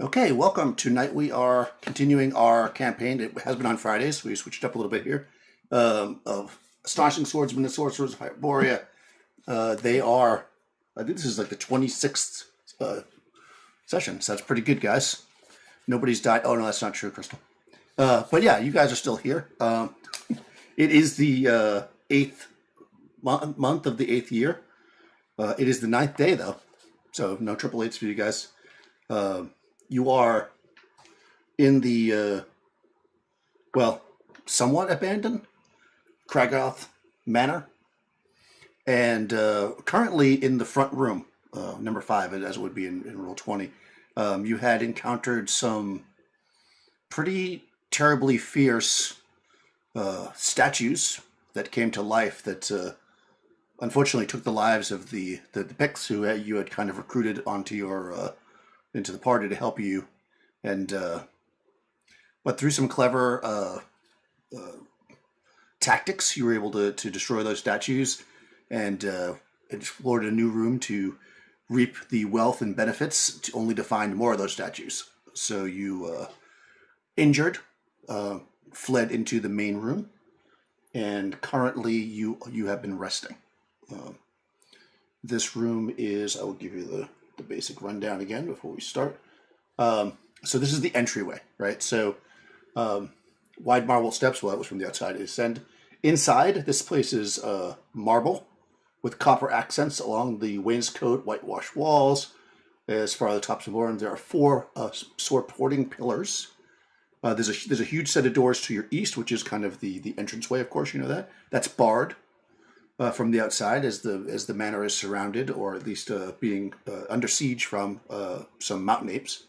Okay, welcome. Tonight we are continuing our campaign. It has been on Fridays. We switched up a little bit here. Of Astonishing Swordsmen and Sorcerers of Hyperborea. They are, I think this is like the 26th session, so that's pretty good, guys. Nobody's died. Oh, no, that's not true, Crystal. But yeah, you guys are still here. It is the eighth month of the eighth year. It is the ninth day, though, so no triple eights for you guys. You are in the, somewhat abandoned Kragoth Manor, and currently in the front room, number 5, as it would be in Roll 20, you had encountered some pretty terribly fierce statues that came to life that unfortunately took the lives of the Picts who you had kind of recruited onto your into the party to help you, and but through some clever tactics, you were able to destroy those statues and explored a new room to reap the wealth and benefits, only to find more of those statues. So you injured, fled into the main room, and currently you have been resting. This room is, I will give you the basic rundown again before we start. So this is the entryway, right? So wide marble steps, well, that was from the outside. Ascend. Inside, this place is marble with copper accents along the wainscot, whitewashed walls. As far as the tops of the there are 4 supporting pillars. There's a huge set of doors to your east, which is kind of the entranceway, of course, you know that. That's barred from the outside as the manor is surrounded, or at least being under siege from some mountain apes.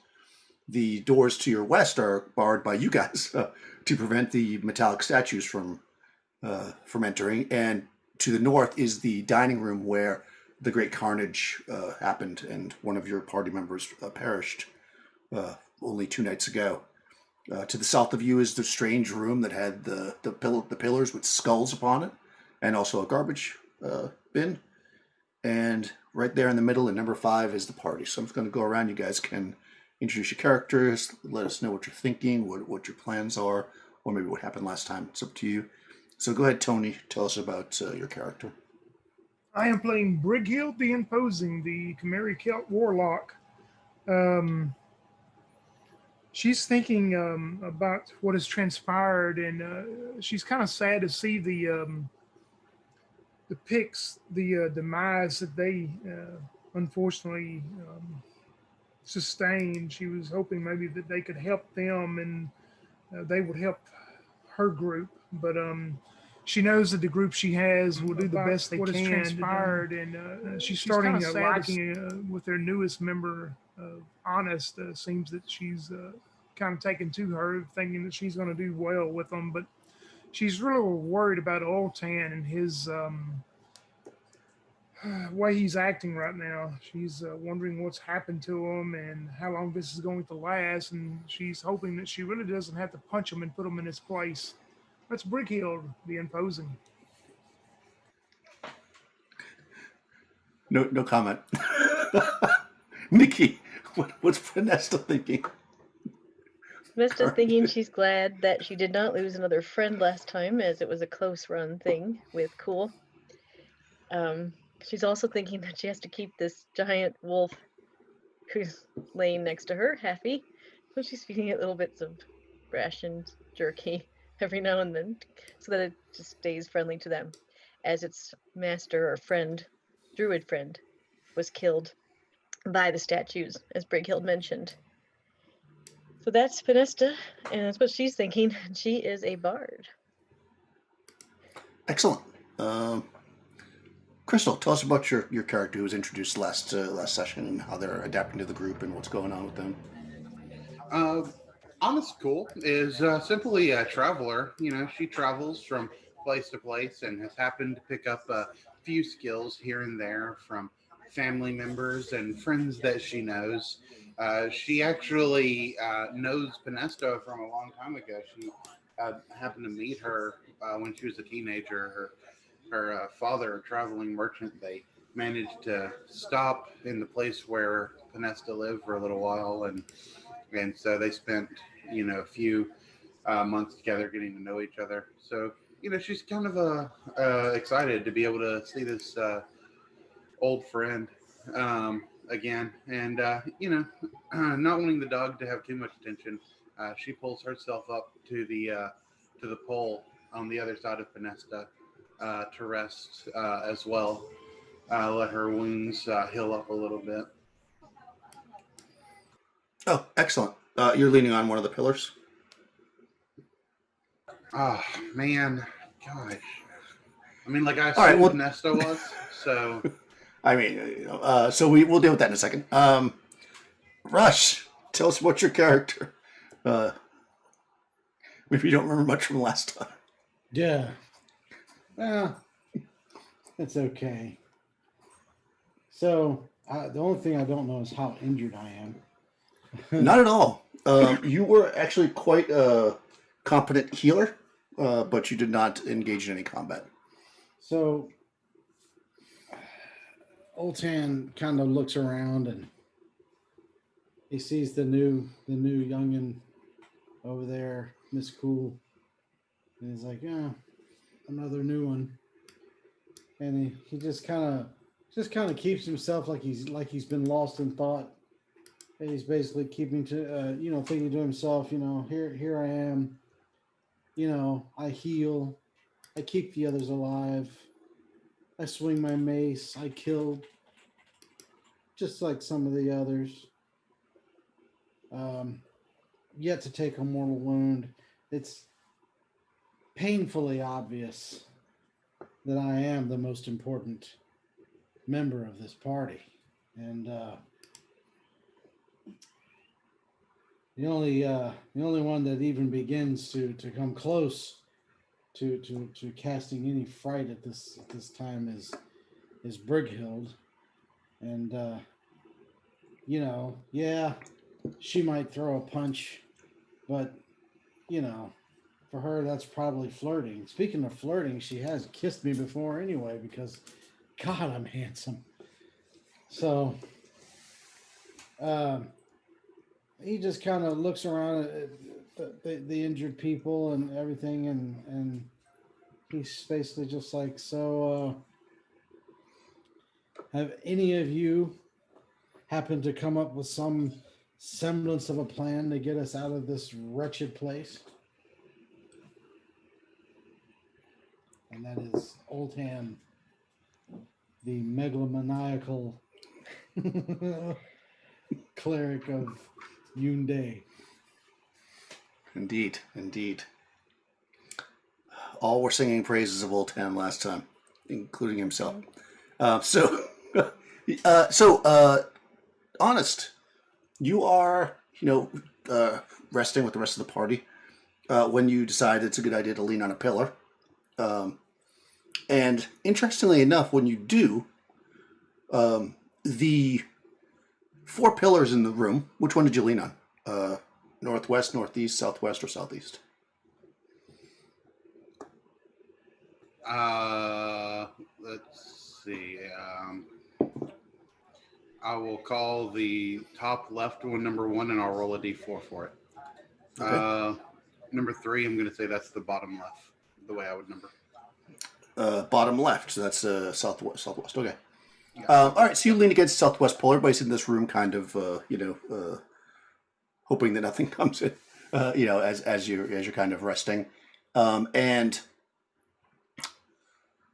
The doors to your west are barred by you guys to prevent the metallic statues from entering. And to the north is the dining room where the great carnage happened, and one of your party members perished only 2 nights ago. To the south of you is the strange room that had the pillars with skulls upon it, and also a garbage bin. And right there in the middle, in number 5, is the party. So I'm just going to go around. You guys can introduce your characters, let us know what you're thinking, what your plans are, or maybe what happened last time. It's up to you. So go ahead, Tony. Tell us about your character. I am playing Brighild the Imposing, the Chimeri Celt Warlock. Um, she's thinking about what has transpired, and she's kind of sad to see the Picts, the demise that they unfortunately sustained. She was hoping maybe that they could help them, and they would help her group, but she knows that the group she has will do the best they what can. What has transpired, and she's starting liking with their newest member, Honest. Seems that she's kind of taken to her, thinking that she's going to do well with them, but she's really worried about Oltan and his way he's acting right now. She's wondering what's happened to him and how long this is going to last, and she's hoping that she really doesn't have to punch him and put him in his place. That's Brickhill, the Imposing. No comment. Nikki, what's Vanessa thinking? Mista's thinking she's glad that she did not lose another friend last time, as it was a close run thing with Cool. She's also thinking that she has to keep this giant wolf who's laying next to her happy, so she's feeding it little bits of rationed jerky every now and then, so that it just stays friendly to them, as its master or friend, druid friend, was killed by the statues, as Brighild mentioned. So that's Finesta, and that's what she's thinking. She is a bard. Excellent. Crystal, tell us about your character who was introduced last session and how they're adapting to the group and what's going on with them. Honest Cool is simply a traveler. You know, she travels from place to place and has happened to pick up a few skills here and there from family members and friends that she knows. She actually knows Pinesto from a long time ago. She happened to meet her when she was a teenager. Her father, a traveling merchant, they managed to stop in the place where Pinesta lived for a little while, and and so they spent a few months together getting to know each other. So she's kind of excited to be able to see this old friend again, and not wanting the dog to have too much attention, she pulls herself up to the pole on the other side of Finesta to rest as well. Let her wounds heal up a little bit. Oh, excellent. You're leaning on one of the pillars. Oh man, gosh. I mean, like I All right, assumed well, Nesta was, so I mean, so we'll deal with that in a second. Rush, tell us about your character. Maybe you don't remember much from last time. Yeah. Well, it's okay. So, the only thing I don't know is how injured I am. Not at all. You were actually quite a competent healer, but you did not engage in any combat. So, Oltan kind of looks around and he sees the new youngin over there, Miss Cool, and he's like, "Yeah, another new one." And he just kind of keeps himself like he's been lost in thought. And he's basically keeping to thinking to himself, here I am. I heal, I keep the others alive. I swing my mace, I kill, just like some of the others. Yet to take a mortal wound. It's painfully obvious that I am the most important member of this party, and the only one that even begins to come close to casting any fright at this time is Brighild, and yeah, she might throw a punch, but for her that's probably flirting. Speaking of flirting, she has kissed me before anyway because God, I'm handsome. So he just kind of looks around at the injured people and everything, and he's basically just like, so have any of you happened to come up with some semblance of a plan to get us out of this wretched place? And that is Oltan, the megalomaniacal cleric of Yunde. Indeed, indeed. All were singing praises of Oltan last time, including himself. Honest, you are, resting with the rest of the party when you decide it's a good idea to lean on a pillar. And interestingly enough, when you do, the 4 pillars in the room, which one did you lean on? Northwest, northeast, southwest, or southeast? Let's see. I will call the top left one number 1, and I'll roll a d4 for it. Okay. Number 3, I'm going to say that's the bottom left, the way I would number. Bottom left, so that's southwest. Okay. Yeah. All right, so you lean against the southwest pole. Everybody's in this room kind of, hoping that nothing comes in, as you're kind of resting. And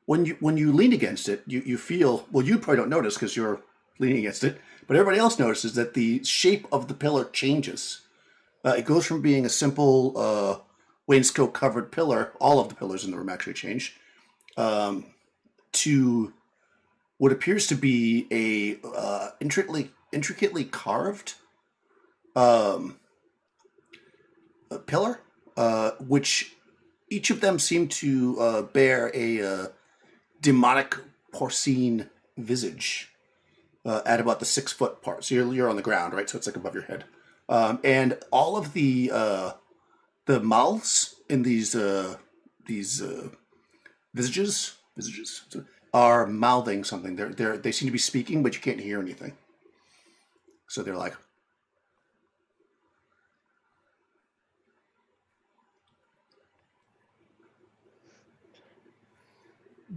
when you lean against it, you feel, well, you probably don't notice because you're leaning against it, but everybody else notices that the shape of the pillar changes. It goes from being a simple wainscot covered pillar, all of the pillars in the room actually change, to what appears to be a intricately carved a pillar, which each of them seem to bear a demonic porcine visage at about the 6-foot part. So you're on the ground, right? So it's like above your head, and all of the mouths in these visages are mouthing something. They seem to be speaking, but you can't hear anything. So they're like,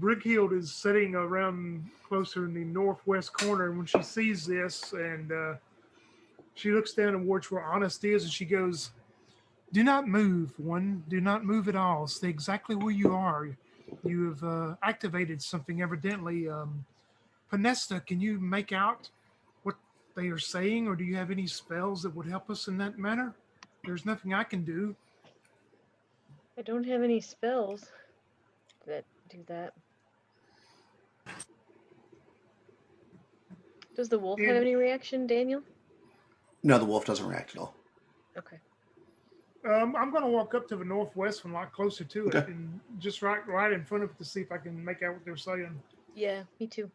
Brickhild is sitting around closer in the northwest corner, and when she sees this, and she looks down towards where Honest is, and she goes, "Do not move, one. Do not move at all. Stay exactly where you are. You have activated something, evidently. Panesta, can you make out what they are saying, or do you have any spells that would help us in that manner? There's nothing I can do." I don't have any spells that do that. Does the wolf have And any reaction, Daniel? No, the wolf doesn't react at all. Okay. I'm going to walk up to the northwest one, a lot closer to it, Okay. and just right in front of it to see if I can make out what they're saying. Yeah, me too.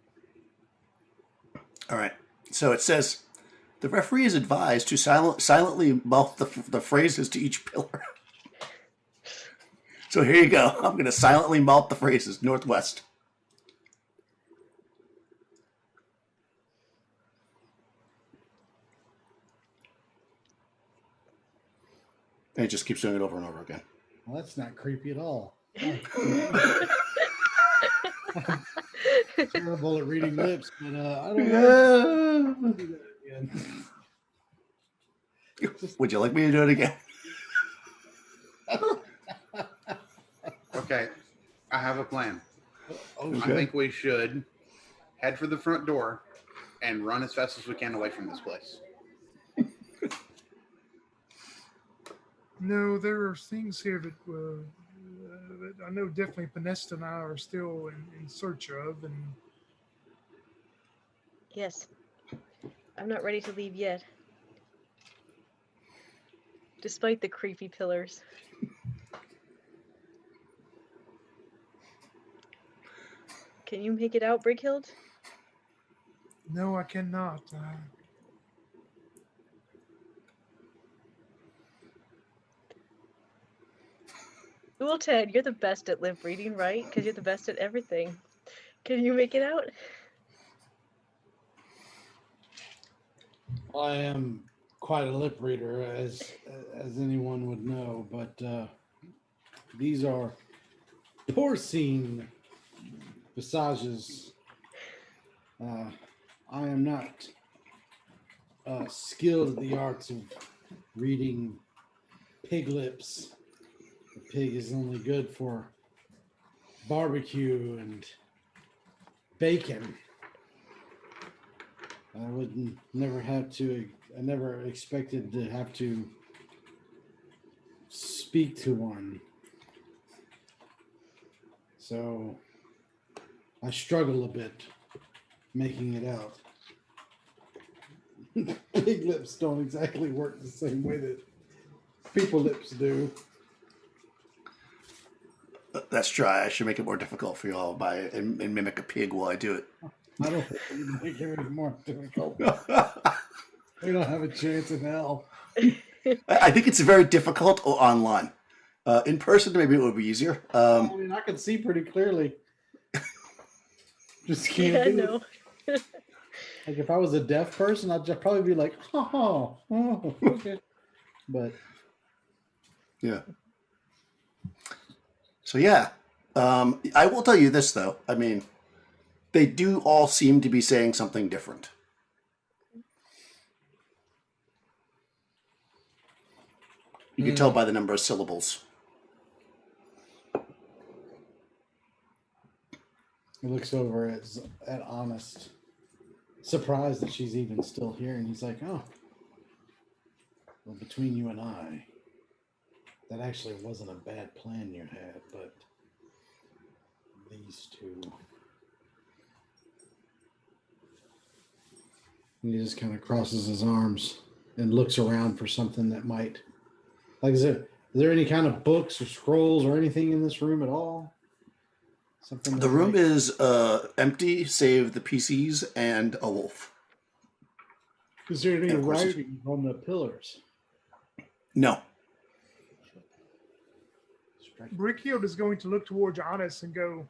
All right. So it says, the referee is advised to silently mouth the phrases to each pillar. So here you go. I'm going to silently mouth the phrases. Northwest. And it just keeps doing it over and over again. Well, that's not creepy at all. Terrible at reading lips, but I don't know. I'll do that again. Would you like me to do it again? Okay, I have a plan. Oh, I think we should head for the front door and run as fast as we can away from this place. No, there are things here that I know definitely Panesta and I are still in search of, and Yes. I'm not ready to leave yet. Despite the creepy pillars. Can you make it out, Brickhild? no, I cannot. Well, Ted, you're the best at lip reading, right? Because you're the best at everything. Can you make it out? I am quite a lip reader, as anyone would know, but these are porcine visages. I am not skilled at the arts of reading pig lips. The pig is only good for barbecue and bacon. I would never have to. I never expected to have to speak to one. So I struggle a bit making it out. Pig lips don't exactly work the same way that people lips do. Let's try. I should make it more difficult for you all and mimic a pig while I do it. I don't think we can make it any more difficult. We don't have a chance in hell. I think it's very difficult online. In person, maybe it would be easier. I mean, I can see pretty clearly. Just can't do it. Like if I was a deaf person, I'd just probably be like, oh, okay. But yeah. So yeah, I will tell you this though. I mean, they do all seem to be saying something different. You can tell by the number of syllables. he looks over at Honest, surprised that she's even still here, and he's like, oh, well, between you and I, that actually wasn't a bad plan you had, but these two. And he just kind of crosses his arms and looks around for something that might, like, is there any kind of books or scrolls or anything in this room at all? Something. The room is empty, save the PCs and a wolf. Is there any And of course writing on the pillars? No. Brickhild is going to look towards Honest and go,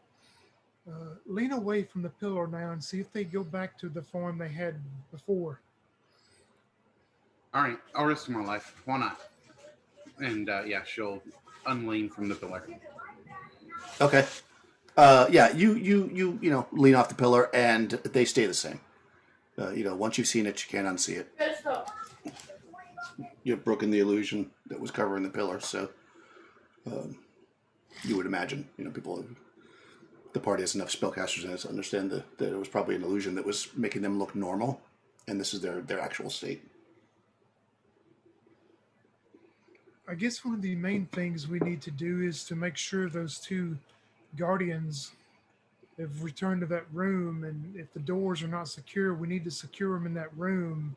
lean away from the pillar now and see if they go back to the form they had before. All right, I'll risk my life. Why not? And yeah, she'll unlean from the pillar. Okay. Yeah, you know, lean off the pillar, and they stay the same. You know, once you've seen it, you can't unsee it. You've broken the illusion that was covering the pillar, so you would imagine, you know, the party has enough spellcasters in it to understand that it was probably an illusion that was making them look normal, and this is their actual state. I guess one of the main things we need to do is to make sure those two guardians have returned to that room, and if the doors are not secure, we need to secure them in that room.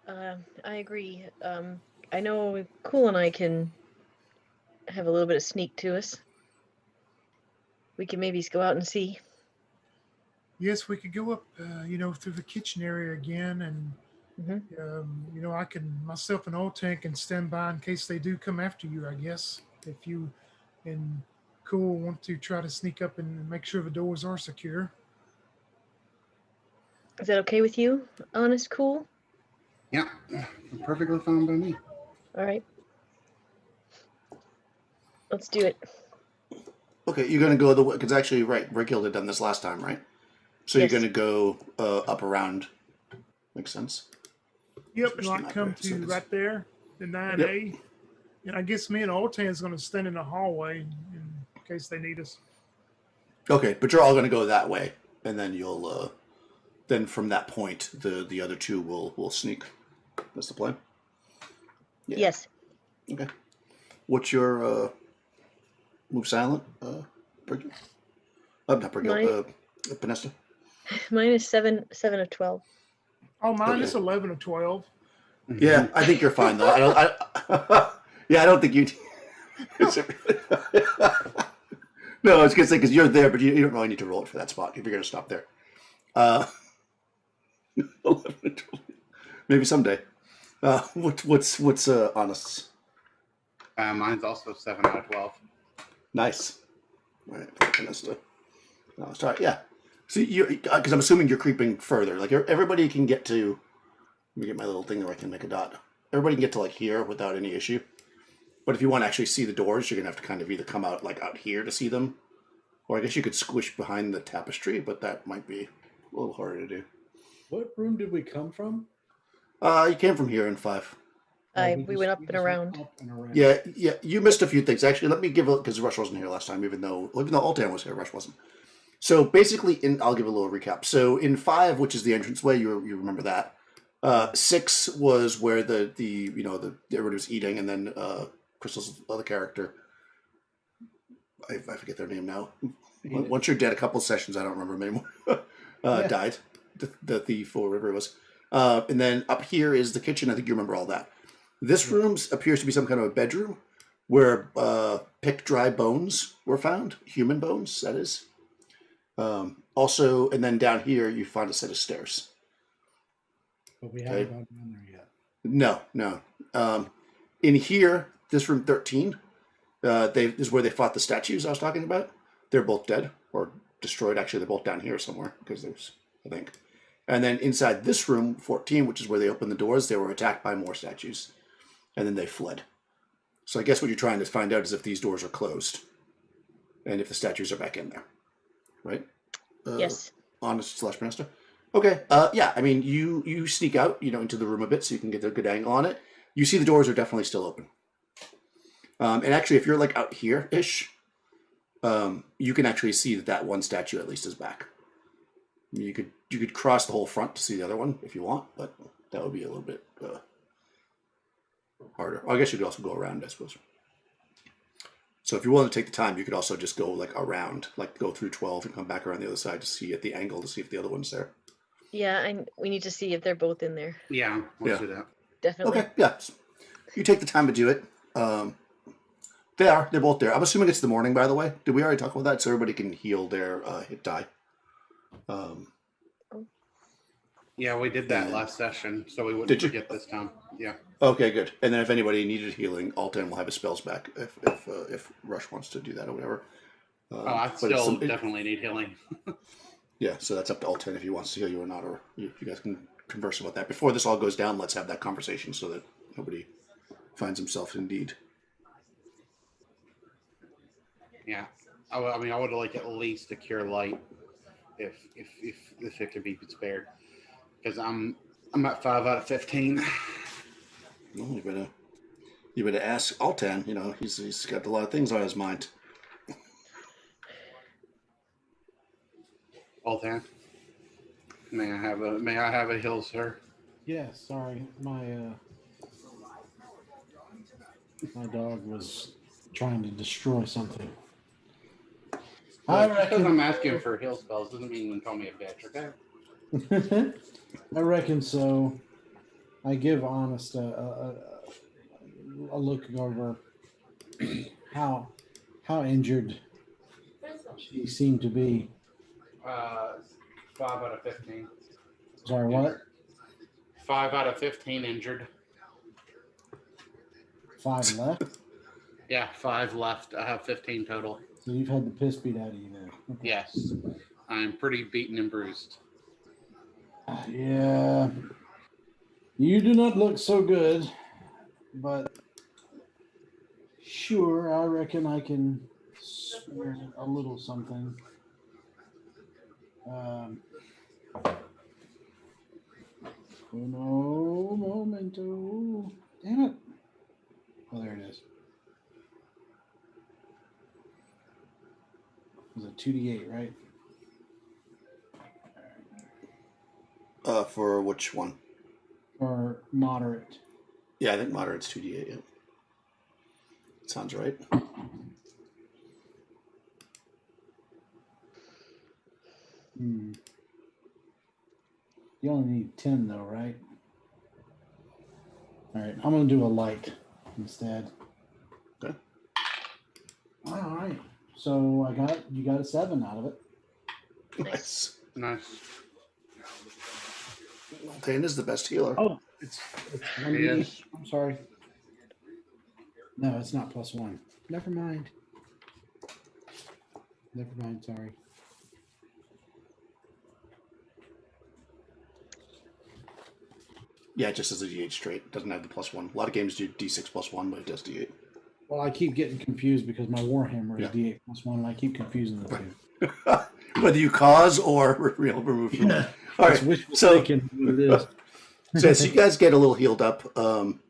I agree. I know Cool and I can have a little bit of sneak to us. We can maybe go out and see. Yes, we could go up, you know, through the kitchen area again, and you know, I can myself and Old Tank can stand by in case they do come after you. I guess if you and Cool want to try to sneak up and make sure the doors are secure. Is that okay with you, Honest Cool? Yeah, perfectly fine by me. All right. Let's do it. Okay, you're going to go the way, because actually, right, Rickhild had done this last time, right? So Yes. you're going to go up around. Makes sense. Yep, Especially like not come very- to so it's- right there, the 9A. And I guess me and Old Tan's going to stand in the hallway in case they need us. Okay, but you're all going to go that way, and then you'll then from that point, the other two will sneak. That's the plan. Yeah. Yes. Okay. What's your move silent, Brigil? Not Brigil, Panesta. Mine is 7 of 12. Oh, mine Okay. is 11 or 12. Yeah, I think you're fine though. Yeah, I don't think you. Is it really? No, I was gonna say because you're there, but you don't really need to roll it for that spot if you're gonna stop there. 11 and 12. Maybe someday. What's Honest's? Mine's also 7 out of 12. Nice. All right, Panesta. No, sorry. Yeah. See, you because I'm assuming you're creeping further. Like everybody can get to. Let me get my little thing where I can make a dot. Everybody can get to like here without any issue. But if you want to actually see the doors, you're gonna have to kind of either come out like out here to see them, or I guess you could squish behind the tapestry, but that might be a little harder to do. What room did we come from? You came from here in 5. We went up and around. Up and around. Yeah. You missed a few things actually. Let me give a because Rush wasn't here last time, even though Altan was here, Rush wasn't. So basically, I'll give a little recap. So in 5, which is the entranceway, you remember that. 6 was where the everybody was eating, and then Crystal's other character, I forget their name now. Once you're dead, a couple of sessions, I don't remember them anymore. Died. The thief or whatever it was. And then up here is the kitchen. I think you remember all that. This room appears to be some kind of a bedroom where picked dry bones were found, human bones, that is. Also, and then down here you find a set of stairs. But we haven't gone down there yet. No. In here, this room 13, this is where they fought the statues I was talking about. They're both dead or destroyed. Actually, they're both down here somewhere because there's, I think. And then inside this room 14, which is where they opened the doors, they were attacked by more statues, and then they fled. So I guess what you're trying to find out is if these doors are closed, and if the statues are back in there, right? Yes. Honest / Minister. Okay. Yeah. I mean, you sneak out, into the room a bit so you can get a good angle on it. You see the doors are definitely still open. And actually, if you're like out here-ish, you can actually see that one statue at least is back. I mean, you could cross the whole front to see the other one if you want, but that would be a little bit harder. I guess you could also go around, I suppose. So if you want to take the time, you could also just go like around, like go through 12 and come back around the other side to see at the angle to see if the other one's there. Yeah, we need to see if they're both in there. Yeah, let's do that. Definitely. Okay, yeah. You take the time to do it. They're both there. I'm assuming it's the morning, by the way. Did we already talk about that? So everybody can heal their hit die. Yeah, we did that last session, so we wouldn't Did you? forget this time. Yeah. Okay, good. And then if anybody needed healing, Altan will have his spells back if Rush wants to do that or whatever. I but still definitely need healing. Yeah, so that's up to Altan if he wants to heal you or not, or you guys can converse about that. Before this all goes down, let's have that conversation so that nobody finds himself in need. Yeah. I mean, I would like at least a cure light if it could be spared, because I'm at 5 out of 15. Well, you better ask Altan. You know, he's got a lot of things on his mind. Altan, may I have a heal, sir? Yeah, sorry. My dog was trying to destroy something. I Just because reckon. I'm asking for heal spells doesn't mean you can call me a bitch, okay? I reckon so. I give Honest a look over how injured she seemed to be. 5 out of 15. Sorry, what? 5 out of 15 injured. 5 left? Yeah, 5 left. I have 15 total. So you've had the piss beat out of you then. Okay. Yes. I'm pretty beaten and bruised. Yeah. You do not look so good, but sure, I reckon I can spare a little something. Uno momento. Damn it. Oh, there it is. It was a 2d8, right? For which one? Or moderate. Yeah, I think moderate's 2d8. Yeah. Sounds right. You only need 10 though, right? All right, I'm gonna do a light instead. Okay. All right. So you got a 7 out of it. Nice. Nice. Altan is the best healer. Oh, it's Yes. I'm sorry. No, it's not +1. Never mind. Sorry. Yeah, it just as a d8 straight. It doesn't have the +1. A lot of games do d6 +1, but it does d8. Well, I keep getting confused because my Warhammer is Yeah. D8 +1, and I keep confusing the two. Whether you cause or remove from Yeah. All It's right. wishful So, thinking what it is. so you guys get a little healed up, and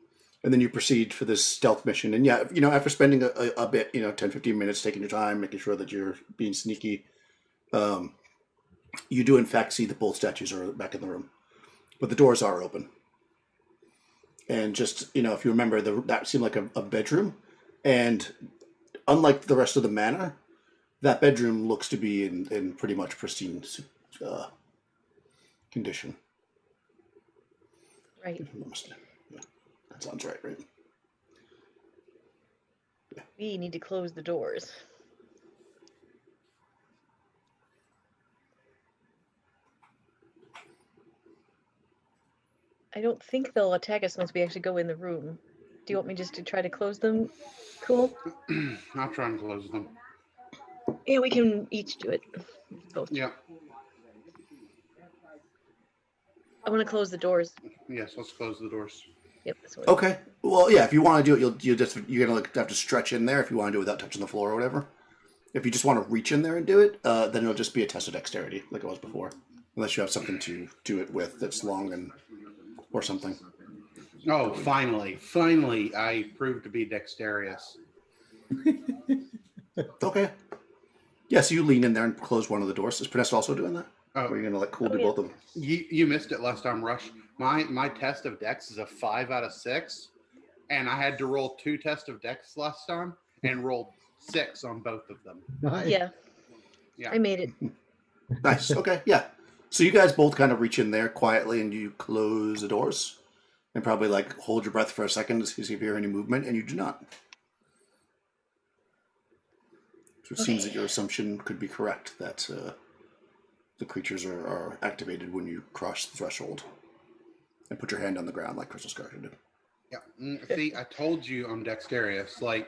then you proceed for this stealth mission. And yeah, you know, after spending a bit, 10, 15 minutes taking your time, making sure that you're being sneaky, you do in fact see that both statues are back in the room, but the doors are open. And just, if you remember, that seemed like a bedroom. And unlike the rest of the manor, that bedroom looks to be in pretty much pristine condition. Right. Yeah, that sounds right? Yeah. We need to close the doors. I don't think they'll attack us once we actually go in the room. Do you want me just to try to close them? Cool. I'll try and close them. Yeah, we can each do it. Both. Yeah. I want to close the doors. Yes, let's close the doors. Yep. That's what Okay. Well, yeah. If you want to do it, you're gonna have to stretch in there if you want to do it without touching the floor or whatever. If you just want to reach in there and do it, then it'll just be a test of dexterity like it was before, unless you have something to do it with that's long or something. Oh, finally, I proved to be dexterous. Okay. Yeah. So you lean in there and close one of the doors. Is Panessa also doing that? Oh, Or are you gonna let Cool do both of them? You missed it last time, Rush. My test of dex is a 5 out of 6, and I had to roll 2 tests of dex last time and rolled 6 on both of them. Nice. Yeah. Yeah. I made it. Nice. Okay. Yeah. So you guys both kind of reach in there quietly and you close the doors and probably hold your breath for a second to see if you hear any movement, and you do not. So it seems that your assumption could be correct that the creatures are activated when you cross the threshold and put your hand on the ground like Crystal Scar did. Yeah. See, I told you I'm dexterous. I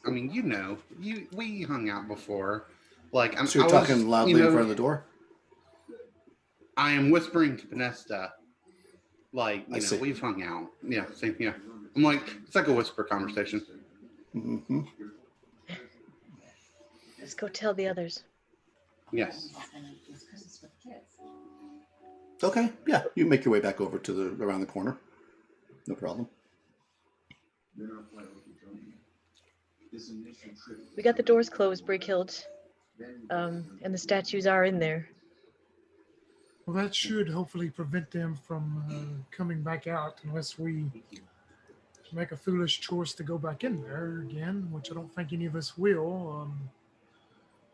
mean, we hung out before. So you're talking loudly in front of the door? I am whispering to Panesta. See. We've hung out. Yeah, same. Yeah. I'm it's like a whisper conversation. Mm-hmm. Let's go tell the others. Yes. Okay, yeah, you make your way back over to around the corner. No problem. We got the doors closed, Brickhild. And the statues are in there. Well, that should hopefully prevent them from coming back out unless we make a foolish choice to go back in there again, which I don't think any of us will.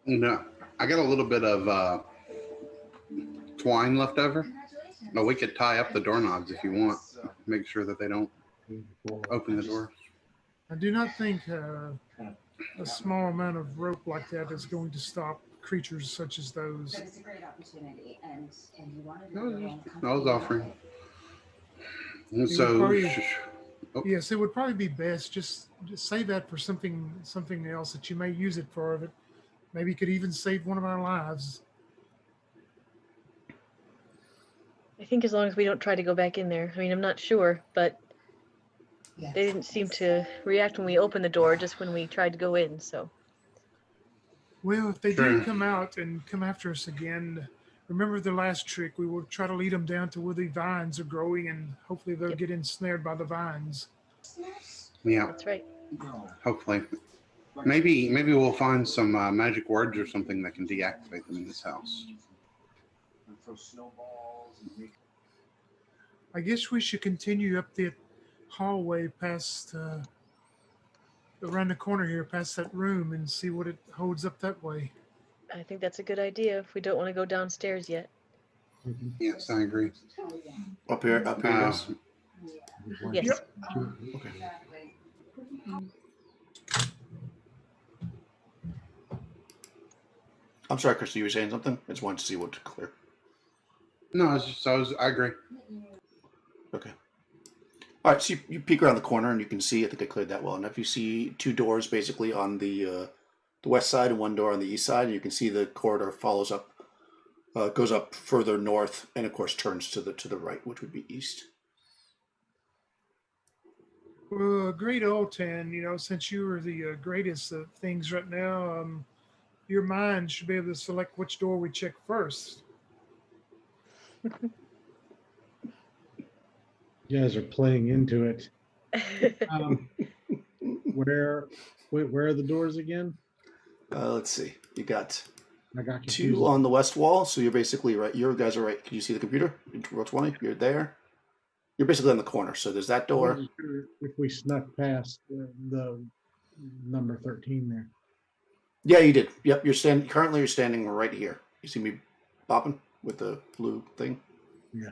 No, I got a little bit of twine left over. No, we could tie up the doorknobs if you want. Make sure that they don't open the door. I do not think a small amount of rope like that is going to stop creatures such as those. But it's a great opportunity, and you wanted to No, I was offering. And It would so, probably- oh, Yes, it would probably be best just save that for something else that you may use it for. That maybe could even save one of our lives. I think as long as we don't try to go back in there. I mean, I'm not sure, but they didn't seem to react when we opened the door, just when we tried to go in, so. Well, if they Sure. do come out and come after us again, remember the last trick. We will try to lead them down to where the vines are growing, and hopefully they'll get ensnared by the vines. yeah, That's right. hopefully. Maybe we'll find some magic words or something that can deactivate them in this house. I guess we should continue up the hallway past around the corner here, past that room, and see what it holds up that way. I think that's a good idea if we don't want to go downstairs yet. Yes, I agree. Up here, guys. Yes. Yep. Okay. I'm sorry, Christy, you were saying something? I just wanted to see what to clear. No, I agree. Okay. All right, so you peek around the corner and you can see, I think I cleared that well enough. You see two doors basically on the west side and one door on the east side. And you can see the corridor follows up, goes up further north, and of course turns to the right, which would be east. Well, Great Oltan, since you are the greatest of things right now, your mind should be able to select which door we check first. You guys are playing into it. Where are the doors again? Let's see. You got I got two confused. on the west wall, so you're basically right. You guys are right. Can you see the computer? Roll 20. You're there. You're basically on the corner. So there's that I door. wasn't sure if we snuck past the number 13 there. Yeah, you did. Yep, currently you're standing right here. You see me bopping with the blue thing? Yeah.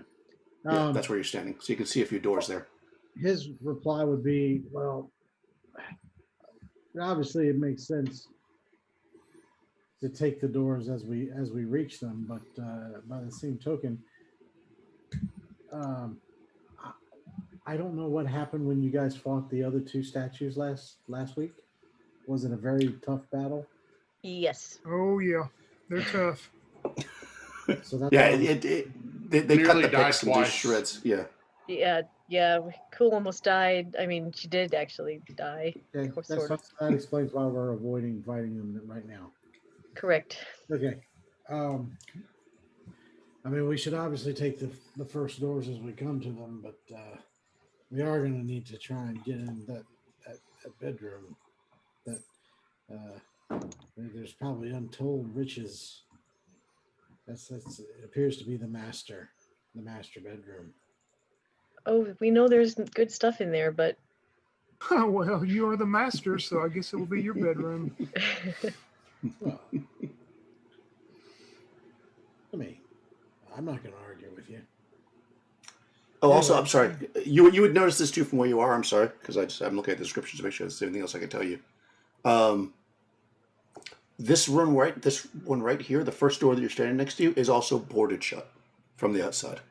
Yeah, that's where you're standing. So you can see a few doors there. His reply would be, well, obviously it makes sense to take the doors as we reach them, but by the same token, I don't know what happened when you guys fought the other two statues last week. Was it a very tough battle? Yes. Oh yeah, they're tough. So that's Yeah, why- they cut Nearly the died picks into twice. shreds. Yeah. Yeah. Cool almost died. I mean, she did actually die. okay, Or sort of. that explains why we're avoiding fighting them right now. Correct. Okay. I mean, we should obviously take the first doors as we come to them, but we are going to need to try and get in that bedroom. That there's probably untold riches. That's it appears to be the master bedroom. Oh, we know there's good stuff in there, but Well, you are the master, so I guess it will be your bedroom. Well, I'm not going to argue with you. Oh, also, I'm sorry. You would notice this too from where you are. I'm sorry, because I'm looking at the descriptions to make sure there's anything else I can tell you. This one right here, the first door that you're standing next to, is also boarded shut from the outside.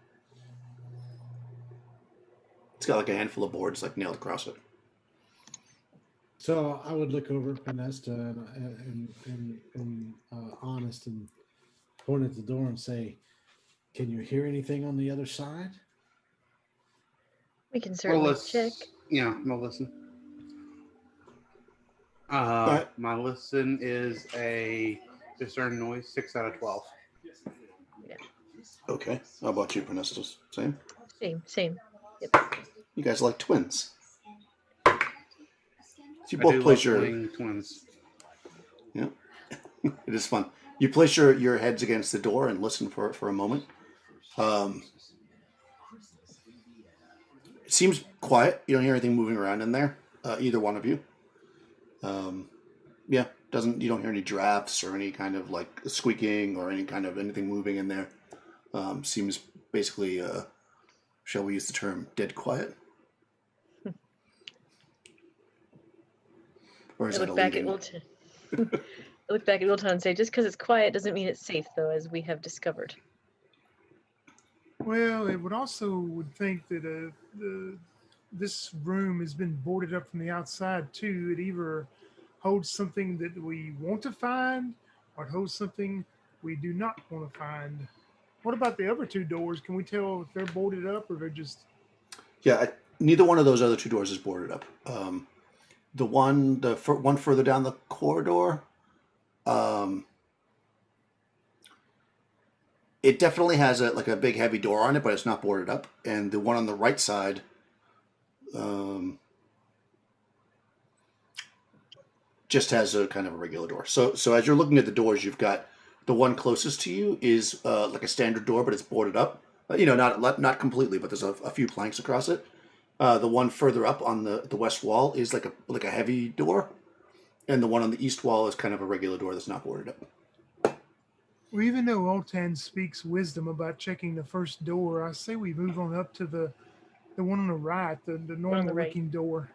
It's got like a handful of boards like nailed across it. So I would look over at Panesta and honest and point at the door and say, "Can you hear anything on the other side?" we can certainly check. Yeah, we'll listen. right. My listen is a discern noise 6 out of 12. Okay. How about you, Ernestus? Same? Same. Yep. You guys are like twins. So you I both do place love your... playing twins. Yeah. It is fun. You place your heads against the door and listen for a moment. It seems quiet. You don't hear anything moving around in there, either one of you. Yeah, you don't hear any drafts or any kind of like squeaking or any kind of anything moving in there. Seems basically, shall we use the term, dead quiet? Or is I that look a back at leading? Wilton. I look back at Wilton and say, just because it's quiet doesn't mean it's safe, though, as we have discovered. Well, it would think that this room has been boarded up from the outside too. It either holds something that we want to find, or it holds something we do not want to find. What about the other two doors? Can we tell if they're boarded up or they're just? Yeah, neither one of those other two doors is boarded up. The one further down the corridor, it definitely has a big heavy door on it, but it's not boarded up. And the one on the right side, just has a kind of a regular door. So as you're looking at the doors, you've got the one closest to you is like a standard door, but it's boarded up. Not completely, but there's a few planks across it. The one further up on the west wall is like a heavy door, and the one on the east wall is kind of a regular door that's not boarded up. Well, even though Oltan speaks wisdom about checking the first door, I say we move on up to the one on the right, the normal right. looking door.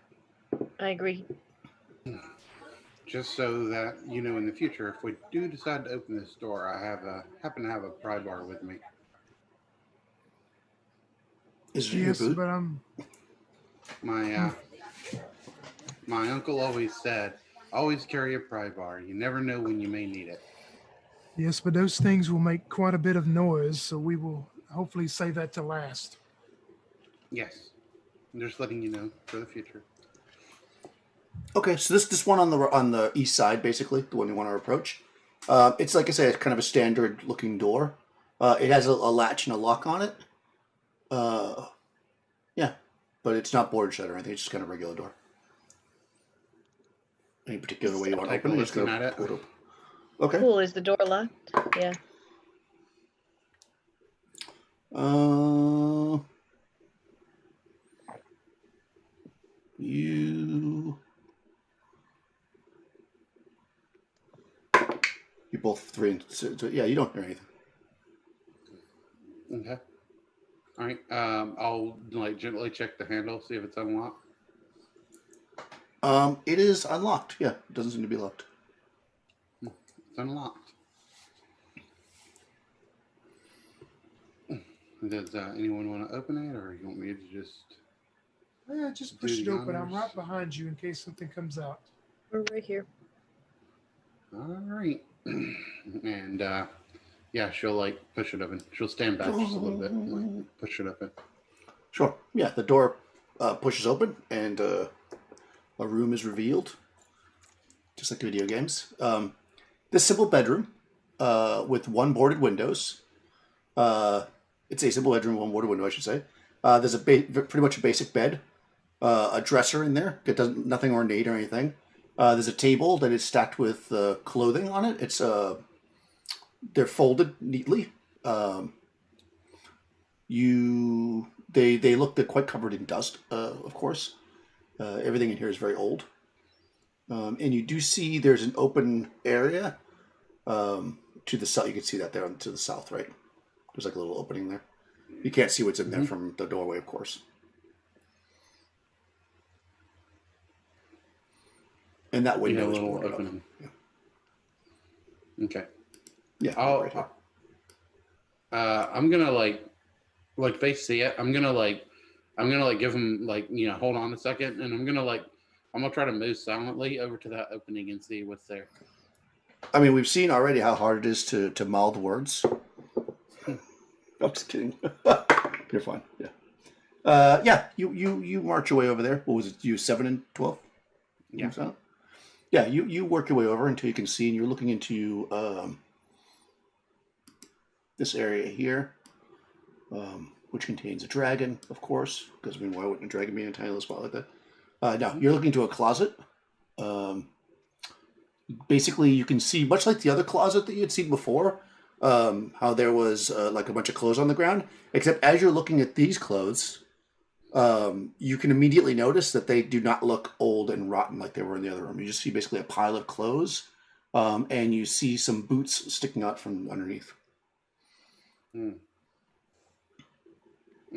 I agree. Just so that you know, in the future, if we do decide to open this door, I happen to have a pry bar with me. Is it your boot? But I'm. My uncle always said, "Always carry a pry bar. You never know when you may need it." Yes, but those things will make quite a bit of noise, so we will hopefully save that to last. Yes, I'm just letting you know for the future. Okay, so this one on the east side, basically the one you want to approach. It's like I say, it's kind of a standard looking door. It has a latch and a lock on it. Yeah, but it's not board shut or anything. It's just kind of a regular door. Any particular way you want to open it? Just looking at it. Pull it open. Okay. Cool. Is the door locked? Yeah. You both three. So yeah, you don't hear anything. Okay. All right. I'll gently check the handle, see if it's unlocked. It is unlocked. Yeah, it doesn't seem to be locked. It's unlocked. Does anyone want to open it, or you want me to just? Yeah, just push it open. I'm right behind you in case something comes out. We're right here. All right. And yeah, she'll push it open. She'll stand back just a little bit and push it open. Sure. Yeah, the door pushes open and a room is revealed, just like the video games. This simple bedroom with one boarded windows. It's a simple bedroom, one boarded window, I should say. There's pretty much a basic bed, a dresser in there. It doesn't nothing ornate or anything. There's a table that is stacked with clothing on it. It's they're folded neatly. They look quite covered in dust, of course. Everything in here is very old. And you do see there's an open area to the south. You can see that there to the south, right? There's like a little opening there. You can't see what's in there from the doorway, of course. And that window is boarded up. Yeah. Okay. Yeah. I'm gonna if they see it, I'm gonna give them hold on a second, and I'm gonna try to move silently over to that opening and see what's there. I mean, we've seen already how hard it is to mouth words. I'm just kidding. You're fine. Yeah. Yeah. You march your way over there. What was it? You 7 and 12? Yeah. Yeah, you work your way over until you can see, and you're looking into this area here, which contains a dragon, of course, because I mean, why wouldn't a dragon be in a tiny little spot like that? No, you're looking into a closet. Basically, you can see, much like the other closet that you had seen before, how there was like a bunch of clothes on the ground, except as you're looking at these clothes, you can immediately notice that they do not look old and rotten like they were in the other room. You just see basically a pile of clothes, and you see some boots sticking out from underneath.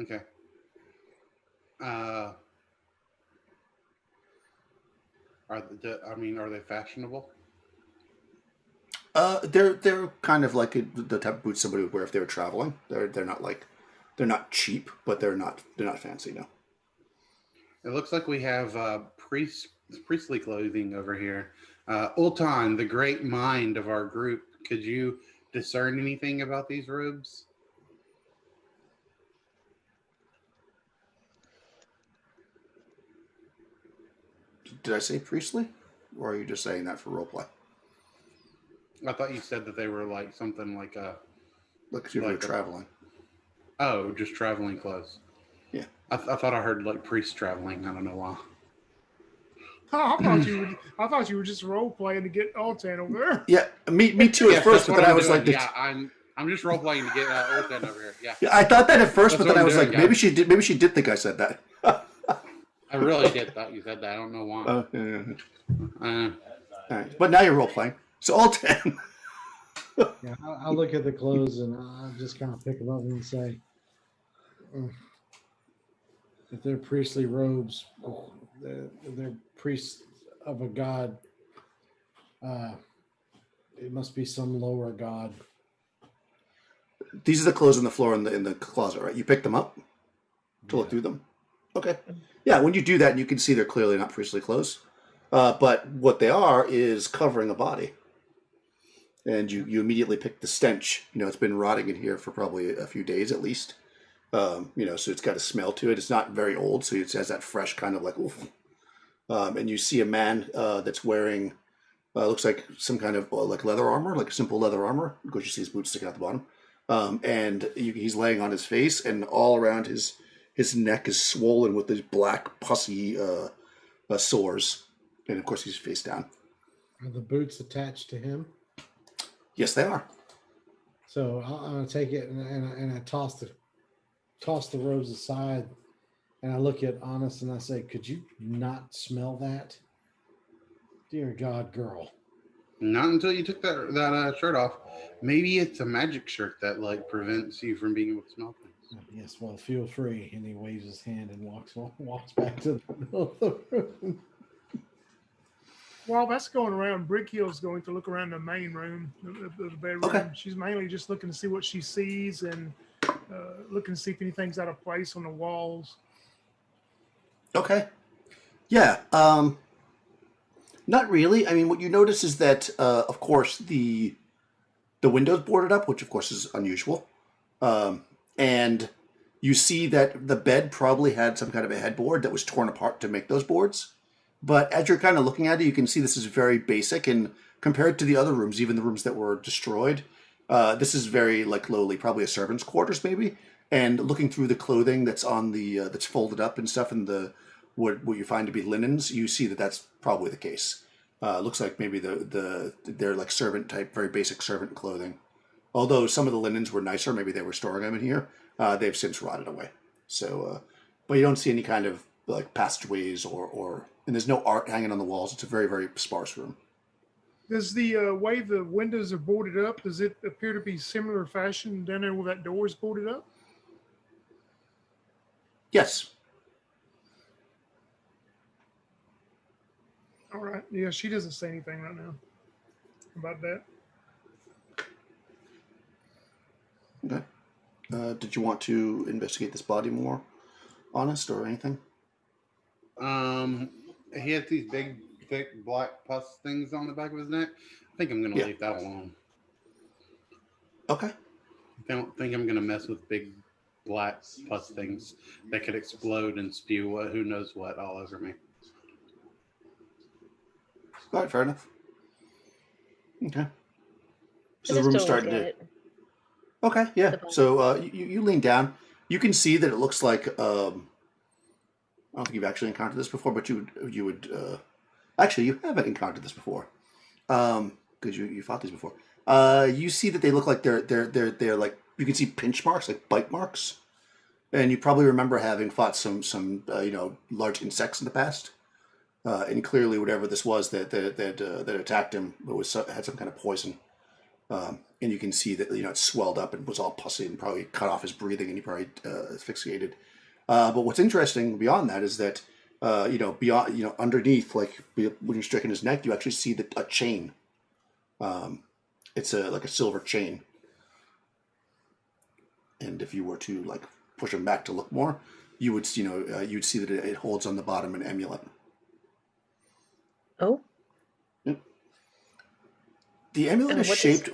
Okay. Are they fashionable? They're kind of like the type of boots somebody would wear if they were traveling. They're not cheap, but they're not fancy. No. It looks like we have priestly clothing over here. Ultan, the great mind of our group, could you discern anything about these robes? Did I say priestly, or are you just saying that for roleplay? I thought you said that they were like something like a... Like you were traveling. Oh, just traveling clothes. Yeah. I thought I heard like priest traveling. I don't know why. I thought you were just role playing to get Altan over there. Yeah, me too at first, but then I was doing. like, yeah, I'm just role playing to get Altan over here. Yeah. Yeah, I thought that at first, That's but then I was doing, like, guys. maybe she did think I said that. I really did thought you said that. I don't know why. Oh, yeah. Uh, All right. But now you're role playing. So all 10. Yeah, I look at the clothes and I just kind of pick them up and say, if they're priestly robes, they're priests of a god. It must be some lower god. These are the clothes on the floor in the closet, right? You picked them up to look through them. Okay. Yeah, when you do that, you can see they're clearly not priestly clothes. But what they are is covering a body. And you immediately pick the stench. You know, it's been rotting in here for probably a few days at least. So it's got a smell to it. It's not very old, so it has that fresh kind of like, oof. And you see a man that's wearing, looks like some kind of like leather armor, like simple leather armor, because you see his boots sticking out the bottom. And he's laying on his face, and all around his neck is swollen with these black, pussy sores. And of course, he's face down. Are the boots attached to him? Yes, they are. So I'm gonna take it and I toss the robes aside, and I look at Honest and I say, "Could you not smell that? Dear God, girl." not until you took that shirt off. Maybe it's a magic shirt that like prevents you from being able to smell things. Yes, well, feel free. And he waves his hand and walks back to the middle of the room. While that's going around, Brickhill's going to look around the main room, the bedroom. Okay. She's mainly just looking to see what she sees and looking to see if anything's out of place on the walls. Okay. Yeah. Not really. I mean, what you notice is that, of course, the window's boarded up, which of course is unusual. And you see that the bed probably had some kind of a headboard that was torn apart to make those boards. But as you're kind of looking at it, you can see this is very basic, and compared to the other rooms, even the rooms that were destroyed, this is very like lowly, probably a servant's quarters maybe. And looking through the clothing that's on the that's folded up and stuff, and the what you find to be linens, you see that that's probably the case. Looks like maybe they're like servant type, very basic servant clothing. Although some of the linens were nicer, maybe they were storing them in here. They've since rotted away. So, but you don't see any kind of like passageways and there's no art hanging on the walls. It's a very, very sparse room. Does the way the windows are boarded up, does it appear to be similar fashion down there where that door is boarded up? Yes. All right. Yeah, she doesn't say anything right now about that. Okay. Did you want to investigate this body more, Honest, or anything? He had these big, thick, black pus things on the back of his neck. I think I'm going to leave that alone. Okay. I don't think I'm going to mess with big, black pus things that could explode and spew who knows what all over me. All right, fair enough. Okay. So the Just room's don't starting look to. at it. Okay, yeah. The bottom. So you lean down. You can see that it looks like. I don't think you've actually encountered this before, but you would. Actually, you haven't encountered this before, because you fought these before. You see that they look like they're like, you can see pinch marks, like bite marks, and you probably remember having fought some large insects in the past. And clearly, whatever this was that attacked him had some kind of poison. And you can see that it swelled up and was all pussy and probably cut off his breathing, and he probably asphyxiated. But what's interesting beyond that is that beyond underneath, like when you're striking his neck, you actually see a chain. It's like a silver chain, and if you were to like push him back to look more, you would you'd see that it holds on the bottom an amulet. Oh. The amulet is what shaped.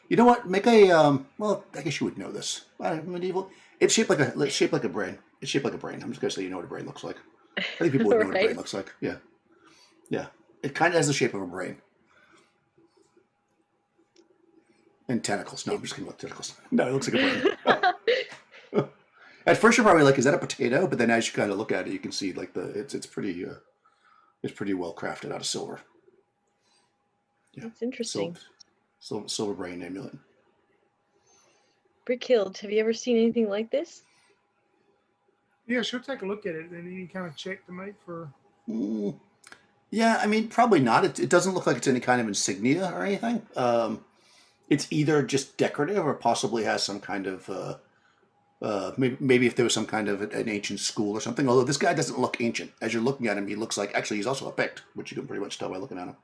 You know what? Make a well, I guess you would know this. Medieval. It's shaped like a brain. It's shaped like a brain. I'm just gonna say you know what a brain looks like. I think people would know what a brain Right. looks like. Yeah, yeah. It kind of has the shape of a brain. And tentacles. No, I'm just kidding about tentacles. No, it looks like a brain. At first, you're probably like, "Is that a potato?" But then, as you kind of look at it, you can see like it's pretty well crafted out of silver. Yeah. That's interesting. Silver brain amulet. Brickhild, have you ever seen anything like this? Yeah, she'll take a look at it and any kind of check to make for. Yeah, I mean, probably not. It doesn't look like it's any kind of insignia or anything. It's either just decorative or possibly has some kind of maybe if there was some kind of an ancient school or something. Although this guy doesn't look ancient. As you're looking at him, he looks like, actually he's also a Pict, which you can pretty much tell by looking at him.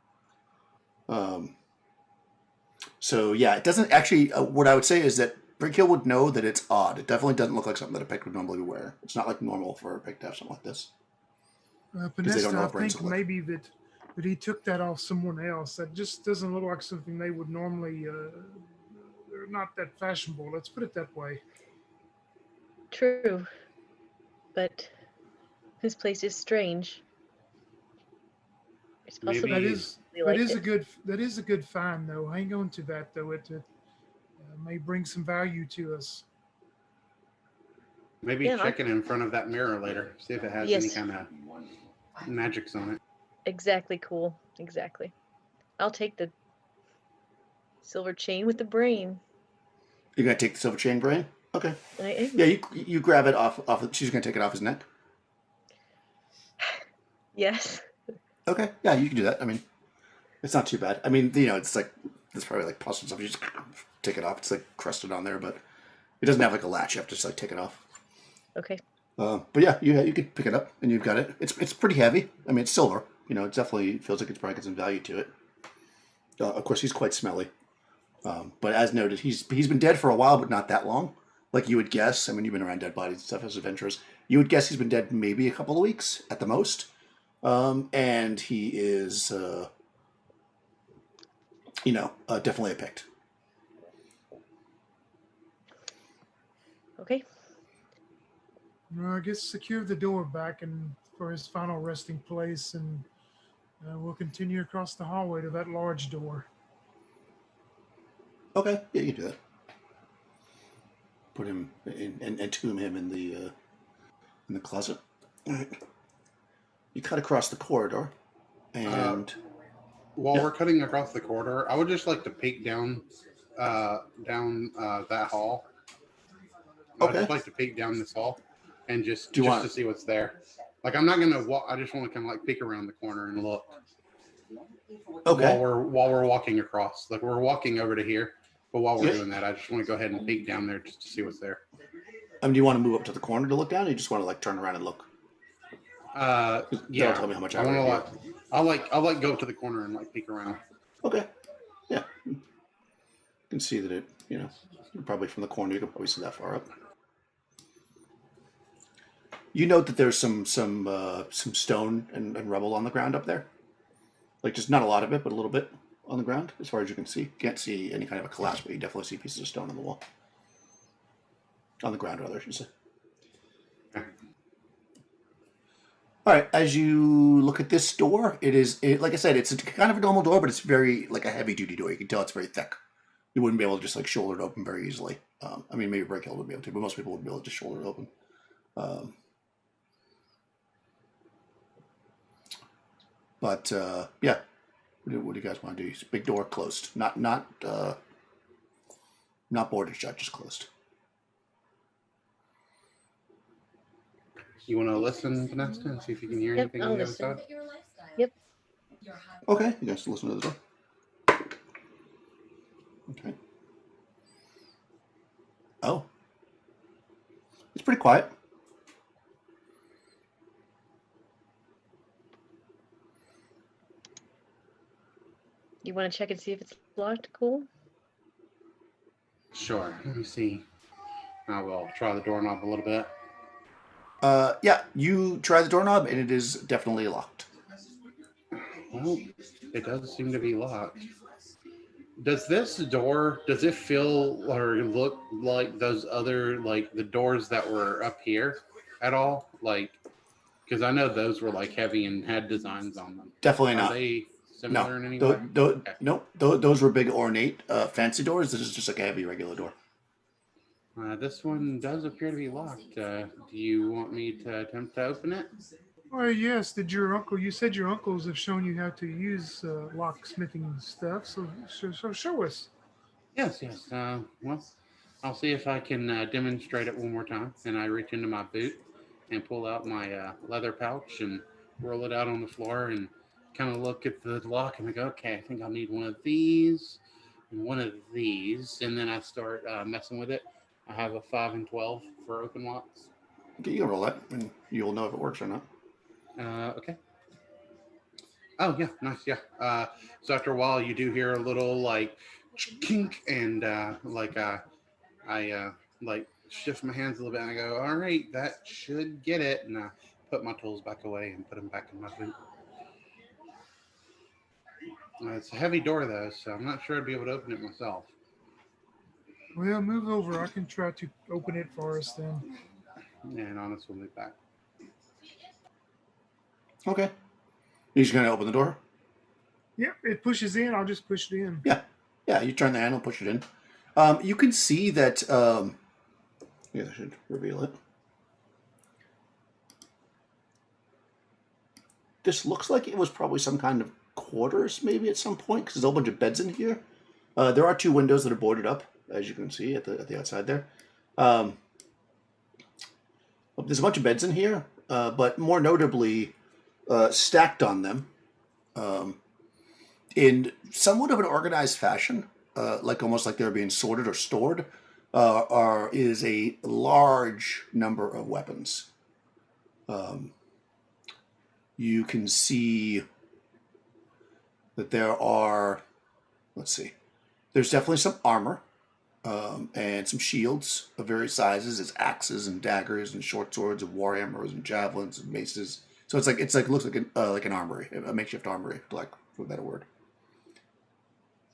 So yeah, it doesn't actually. What I would say is that Brickhill would know that it's odd. It definitely doesn't look like something that a Pict would normally wear. It's not like normal for a Pict to have something like this. Because they don't know Panesta, what I brains think look like. maybe that he took that off someone else. That just doesn't look like something they would normally. They're not that fashionable. Let's put it that way. True. But this place is strange. It's Maybe- possible That they is like that is a good find though. Hang on to that though. It may bring some value to us. Maybe Yeah, check it in front of that mirror later. See if it has any Yes. kind of magics on it. Exactly cool. Exactly. I'll take the silver chain with the brain. You're gonna take the silver chain brain? Okay. I am. Yeah, you grab it off. She's gonna take it off his neck. Yes. Okay. Yeah, you can do that. I mean, it's not too bad. I mean, it's like there's probably like pus and stuff. You just take it off. It's like crusted on there, but it doesn't have like a latch. You have to just like take it off. Okay. But yeah, you could pick it up and you've got it. It's pretty heavy. I mean, it's silver. It definitely feels like it's probably got some value to it. Of course, he's quite smelly. But as noted, he's been dead for a while, but not that long. Like you would guess. I mean, you've been around dead bodies and stuff as adventurers. You would guess he's been dead maybe a couple of weeks at the most. And he is, definitely a Pict. Okay. I guess secure the door back and for his final resting place, and we'll continue across the hallway to that large door. Okay, yeah, you can do that. Put him and entomb him in the closet. All right. You cut across the corridor, and While we're cutting across the corridor, I would just like to peek down that hall. I'd Okay. just like to peek down this hall and just Do you want- to see what's there. Like I'm not gonna walk. I just want to kind of like peek around the corner and look okay, while we're walking across. Like we're walking over to here, but while we're Yeah. doing that, I just want to go ahead and peek down there just to see what's there. do you want to move up to the corner to look down, or you just want to like turn around and look? Yeah. tell me how much I I want to already I'll like go up to the corner and like peek around. Okay, yeah. You can see that it. Probably from the corner, you can probably see that far up. You note that there's some stone and rubble on the ground up there. Like just not a lot of it, but a little bit on the ground, as far as you can see. Can't see any kind of a collapse, but you definitely see pieces of stone on the wall. On the ground, rather, I should say. All right, as you look at this door, like I said, it's kind of a normal door, but it's very like a heavy duty door. You can tell it's very thick. You wouldn't be able to just like shoulder it open very easily. I mean, maybe Breakhill would be able to, but most people wouldn't be able to just shoulder it open. Yeah, what do you guys want to do? It's a big door, closed, not boarded shut, just closed. You want to listen, Vanessa, and see if you can hear anything on the other side? Yep. Okay, you guys listen to the door. Okay. Oh. It's pretty quiet. You want to check and see if it's locked? Cool. Sure. Let me see. I will try the doorknob a little bit. Yeah, you try the doorknob, and it is definitely locked. Well, it does seem to be locked. Does this door, does it feel or look like those other, like the doors that were up here at all? Like, because I know those were like heavy and had designs on them. Definitely not. Are they similar in any way? Okay. Nope. Those were big, ornate, fancy doors. This is just like a heavy, regular door. This one does appear to be locked. Do you want me to attempt to open it? Well, yes. You said your uncles have shown you how to use locksmithing stuff, so show us. Yes. Well, I'll see if I can demonstrate it one more time. And I reach into my boot and pull out my leather pouch and roll it out on the floor and kind of look at the lock and I go, okay, I think I'll need one of these and one of these. And then I start messing with it. I have a 5 and 12 for open locks. Okay, you can roll that, and you'll know if it works or not. Okay. Oh, yeah, nice, yeah. So after a while, you do hear a little, like, kink, and, I shift my hands a little bit, and I go, all right, that should get it. And I put my tools back away and put them back in my boot. It's a heavy door, though, so I'm not sure I'd be able to open it myself. Well, move over. I can try to open it for us then. And Honest will move back. Okay. You're just going to open the door? Yep, it pushes in. I'll just push it in. Yeah. Yeah, you turn the handle, push it in. You can see that... yeah, I should reveal it. This looks like it was probably some kind of quarters, maybe, at some point, because there's a whole bunch of beds in here. There are 2 windows that are boarded up, as you can see at the outside there. There's a bunch of beds in here, but more notably, stacked on them, in somewhat of an organized fashion, like almost like they're being sorted or stored, is a large number of weapons. You can see that there are, let's see, there's definitely some armor, and some shields of various sizes. It's axes and daggers and short swords and war hammers and javelins and maces. So it looks like an armory, a makeshift armory, like for a better word.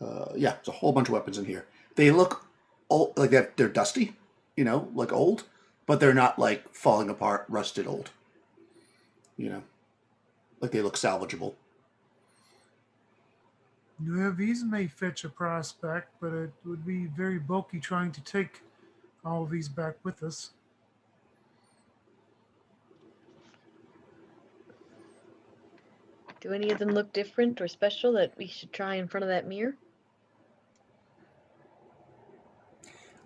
Yeah, there's a whole bunch of weapons in here. They look old, like they're dusty, like old, but they're not like falling apart, rusted old. Like they look salvageable. Well, these may fetch a price back, but it would be very bulky trying to take all of these back with us. Do any of them look different or special that we should try in front of that mirror?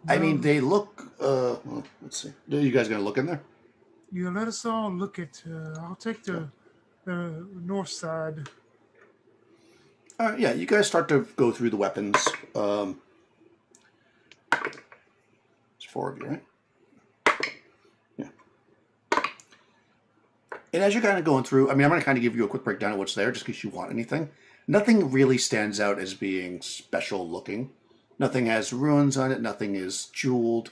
I mean, they look... well, let's see. Are you guys going to look in there? Yeah, let us all look at... I'll take the north side. Yeah, you guys start to go through the weapons. There's 4 of you, right? Yeah. And as you're kind of going through, I mean, I'm going to kind of give you a quick breakdown of what's there, just in case you want anything. Nothing really stands out as being special looking. Nothing has runes on it. Nothing is jeweled.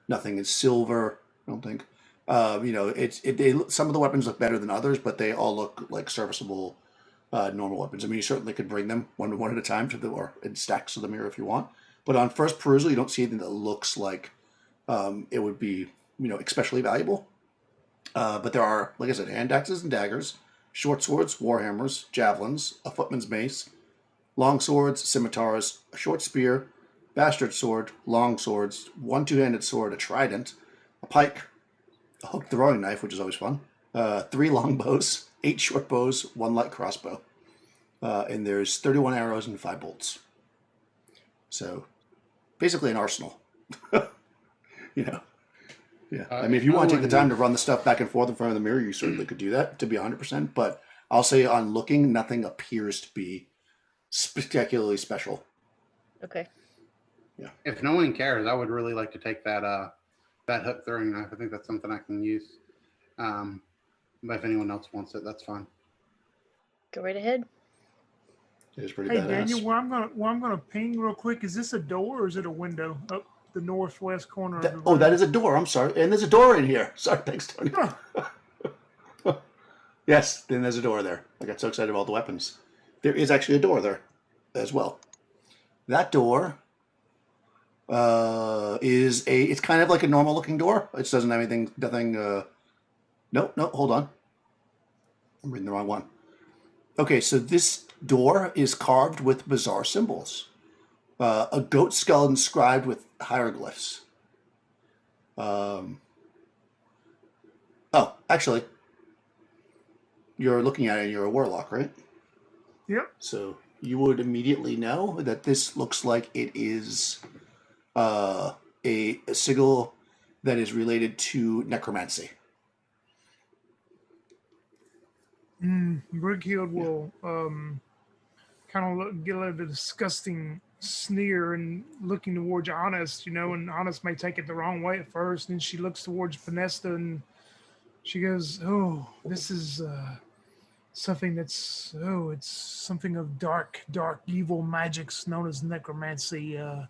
Nothing is silver, I don't think. Some of the weapons look better than others, but they all look like serviceable normal weapons. I mean, you certainly could bring them one at a time or in stacks to the mirror if you want. But on first perusal, you don't see anything that looks like it would be, especially valuable. But there are, like I said, hand axes and daggers, short swords, warhammers, javelins, a footman's mace, long swords, scimitars, a short spear, bastard sword, long swords, one two-handed sword, a trident, a pike, a hooked throwing knife, which is always fun, 3 long bows, 8 short bows, 1 light crossbow. And there's 31 arrows and 5 bolts. So, basically an arsenal. you know. Yeah. I mean, if you want to take the time to run the stuff back and forth in front of the mirror, you certainly could do that to be 100%. But I'll say on looking, nothing appears to be spectacularly special. Okay. Yeah. If no one cares, I would really like to take that that hook throwing knife. I think that's something I can use. But if anyone else wants it, that's fine. Go right ahead. It is pretty Hey badass. Daniel, well, I'm gonna ping real quick. Is this a door or is it a window up the northwest corner? Of the room? That is a door. I'm sorry, and there's a door in here. Sorry, thanks, Tony. Yes, then there's a door there. I got so excited about the weapons. There is actually a door there as well. That door it's kind of like a normal looking door. It doesn't have anything. Nothing. No, hold on. I'm reading the wrong one. Okay, so this door is carved with bizarre symbols. A goat skull inscribed with hieroglyphs. Actually, you're looking at it and you're a warlock, right? Yep. So you would immediately know that this looks like it is a sigil that is related to necromancy. Brighild will kind of get a disgusting sneer and looking towards Honest, and Honest may take it the wrong way at first. And she looks towards Panesta and she goes, "Oh, this is something it's something of dark, evil magics known as necromancy. It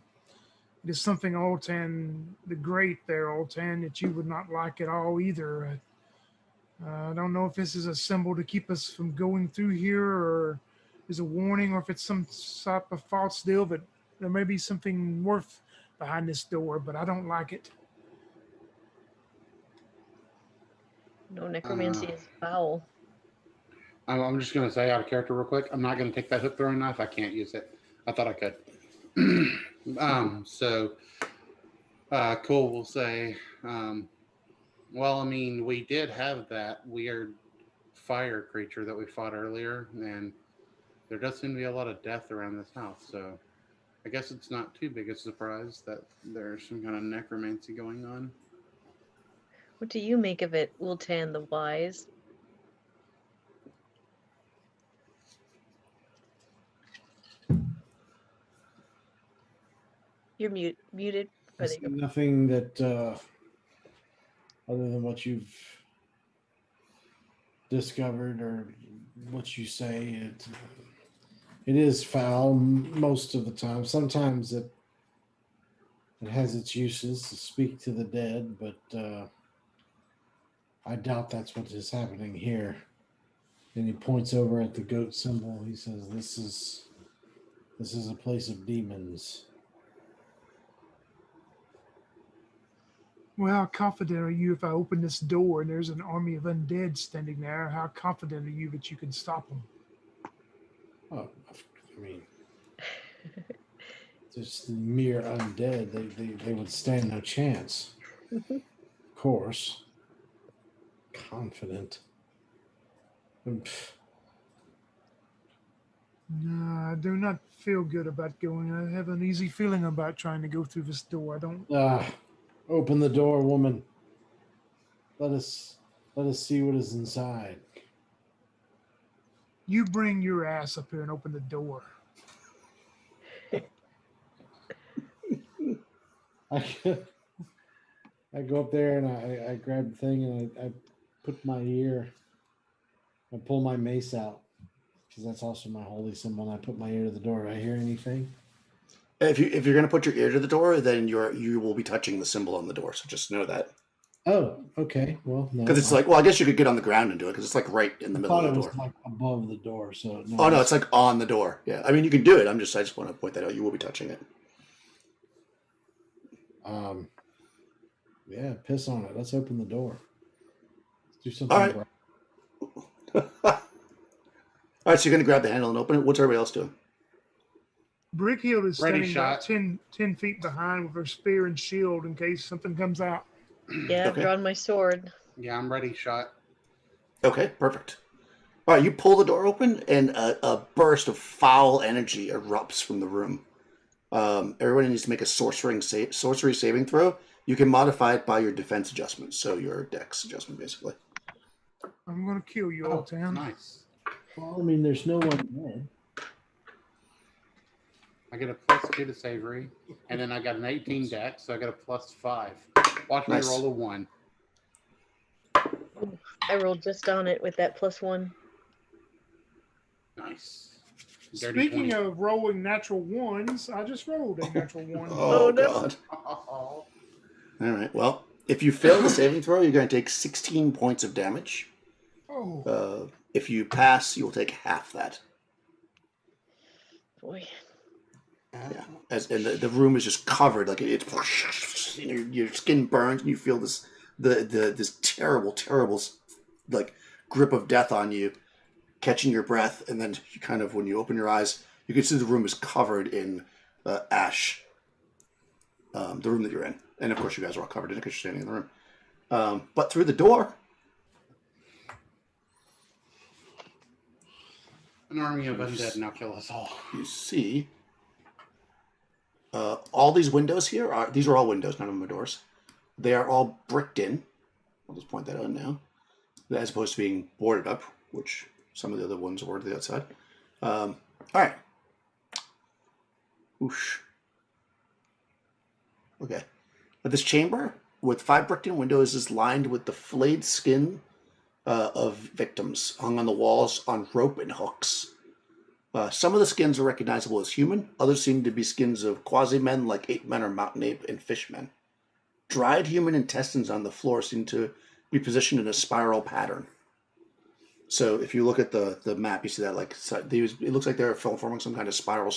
is something, Oltan, the Great there, Oltan, that you would not like at all either. I don't know if this is a symbol to keep us from going through here or is a warning or if it's some type of false deal, but there may be something worth behind this door, but I don't like it." No, necromancy is foul. I'm just going to say out of character real quick. I'm not going to take that hook throwing knife. I can't use it. I thought I could. Cool will say, well, I mean, we did have that weird fire creature that we fought earlier, and there does seem to be a lot of death around this house, so I guess it's not too big a surprise that there's some kind of necromancy going on. What do you make of it, Ultan the Wise? You're muted. I see nothing that other than what you've discovered or what you say. It is foul most of the time. Sometimes it has its uses to speak to the dead, but I doubt that's what is happening here. And he points over at the goat symbol. He says, "This is a place of demons." Well, how confident are you if I open this door and there's an army of undead standing there? How confident are you that you can stop them? Oh, I mean, just the mere undead, they would stand no chance. Of course. Confident. No, I do not feel good about going. I have an easy feeling about trying to go through this door. I don't. Open the door, woman. Let us see what is inside. You bring your ass up here and open the door. I go up there and I grab the thing and I put my ear. I pull my mace out because that's also my holy symbol. And I put my ear to the door. Do I hear anything? If you're going to put your ear to the door, then you will be touching the symbol on the door. So just know that. Oh, okay. Well, no. Because it's like, well, I guess you could get on the ground and do it because it's like right in the middle of the door. It was like above the door, so no. Oh no, it's like on the door. Yeah, I mean you can do it. I just want to point that out. You will be touching it. Yeah, piss on it. Let's open the door. Do something. All right. All right, so you're going to grab the handle and open it. What's everybody else doing? Brickhill is Ready, standing about shot. 10 feet behind with her spear and shield in case something comes out. Yeah, I've Okay. drawn my sword. Yeah, I'm ready, shot. Okay, perfect. All right, you pull the door open, and a burst of foul energy erupts from the room. Everyone needs to make a sorcery saving throw. You can modify it by your defense adjustment, so your dex adjustment, basically. I'm going to kill you, Old Town. Nice. Well, I mean, there's no one dead. I get a +2 to savory, and then I got an 18 dex, so I got a +5. Watch me Nice. roll a 1. I rolled just on it with that +1. Nice. Dirty Speaking 20. of rolling natural ones, I just rolled a natural one. Oh, no. God. All right, well, if you fail the saving throw, you're going to take 16 points of damage. Oh, If you pass, you will take half that. Boy. Yeah, and the room is just covered, like it's your skin burns, and you feel this this terrible like grip of death on you, catching your breath, and then you kind of, when you open your eyes, you can see the room is covered in ash. The room that you're in, and of course you guys are all covered in it because you're standing in the room. But through the door, An army of undead now kill us all. you see. All these windows here these are all windows, none of them are doors. They are all bricked in. I'll just point that out now, as opposed to being boarded up, which some of the other ones were to the outside. All right. Whoosh. Okay. But this chamber with 5 bricked in windows is lined with the flayed skin of victims hung on the walls on rope and hooks. Some of the skins are recognizable as human. Others seem to be skins of quasi-men like ape men or mountain ape and fish men. Dried human intestines on the floor seem to be positioned in a spiral pattern. So if you look at the map, you see that it looks like they're forming some kind of spiral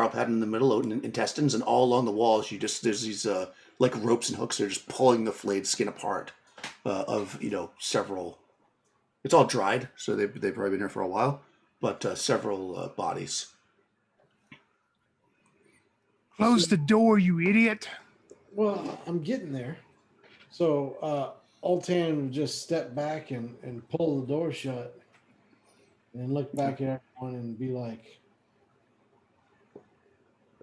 pattern in the middle, intestines, and all along the walls there's these like ropes and hooks that are just pulling the flayed skin apart of several. It's all dried, so they've probably been here for a while, but several bodies. close the door, you idiot. Well, I'm getting there. So Altan would just step back and pull the door shut and look back at everyone and be like,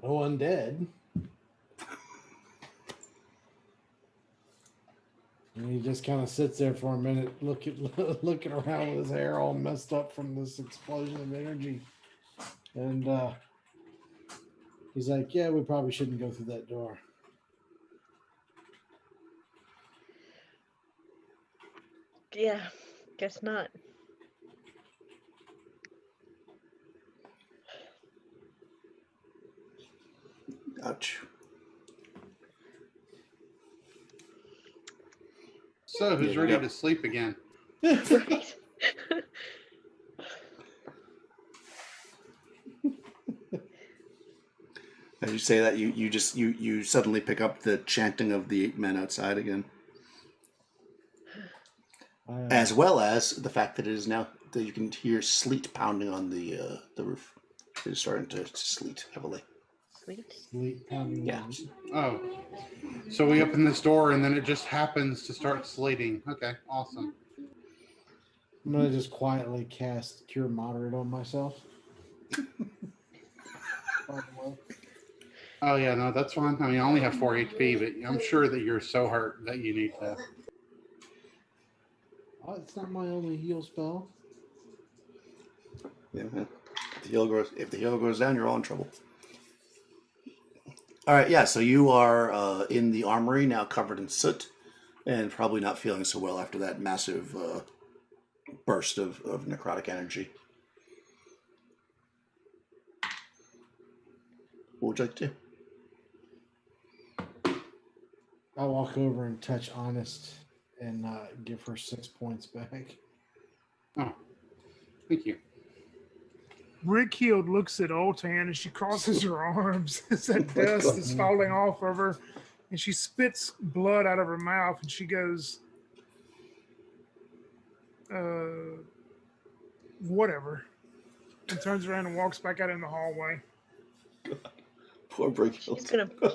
no undead. And he just kind of sits there for a minute, looking around with his hair all messed up from this explosion of energy. And he's like, yeah, we probably shouldn't go through that door. Yeah, guess not. Ouch. So, who's Yeah, ready yeah. to sleep again? Right. As you say that, you suddenly pick up the chanting of the 8 men outside again, as well as the fact that it is now that you can hear sleet pounding on the roof. It is starting to sleet heavily. Sweet. Sleep pounding. Yeah. Oh. So we open this door and then it just happens to start sleeting. Okay, awesome. I'm going to just quietly cast Cure Moderate on myself. Oh, yeah, no, that's fine. I mean, I only have 4 HP, but I'm sure that you're so hurt that you need to. Oh, it's not my only heal spell. Yeah. If the heal goes down, you're all in trouble. All right, yeah. So you are in the armory now, covered in soot, and probably not feeling so well after that massive burst of necrotic energy. What would you like to do? I'll walk over and touch Honest and give her 6 points back. Oh, thank you. Brickhill looks at Oltan as she crosses her arms as that dust is falling off of her. and she spits blood out of her mouth, and she goes, whatever, and turns around and walks back out in the hallway. Poor Brickhill.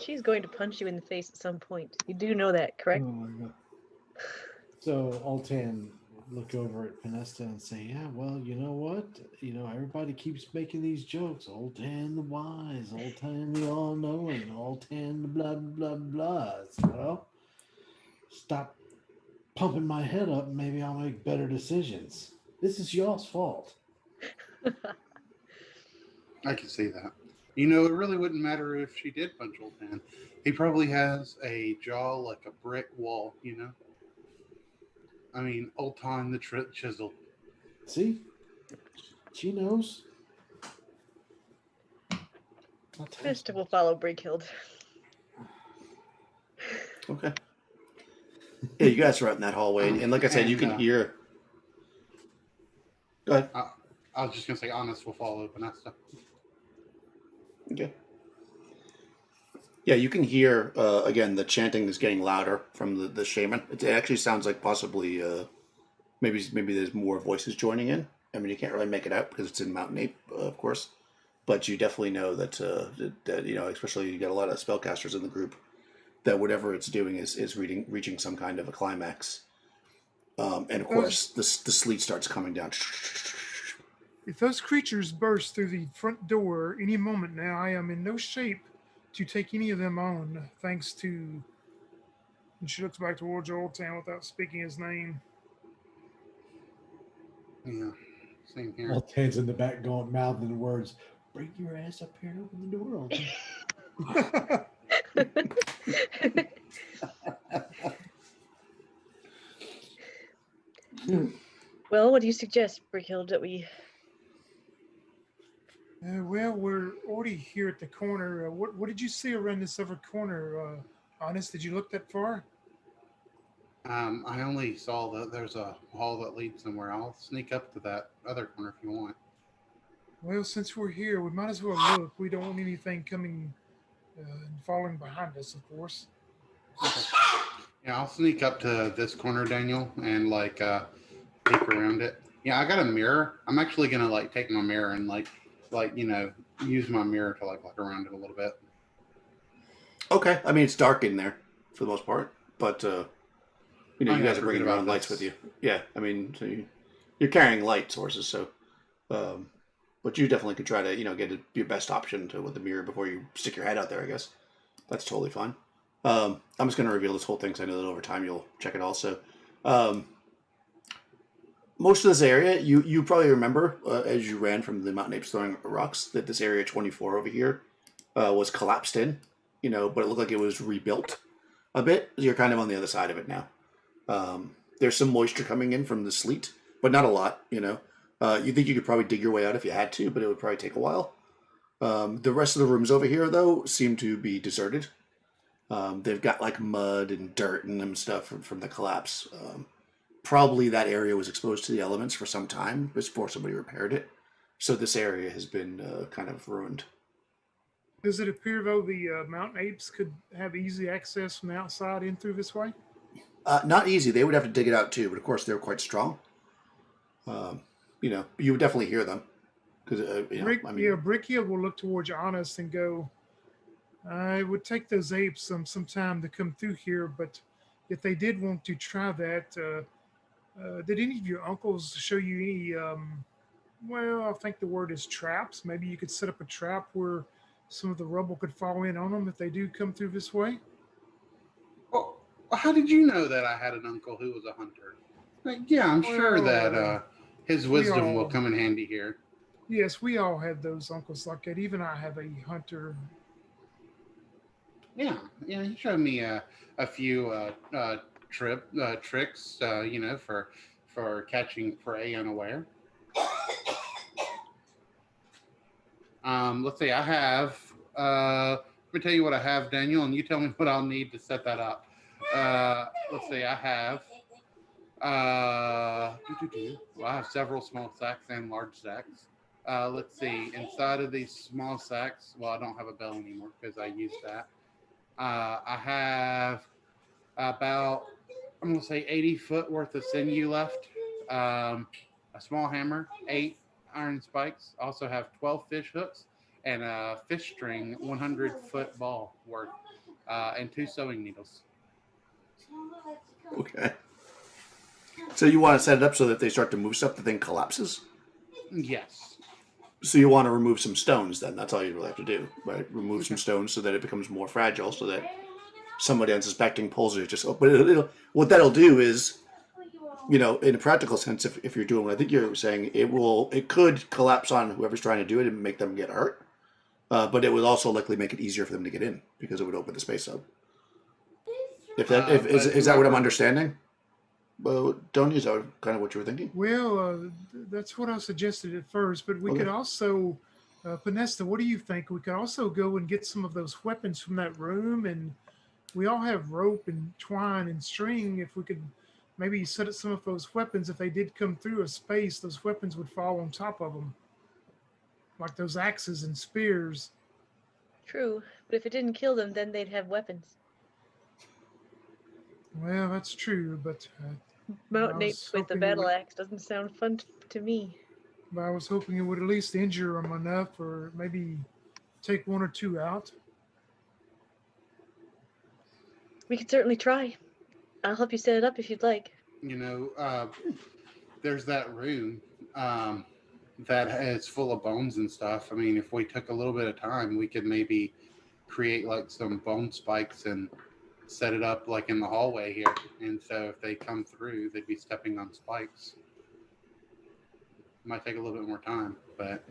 She's going to punch you in the face at some point. You do know that, correct? Oh my god. So Altan look over at Pinesta and say, yeah, well, you know what? You know, everybody keeps making these jokes. Altan the wise, Altan the all-knowing, Altan the blah, blah, blah. So, well, stop pumping my head up. Maybe I'll make better decisions. This is y'all's fault. I can see that. You know, it really wouldn't matter if she did punch Old Man. He probably has a jaw like a brick wall, you know? I mean, Old Time the Chisel. See? She knows. Mister will follow Brickhild. Okay. Yeah, you guys are out in that hallway, and like I said, you can hear. Go ahead. I was just gonna say, Honest will follow Vanessa. Okay. Yeah, you can hear again. The chanting is getting louder from the shaman. It actually sounds like possibly maybe there's more voices joining in. I mean, you can't really make it out because it's in Mountain Ape, of course, but you definitely know that that you know, especially you got a lot of spellcasters in the group, that whatever it's doing is reaching some kind of a climax. And of course, the sleet starts coming down. If those creatures burst through the front door any moment now, I am in no shape to take any of them on, thanks to... And she looks back towards Old Town without speaking his name. Yeah, same here. Altan's in the back going, mouthing the words, bring your ass up here and open the door, Altan. Well, what do you suggest, Brickhild, that we... Well, we're already here at the corner. What did you see around this other corner? Honest, did you look that far? I only saw that there's a hall that leads somewhere. I'll sneak up to that other corner if you want. Well, since we're here, we might as well look. We don't want anything coming and falling behind us, of course. Okay. Yeah, I'll sneak up to this corner, Daniel, and like peek around it. Yeah, I got a mirror. I'm actually gonna like take my mirror and like you know, use my mirror to like look around it a little bit. Okay, I mean it's dark in there for the most part, but you know, you guys are bringing your own lights with you. Yeah, I mean, so you're carrying light sources, so but you definitely could try to, you know, get your best option with the mirror before you stick your head out there. I guess that's totally fine. I'm just going to reveal this whole thing because I know that over time you'll check it also. Most of this area, you probably remember as you ran from the mountain apes throwing rocks that this area 24 over here was collapsed in, you know, but it looked like it was rebuilt a bit. You're kind of on the other side of it now. There's some moisture coming in from the sleet, but not a lot, you know. You think you could probably dig your way out if you had to, but it would probably take a while. The rest of the rooms over here, though, seem to be deserted. They've got like mud and dirt and them stuff from the collapse. Probably that area was exposed to the elements for some time before somebody repaired it. So this area has been kind of ruined. Does it appear, though, the mountain apes could have easy access from the outside in through this way? Not easy. They would have to dig it out too, but of course they're quite strong. You know, you would definitely hear them. Because Brickhill will look towards Honest and go, it would take those apes some time to come through here, but if they did want to try that, did any of your uncles show you any, well, I think the word is traps? Maybe you could set up a trap where some of the rubble could fall in on them if they do come through this way? Well, how did you know that I had an uncle who was a hunter? Like, yeah, I'm sure that his wisdom will come in handy here. Yes, we all had those uncles like that. Even I have a hunter. Yeah, he showed me a few tricks, you know, for catching prey unaware. Let's see, I have, let me tell you what I have, Daniel, and you tell me what I'll need to set that up. Let's see, I have, well, I have several small sacks and large sacks. Let's see, inside of these small sacks, well, I don't have a bell anymore because I used that. I have about, I'm going to say 80 foot worth of sinew left, a small hammer, 8 iron spikes, also have 12 fish hooks, and a fish string 100-foot ball worth, and 2 sewing needles. Okay. So you want to set it up so that they start to move stuff, the thing collapses? Yes. So you want to remove some stones then. That's all you really have to do, right? Remove some stones so that it becomes more fragile, so that somebody unsuspecting pulls it. Just, but what that'll do is, in a practical sense, if you're doing what I think you're saying, it could collapse on whoever's trying to do it and make them get hurt. But it would also likely make it easier for them to get in because it would open the space up. Is that what I'm understanding? Well, Tony, is that kind of what you were thinking? Well, that's what I suggested at first, but we could also, Panesta, what do you think? We could also go and get some of those weapons from that room, and we all have rope and twine and string. If we could maybe set up some of those weapons, if they did come through a space, those weapons would fall on top of them, like those axes and spears. True, but if it didn't kill them, then they'd have weapons. Well, that's true, but Mountain apes with a battle axe doesn't sound fun to me. But I was hoping it would at least injure them enough, or maybe take 1 or 2 out. We could certainly try. I'll help you set it up if you'd like. There's that room that is full of bones and stuff. I mean, if we took a little bit of time, we could maybe create like some bone spikes and set it up like in the hallway here. And so if they come through, they'd be stepping on spikes. Might take a little bit more time, but...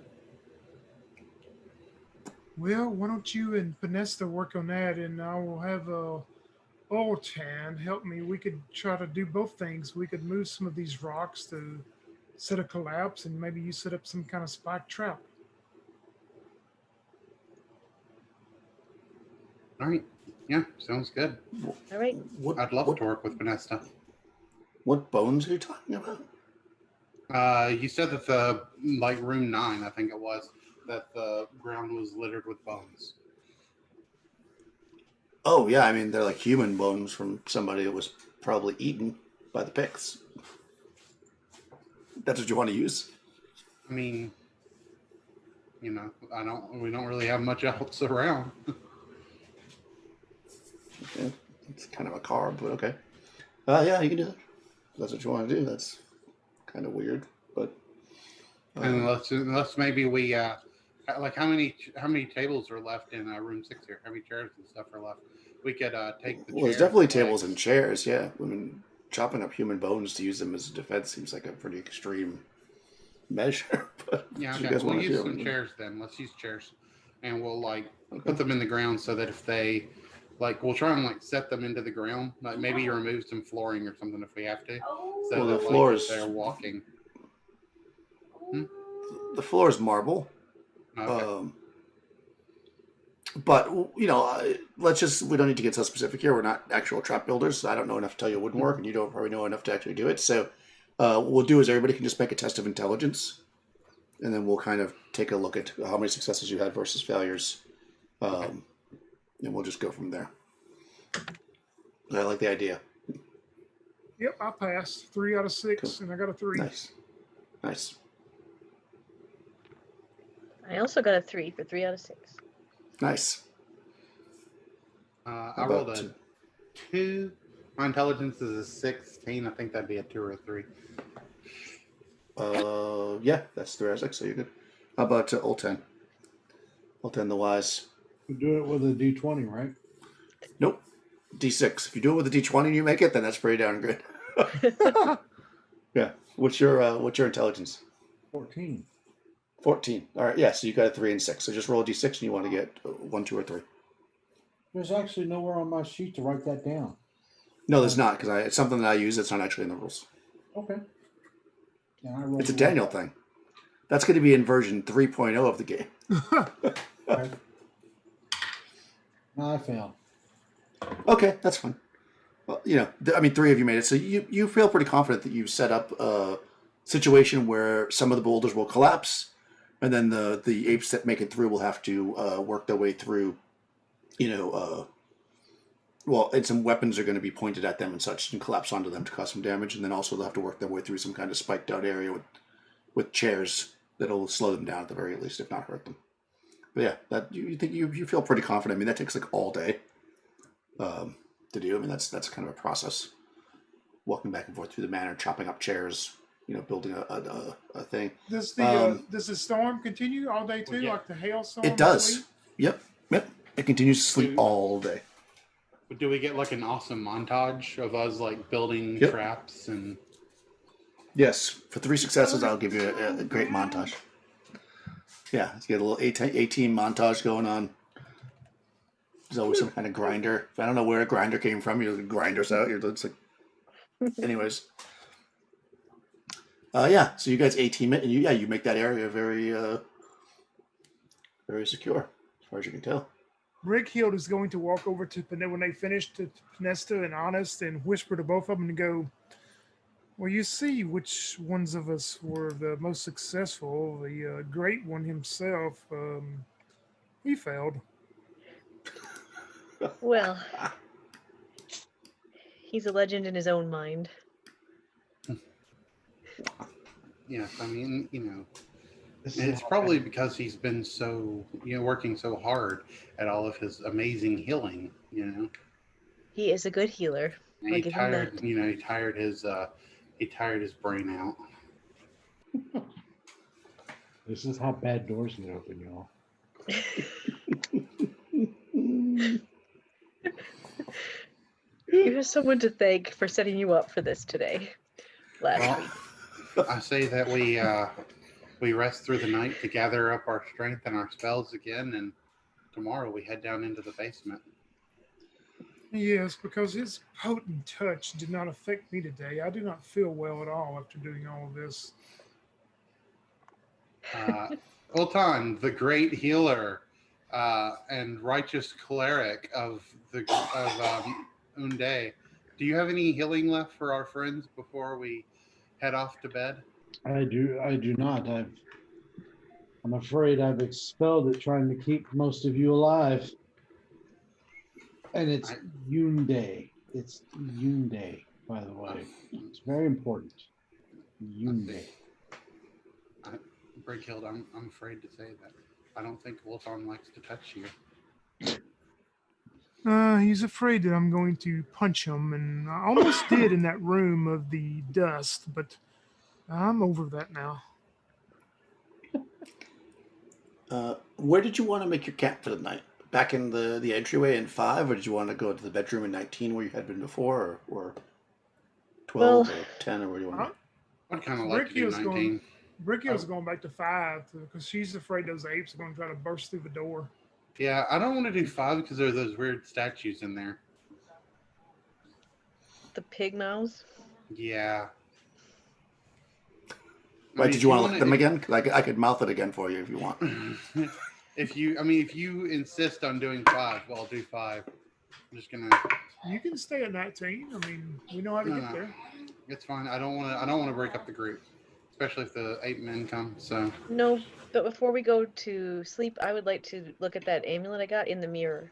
Well, why don't you and Panesta work on that, and I will have Oltan help me. We could try to do both things. We could move some of these rocks to set a collapse, and maybe you set up some kind of spike trap. All right. Yeah, sounds good. All right. I'd love to work with Vanessa. What bones are you talking about? You said that the, room 9, I think it was, that the ground was littered with bones. Oh, yeah, I mean, they're like human bones from somebody that was probably eaten by the Picts. That's what you want to use? I mean, we don't really have much else around. Okay. It's kind of a carb, but okay. Yeah, you can do that. If that's what you want to do. That's kind of weird, but... Unless maybe we... how many tables are left in room 6 here? How many chairs and stuff are left? We could take the chairs. Well, there's definitely tables and chairs, yeah. I mean, chopping up human bones to use them as a defense seems like a pretty extreme measure. But yeah, okay. We'll use some chairs then. Let's use chairs. And we'll, put them in the ground so that if they... we'll try and, set them into the ground. Maybe remove some flooring or something if we have to. So the floor is... they're walking. The floor is marble. Okay. But, we don't need to get so specific here. We're not actual trap builders. So I don't know enough to tell you it wouldn't work, and you don't probably know enough to actually do it. So what we'll do is everybody can just make a test of intelligence, and then we'll kind of take a look at how many successes you had versus failures. And we'll just go from there. I like the idea. Yep, I passed 3 out of 6, cool. And I got a 3. Nice. I also got a 3 for 3 out of 6. Nice. I rolled a 2. My intelligence is a 16. I think that'd be a 2 or a 3. Yeah, that's 3 out of 6, so you're good. How about Olten? Olten the Wise. You do it with a D20, right? Nope. D6. If you do it with a D20 and you make it, then that's pretty darn good. Yeah. What's your intelligence? 14. 14. All right. Yeah. So you got a 3 and 6. So just roll a D6 and you want to get 1, 2, or 3. There's actually nowhere on my sheet to write that down. No, there's not, because it's something that I use. It's not actually in the rules. Okay. It's a Daniel thing. That's going to be in version 3.0 of the game. Okay. I failed. Okay, that's fine. Well, 3 of you made it, so you feel pretty confident that you've set up a situation where some of the boulders will collapse, and then the apes that make it through will have to work their way through, well, and some weapons are going to be pointed at them and such and collapse onto them to cause some damage. And then also they'll have to work their way through some kind of spiked out area with chairs that'll slow them down at the very least, if not hurt them. But yeah, that you think you feel pretty confident. I mean, that takes like all day to do. I mean, that's kind of a process. Walking back and forth through the manor, chopping up chairs, building a thing. Does the storm continue all day too, like the hailstorm? It does. Yep. It continues to sleep all day. Do we get like an awesome montage of us like building traps and? Yes, for 3 successes, I'll give you a great montage. Yeah, you get a little A-team montage going on. There's always some kind of grinder. If I don't know where a grinder came from, you grind us out. It's like, anyways. Yeah, so you guys A-team it, and you make that area very, very secure, as far as you can tell. Rickhild is going to walk over to when they finish to Nesta and Honest and whisper to both of them and go, well, you see which ones of us were the most successful. The great one himself, he failed. Well, he's a legend in his own mind. Yeah, I mean, it's probably because he's been so, working so hard at all of his amazing healing, He is a good healer. And he tired his brain out. This is how bad doors can open, y'all. You have someone to thank for setting you up for this today. Last week. I say that we rest through the night to gather up our strength and our spells again, and tomorrow we head down into the basement. Yes, because his potent touch did not affect me today. I do not feel well at all after doing all of this. Ultan, the great healer and righteous cleric of Unday, do you have any healing left for our friends before we head off to bed? I do not. I'm afraid I've expelled it trying to keep most of you alive. And it's Yoon Day. It's Yoon Day, by the way. It's very important. Yoon Day. Brighild, I'm afraid to say that. I don't think Wolton likes to touch you. He's afraid that I'm going to punch him, and I almost did in that room of the dust, but I'm over that now. Where did you want to make your camp for the night? Back in the entryway in 5, or did you want to go to the bedroom in 19 where you had been before, or 12 or 10, or where do you want to? I'd kind of like to do 19. Bricky's going back to 5 because she's afraid those apes are going to try to burst through the door. Yeah, I don't want to do 5 because there are those weird statues in there. The pig mouths? Yeah. Why did you want to look at them again? Because I could mouth it again for you if you want. If you insist on doing 5, well, I'll do 5. I'm just gonna. You can stay at 19. I mean, we know how to get there. It's fine. I don't want to break up the group, especially if the 8 men come. So. No, but before we go to sleep, I would like to look at that amulet I got in the mirror.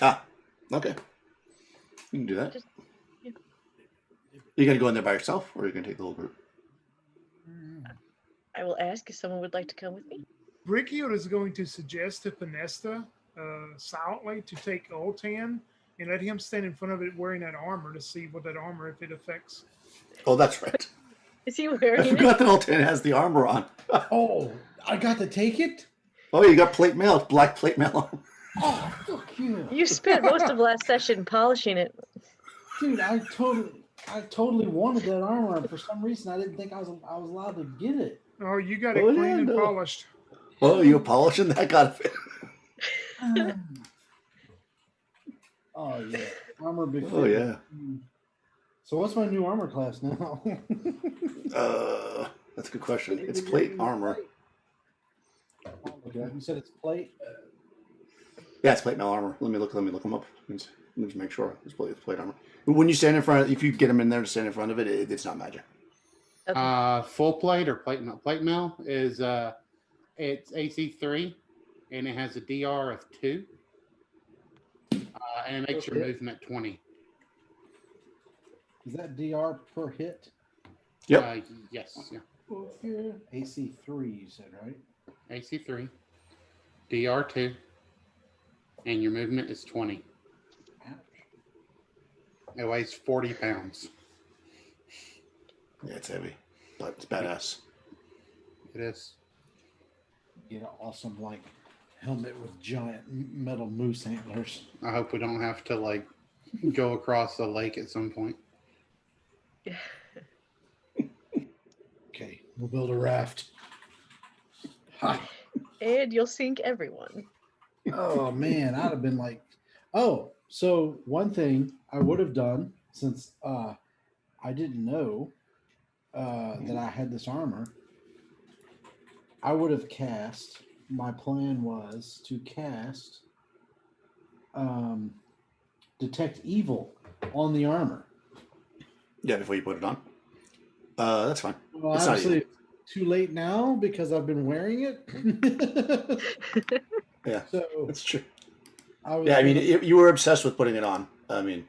Ah, okay. You can do that. Yeah. You gonna go in there by yourself, or are you gonna take the whole group? I will ask if someone would like to come with me. Brickyot is going to suggest to Pinesta silently to take Ultan and let him stand in front of it wearing that armor to see what that armor, if it affects. Oh, that's right. Is he wearing I forgot that Ultan has the armor on. Oh, I got to take it? Oh, you got plate mail, black plate mail on. Oh, fuck you. You spent most of last session polishing it. Dude, I totally wanted that armor, and for some reason I didn't think I was allowed to get it. Oh, you got it clean and polished. Oh, you polishing that? Got it. Oh yeah, armor before. Oh yeah. So what's my new armor class now? That's a good question. It's plate armor. Okay. You said it's plate. Yeah, it's plate mail armor. Let me look them up. Let me just make sure it's plate armor. When you stand in front, if you get them in there to stand in front of it, it's not magic. Okay. Full plate or plate mail. Plate mail is it's AC 3, and it has a DR of 2. And it makes your movement 20. Is that DR per hit? Yep. Yes. Yeah. AC 3, you said, right? AC 3. DR 2. And your movement is 20. Ouch. It weighs 40 pounds. Yeah, it's heavy, but it's badass. It is. Get an awesome, like, helmet with giant metal moose antlers. I hope we don't have to, like, go across the lake at some point. Okay, we'll build a raft. Ha. And you'll sink everyone. Oh man, I'd have been like, oh, so one thing I would have done since I didn't know that I had this armor, I would have cast. My plan was to cast detect evil on the armor. Yeah, before you put it on. That's fine. Well, It's not obviously, evil. too late now because I've been wearing it. Yeah, So that's true. I was Yeah, I mean, gonna- you were obsessed with putting it on. I mean,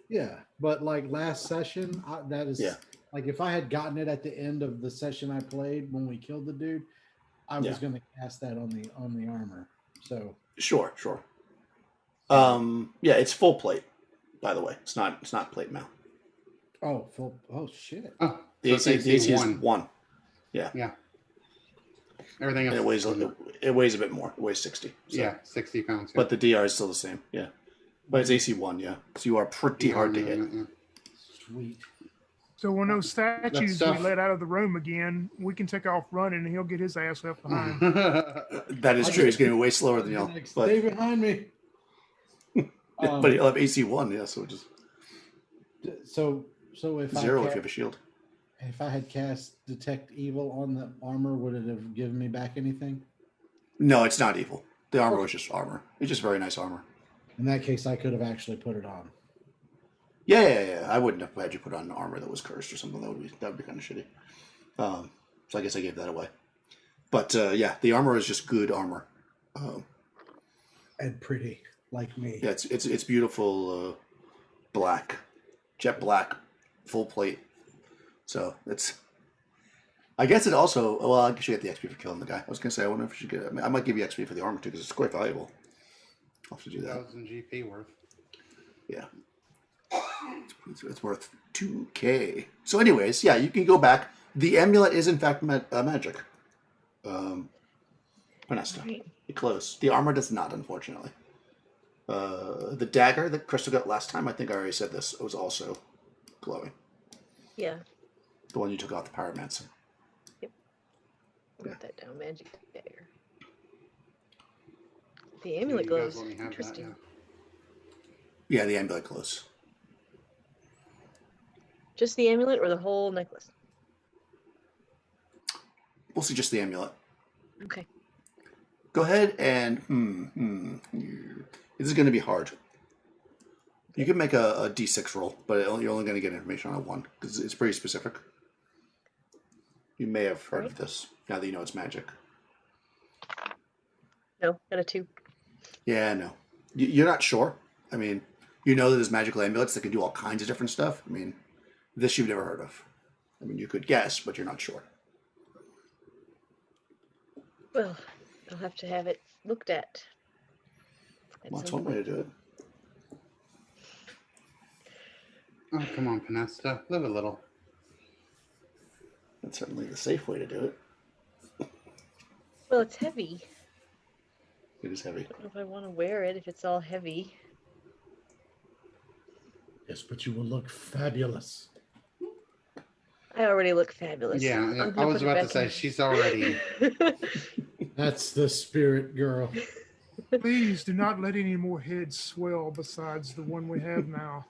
yeah, but like last session, that is Yeah. like if I had gotten it at the end of the session I played when we killed the dude, I was Yeah. going to cast that on the armor. So sure. Yeah, it's full plate. By the way, it's not plate mail. oh shit. Oh, The so AC, it's is 1. Yeah. Everything And else it weighs a bit more. It weighs 60. So. yeah, 60 pounds. Yeah. But the DR is still the same. Yeah. But it's AC 1, yeah. So you are pretty hard to hit. Yeah. Sweet. So when those statues we tough. let out of the room again, we can take off running and he'll get his ass left behind. That is true. He's going to be way slower than y'all. Like, But, stay behind me. but he'll have AC 1, yeah. So just So if 0 I if you have a shield. if I had cast detect evil on the armor, would it have given me back anything? No, it's not evil. The armor was just armor. It's just very nice armor. In that case, I could have actually put it on. Yeah. I wouldn't have had you put on armor that was cursed or something. That would be kind of shitty. So I guess I gave that away. But yeah, the armor is just good armor. And pretty, like me. Yeah, it's beautiful black, jet black, full plate. So it's. I guess it also. Well, I guess you get the XP for killing the guy. I was gonna say I wonder if you should get. I might give you XP for the armor too because it's quite valuable. I'll have to do that. 1,000 GP worth. Yeah. It's worth 2K. So, anyways, yeah, you can go back. The amulet is in fact magic. Vanessa, Right. you're close. The armor does not, unfortunately. The dagger that Crystal got last time, I think I already said this, it was also glowing. Yeah. The one you took off the pyromancer. Wrote that down. Magic dagger. The amulet You guys glows. let me have that, Interesting. Yeah, the amulet glows. Just the amulet or the whole necklace? We'll see just the amulet. Okay. Go ahead and this is going to be hard. You can make a d6 roll, but you're only going to get information on a 1 because it's pretty specific. You may have heard of this now that you know it's magic. No, got a 2. Yeah, no, you're not sure. I mean, you know that there's magical amulets that can do all kinds of different stuff. I mean, this you've never heard of. I mean, you could guess, but you're not sure. Well, I'll have to have it looked at. Well, that's one way to do it. Oh, come on, Panesta. Live a little. That's certainly the safe way to do it. Well, it's heavy. It is heavy. I don't know if I want to wear it if it's all heavy. Yes, but you will look fabulous. I already look fabulous. Yeah, I'm I gonna was put it about to back say in. she's already. That's the spirit, girl. Please do not let any more heads swell besides the one we have now.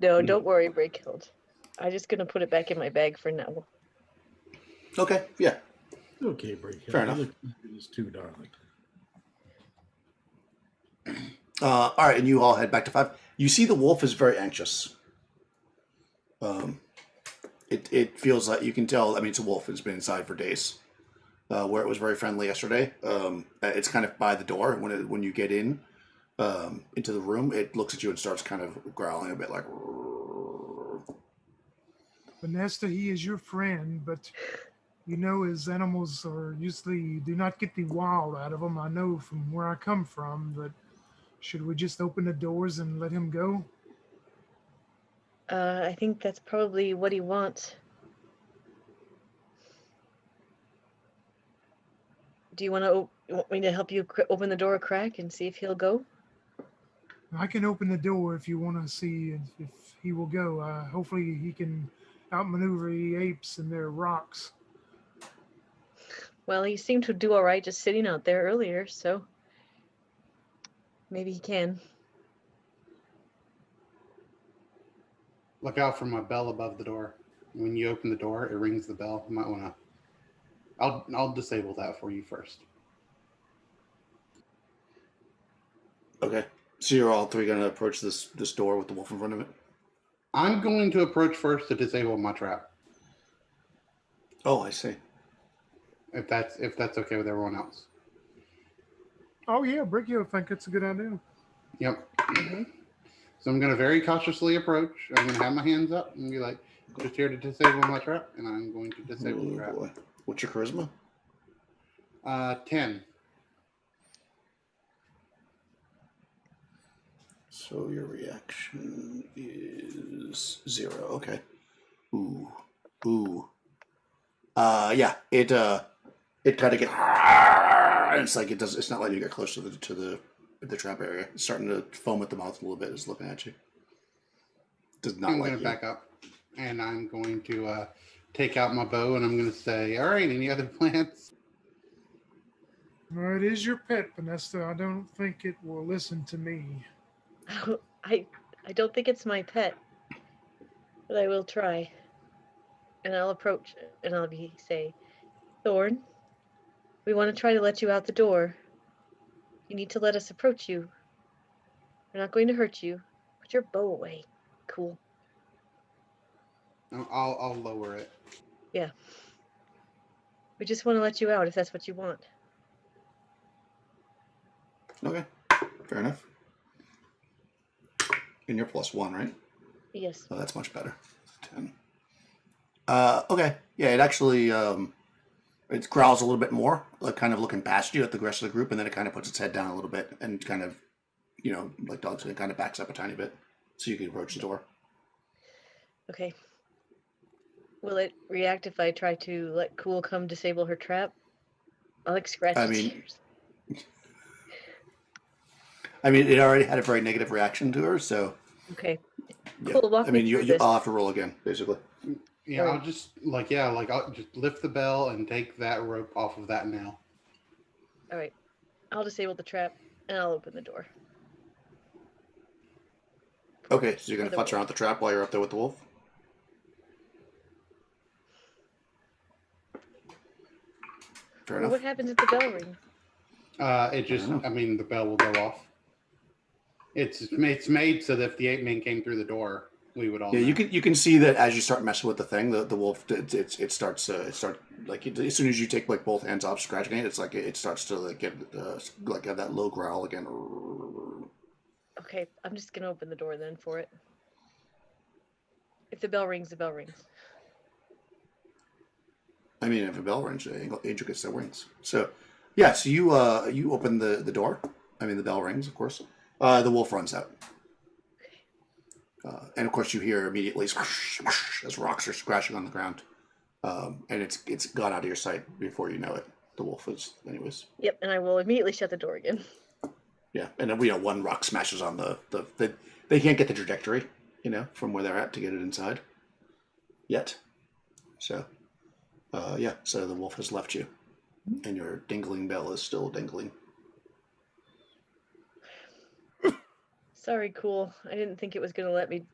No, don't worry, Breakhild. I'm just gonna put it back in my bag for now. Okay, yeah. Okay, break. Fair enough. You look fabulous too, darling. All right, and you all head back to 5. You see the wolf is very anxious. It feels like you can tell. I mean, it's a wolf. It's been inside for days. Where it was very friendly yesterday. It's kind of by the door when you get in. into the room, it looks at you and starts kind of growling a bit like. Vanessa, he is your friend, but you know his animals are usually do not get the wild out of them. I know from where I come from, but should we just open the doors and let him go? I think that's probably what he wants. Do you want me to help you open the door a crack and see if he'll go? I can open the door if you want to see if he will go. Hopefully, he can outmaneuver the apes and their rocks. Well, he seemed to do all right just sitting out there earlier, so maybe he can. Look out for my bell above the door. When you open the door, it rings the bell. You might want to. I'll disable that for you first. Okay. So you're all three going to approach this door with the wolf in front of it? I'm going to approach first to disable my trap. Oh, I see. If that's okay with everyone else. Oh yeah, Bricchio, I think it's a good idea. Yep. So I'm going to very cautiously approach. I'm going to have my hands up and be like, just here to disable my trap, and I'm going to disable the trap. Boy. What's your charisma? 10. So your reaction is 0. Okay. Ooh. Yeah. It kind of gets. It's like it's not letting you get close to the trap area. It's starting to foam at the mouth a little bit. It's looking at you. Does not I'm like going to you. back up, and I'm going to take out my bow, and I'm going to say, all right, any other plans? Well, it is your pet, Vanessa. I don't think it will listen to me. I don't think it's my pet, but I will try. And I'll approach and I'll say, Thorn, we want to try to let you out the door. You need to let us approach you. We're not going to hurt you. Put your bow away. Cool. I'll lower it. Yeah. We just want to let you out if that's what you want. Okay. Fair enough. And you're +1, right? Yes. Oh, that's much better. 10. Okay. Yeah, it actually it growls a little bit more, like kind of looking past you at the rest of the group, and then it kind of puts its head down a little bit and kind of, like dogs, it kind of backs up a tiny bit so you can approach the door. Okay. Will it react if I try to let Cool come disable her trap? I'll scratch its ears. I mean, it already had a very negative reaction to her, so. Okay. Yeah. Cool. Walk me through this. I'll have to roll again, basically. Yeah, I'll just I'll just lift the bell and take that rope off of that nail. All right. I'll disable the trap and I'll open the door. Okay, so you're going to futz around with the trap while you're up there with the wolf? Fair enough. What happens if the bell rings? The bell will go off. It's made so that if the ape man came through the door, we would all. Yeah, know. You can see that as you start messing with the thing, the wolf it starts like as soon as you take like both hands off scratching it, it's like it starts to like get like have that low growl again. Okay, I'm just gonna open the door then for it. If the bell rings, the bell rings. I mean, if a bell rings, Angel gets their wings. So, yeah. So you open the door. I mean, the bell rings, of course. The wolf runs out. And of course, you hear immediately as rocks are crashing on the ground, and it's gone out of your sight before you know it. The wolf is, anyways. Yep, and I will immediately shut the door again. Yeah, and then one rock smashes on they can't get the trajectory, from where they're at to get it inside. Yet, so so the wolf has left you, and your dingling bell is still dingling. Sorry, Cool. I didn't think it was going to let me.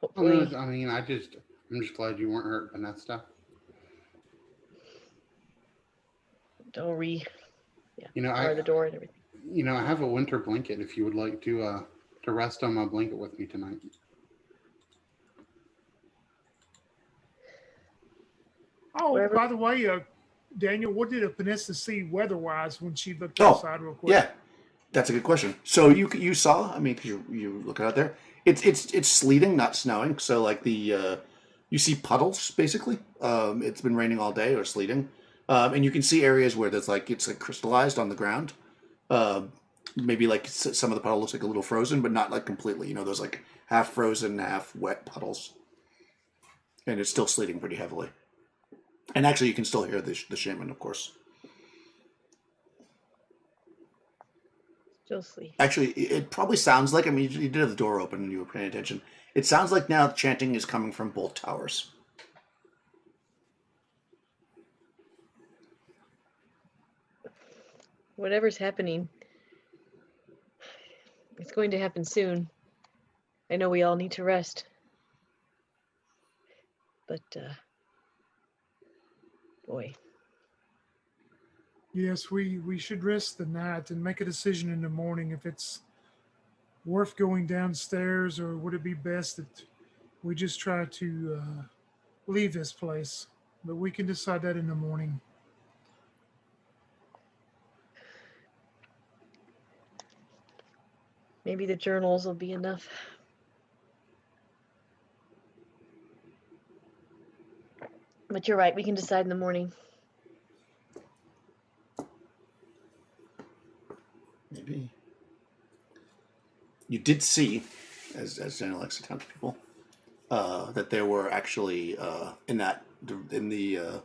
Hopefully. I'm just glad you weren't hurt, Vanessa. Don't bar the door and everything. I have a winter blanket if you would like to rest on my blanket with me tonight. Oh, by the way, Daniel, what did Vanessa see weather-wise when she looked outside real quick? That's a good question. So you saw, I mean, 'cause you looking out there, it's sleeting, not snowing. So like you see puddles basically. It's been raining all day or sleeting, and you can see areas where there's like it's like crystallized on the ground. Maybe like some of the puddle looks like a little frozen, but not like completely. You know, those like half frozen, half wet puddles, and it's still sleeting pretty heavily. And actually, you can still hear the shaman, of course. Still sleep. Actually, it probably sounds like, I mean, you did have the door open and you were paying attention. It sounds like now chanting is coming from both towers. Whatever's happening, it's going to happen soon. I know we all need to rest. But, boy. Yes, we should rest the night and make a decision in the morning if it's worth going downstairs, or would it be best that we just try to leave this place? But we can decide that in the morning. Maybe the journals will be enough. But you're right, we can decide in the morning. Maybe. You did see, as Daniel likes to tell people, that there were actually in the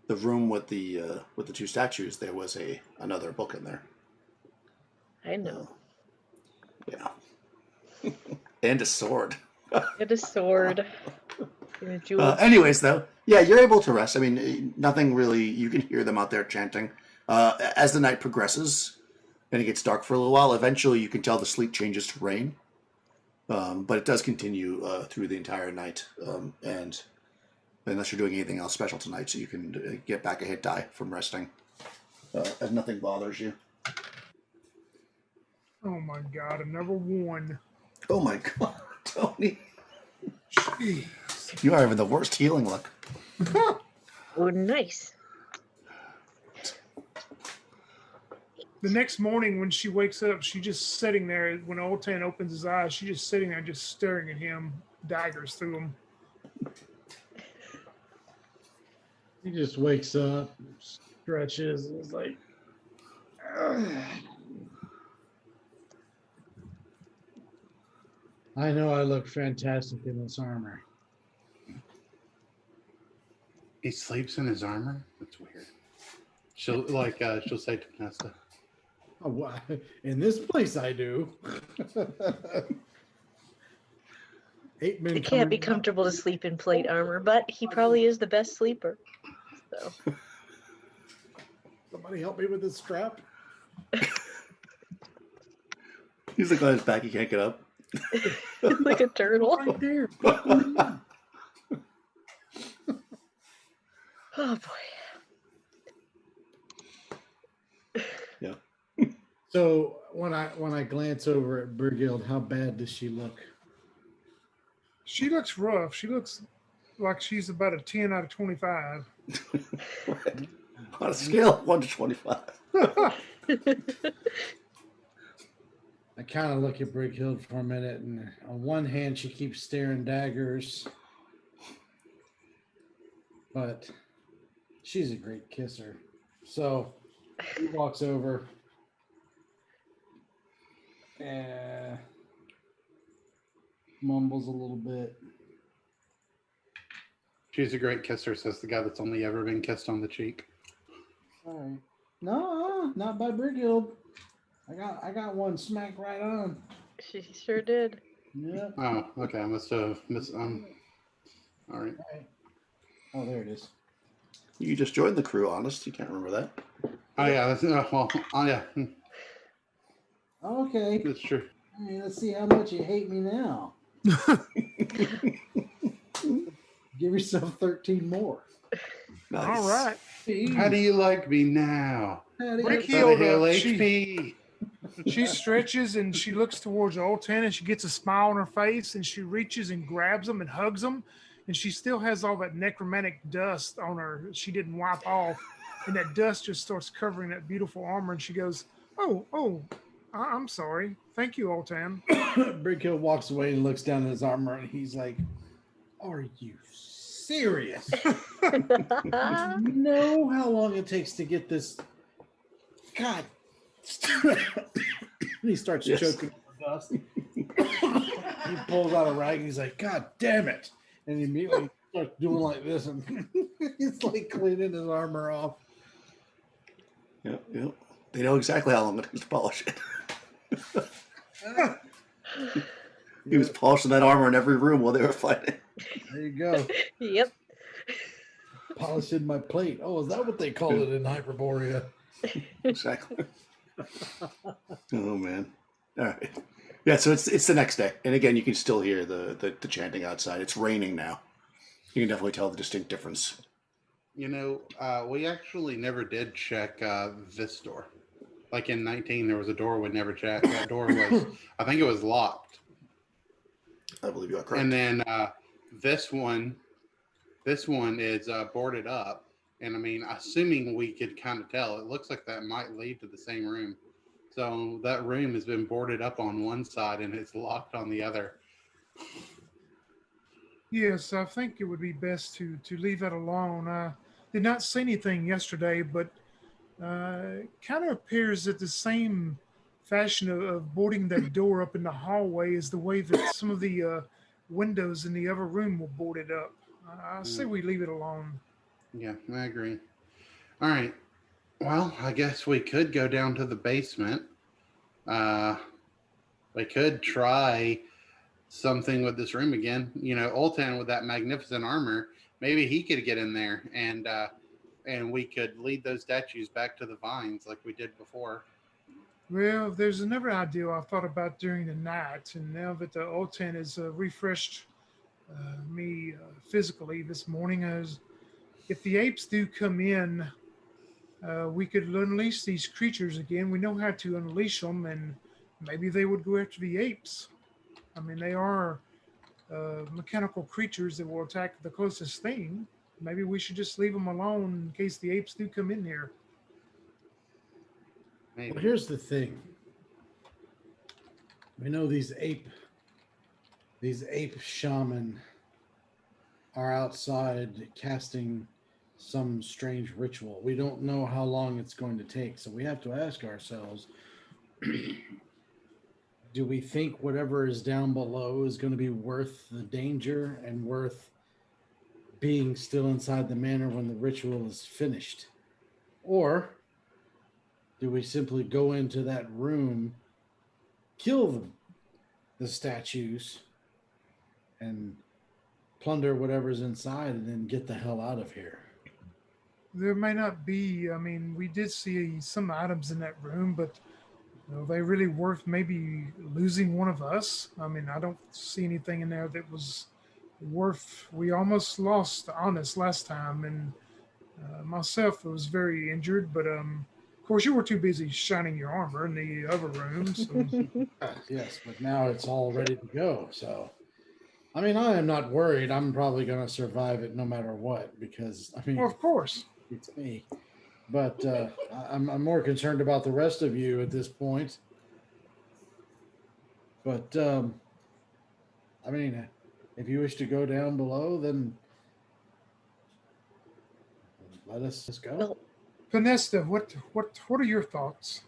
room with the two statues, there was another book in there. I know. Yeah. And a sword. And a sword. And a jewel. Anyways, though, yeah, you're able to rest. I mean, nothing really. You can hear them out there chanting. As the night progresses and it gets dark for a little while, eventually you can tell the sleet changes to rain. But it does continue through the entire night. And unless you're doing anything else special tonight, so you can get back a hit die from resting. As nothing bothers you. Oh my God, another one. Oh my God, Tony. Jeez. You are having the worst healing luck. Oh, nice. The next morning when she wakes up, she's just sitting there. When Old Tan opens his eyes, she's just sitting there just staring at him, daggers through him. He just wakes up, stretches, and is like, ugh. I know I look fantastic in this armor. He sleeps in his armor? That's weird. She'll say to Vanessa, Oh, well, in this place I do. It can't be comfortable to sleep in plate armor, but he probably is the best sleeper. So. Somebody help me with this strap. He's like on his back, he can't get up. Like a turtle. Right there. Oh boy. Yeah. So when I glance over at Brighild, how bad does she look? She looks rough. She looks like she's about a 10 out of 25. Right. On a scale of 1 to 25. I kind of look at Brighild for a minute, and on one hand, she keeps staring daggers, but she's a great kisser. So he walks over and mumbles a little bit. she's a great kisser, says the guy that's only ever been kissed on the cheek. All right. No, not by Brighild. I got one smack right on. She sure did. Yep. Oh, okay. I must have missed. All right. Oh, there it is. You just joined the crew, honest. You can't remember that. Oh yeah. Yeah. Okay. That's true. Hey, let's see how much you hate me now. Give yourself 13 more. Nice. All right. How do you like me now? Brighild, Hill she HP. stretches and she looks towards Old Tan and she gets a smile on her face and she reaches and grabs him and hugs him. And she still has all that necromantic dust on her that she didn't wipe off. And that dust just starts covering that beautiful armor. And she goes, I'm sorry. Thank you, Altan. Brickhill walks away and looks down at his armor, and he's like, "Are you serious? You know how long it takes to get this? God!" He starts choking on dust. He pulls out a rag and he's like, "God damn it!" And he immediately starts doing like this, and he's like cleaning his armor off. Yep. They know exactly how long it takes to polish it. He was polishing that armor in every room while they were fighting. There you go. Yep. Polishing my plate. Oh, is that what they call it in Hyperborea? Exactly. Oh man. All right. Yeah, so it's the next day, and again, you can still hear the chanting outside. It's raining now. You can definitely tell the distinct difference. You know, we actually never did check this door. Like in 19, there was a door we never checked. That door was, I think it was locked. I believe you are correct. And then this one is boarded up. And I mean, assuming we could kind of tell, it looks like that might lead to the same room. So that room has been boarded up on one side and it's locked on the other. Yes, I think it would be best to leave that alone. I did not see anything yesterday, but kind of appears that the same fashion of boarding that door up in the hallway is the way that some of the windows in the other room were boarded up. I say we leave it alone. Yeah, I agree. All right. Well, I guess we could go down to the basement. We could try something with this room again. You know, Oltan with that magnificent armor, maybe he could get in there and we could lead those statues back to the vines like we did before. Well, there's another idea I thought about during the night, and now that the Oltan has refreshed me physically this morning, as if the apes do come in, we could unleash these creatures again. We know how to unleash them, and maybe they would go after the apes. I mean, they are mechanical creatures that will attack the closest thing. Maybe we should just leave them alone in case the apes do come in here. Maybe. Well, here's the thing. We know these ape shaman are outside casting some strange ritual. We don't know how long it's going to take, so we have to ask ourselves, do we think whatever is down below is going to be worth the danger and worth being still inside the manor when the ritual is finished? Or do we simply go into that room, kill the statues, and plunder whatever's inside and then get the hell out of here? There may not be, I mean, we did see some items in that room, but are they really worth maybe losing one of us? I mean, I don't see anything in there that was worth. We almost lost Honest last time, and myself was very injured, but of course, you were too busy shining your armor in the other rooms. So. Yes, but now it's all ready to go. So, I mean, I am not worried. I'm probably going to survive it no matter what because, I mean, Well, of course. it's me. But I'm more concerned about the rest of you at this point. But, I mean, if you wish to go down below, then let us just go. Well, Vanessa, what are your thoughts?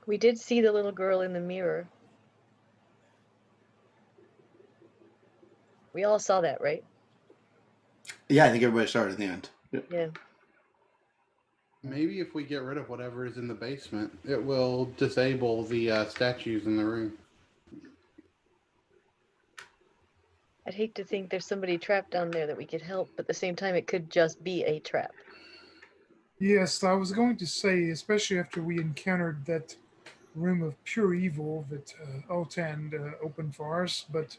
we did see the little girl in the mirror. We all saw that, right? Yeah, I think everybody started at the end. Yep. Yeah. Maybe if we get rid of whatever is in the basement, it will disable the statues in the room. I'd hate to think there's somebody trapped down there that we could help, but at the same time, it could just be a trap. Yes, I was going to say, especially after we encountered that room of pure evil that Oltan opened for us, but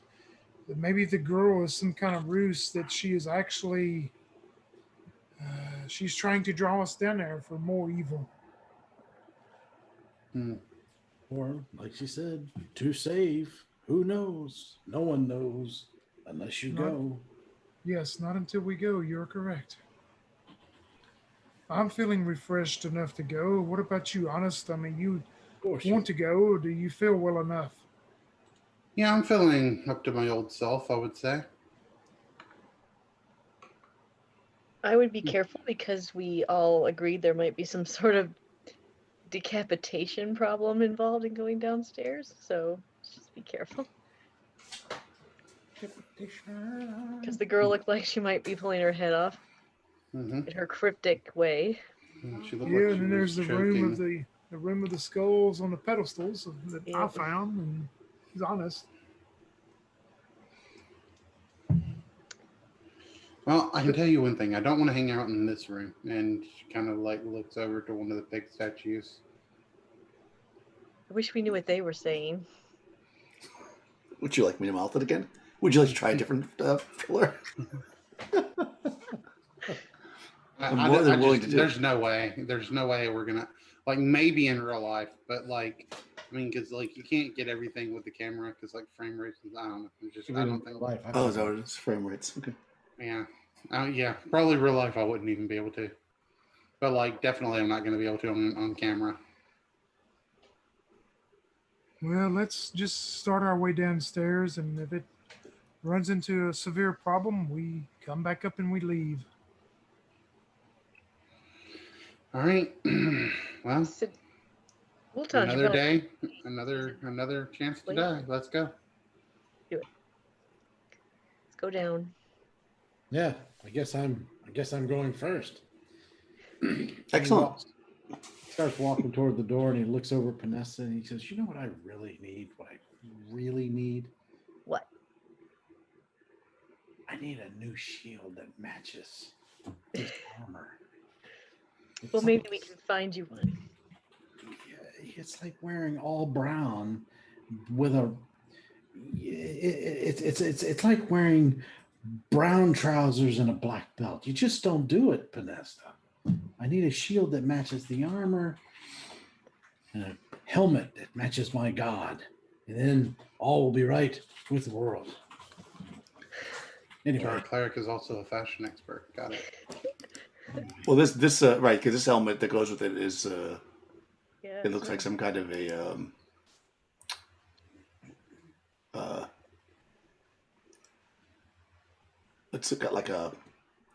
maybe the girl is some kind of ruse that she is actually she's trying to draw us down there for more evil. Or, like she said, to save. Who knows? No one knows unless you go. Yes, not until we go. You're correct. I'm feeling refreshed enough to go. What about you, Honest? I mean, you Of course, want to go, or do you feel well enough? Yeah, I'm feeling up to my old self, I would say. I would be careful because we all agreed there might be some sort of decapitation problem involved in going downstairs. So just be careful. Because the girl looked like she might be pulling her head off Mm-hmm. in her cryptic way. She looked Yeah, like and she then was there's choking. the room of the skulls on the pedestals that I Yep. found, and he's honest. Well, I can tell you one thing. I don't want to hang out in this room. And she kind of like looks over to one of the big statues. I wish we knew what they were saying. Would you like me to mouth it again? Would you like to try a different filler? I'm more than willing to do. There's no way. There's no way we're gonna like maybe in real life, but like I mean, because like you can't get everything with the camera because like frame rates. I don't know. It's just I even don't in think. real life. Oh, is that what it is? Frame rates. Okay. Yeah, yeah. Probably real life. I wouldn't even be able to. But like definitely, I'm not gonna be able to on camera. Well, let's just start our way downstairs, and if it runs into a severe problem, we come back up and we leave. All right. Well, Sid- Woolton, another day, another chance to die. Let's go. Do it. Let's go down. Yeah, I guess I'm going first. Excellent. He starts walking toward the door, and he looks over at Panessa, and he says, "You know what I really need? What I really need? What? I need a new shield that matches this armor." Well, maybe we can find you one. It's like wearing all brown with a. It's like wearing brown trousers and a black belt. You just don't do it, Panesta. I need a shield that matches the armor and a helmet that matches my god, and then all will be right with the world. Anyway, Our cleric is also a fashion expert. Got it. Well, this right, because this helmet that goes with it is Yeah. it looks like some kind of a it's got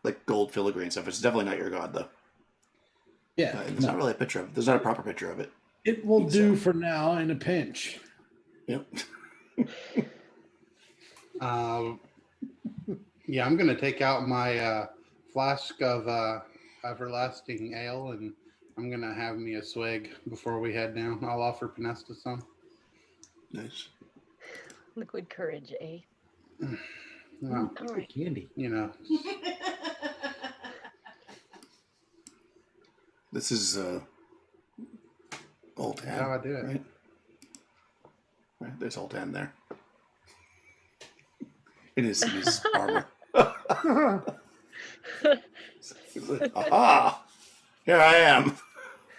like gold filigree stuff. It's definitely not your god though. yeah, There's not really a picture of it. There's not a proper picture of it. it will do for now in a pinch. Yep. Yeah, I'm gonna take out my flask of everlasting ale, and I'm gonna have me a swig before we head down. I'll offer Panesta some. Nice. Liquid courage, eh? Well, All right. Candy. you know, This is old that's how I hand, do it. right? Right, there's old hand there. It is armor. Aha! Here I am.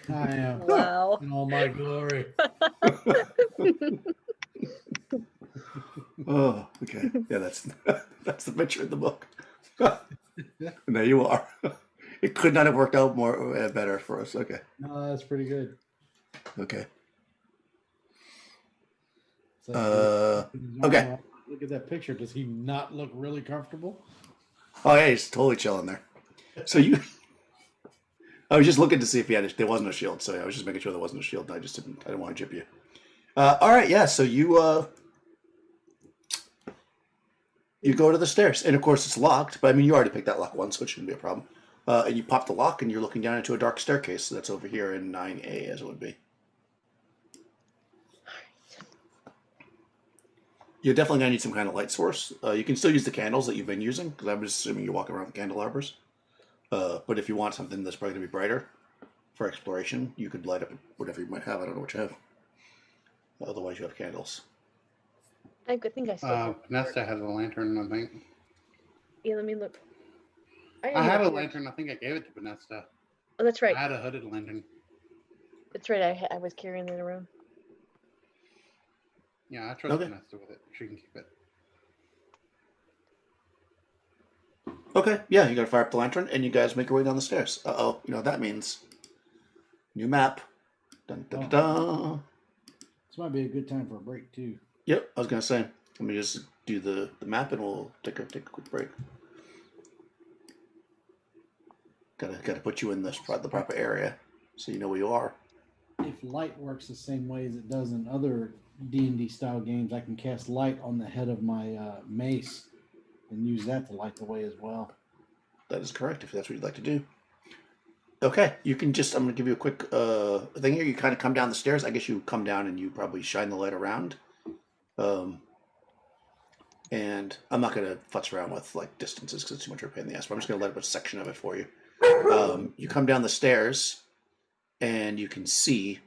I am Wow. in all my glory. Oh, okay. Yeah, that's the picture in the book. And there you are. It could not have worked out more better for us. Okay. No, that's pretty good. Okay. It's like, Okay. Look at that picture. Does he not look really comfortable? Oh yeah, he's totally chilling there. So I was just looking to see if there wasn't a shield. So I was just making sure there wasn't a shield. And I didn't want to jip you. All right, yeah. So you go to the stairs, and of course it's locked. But I mean, you already picked that lock once, so it shouldn't be a problem. And you pop the lock, and you're looking down into a dark staircase that's over here in 9A, as it would be. You're definitely going to need some kind of light source. You can still use the candles that you've been using, because I'm just assuming you're walking around with candelabras. But if you want something that's probably going to be brighter for exploration, you could light up whatever you might have. I don't know what you have. Otherwise, you have candles. I think I still have. Nesta has a lantern, I think. Yeah, let me look. I had a lantern. I think I gave it to Nesta. Oh, that's right. I had a hooded lantern. That's right. I was carrying it around. Yeah, I trust Okay. Nesta with it. She can keep it. Okay, yeah, you gotta fire up the lantern, and you guys make your way down the stairs. Uh-oh, you know what that means. New map. Dun, dun, dun, dun. This might be a good time for a break too. Yep, I was gonna say. Let me just do the map, and we'll take a quick break. Gotta put you in the proper area, so you know where you are. If light works the same way as it does in other D&D style games, I can cast light on the head of my mace and use that to light the way as well. That is correct, if that's what you'd like to do. Okay, you can just, I'm going to give you a quick thing here. You kind of come down the stairs. I guess you come down and you probably shine the light around. And I'm not going to futz around with like distances because it's too much of a pain in the ass, but I'm just going to let up a section of it for you. You come down the stairs and you can see,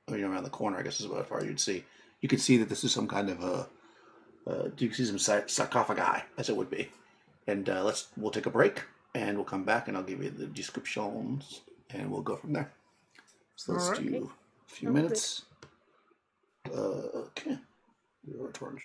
around the corner, I guess is about far you'd see. You can see that this is some kind of you can see some sarcophagi, as it would be. And we'll take a break. And we'll come back and I'll give you the descriptions and we'll go from there. So let's do a few minutes. Okay. Your turn.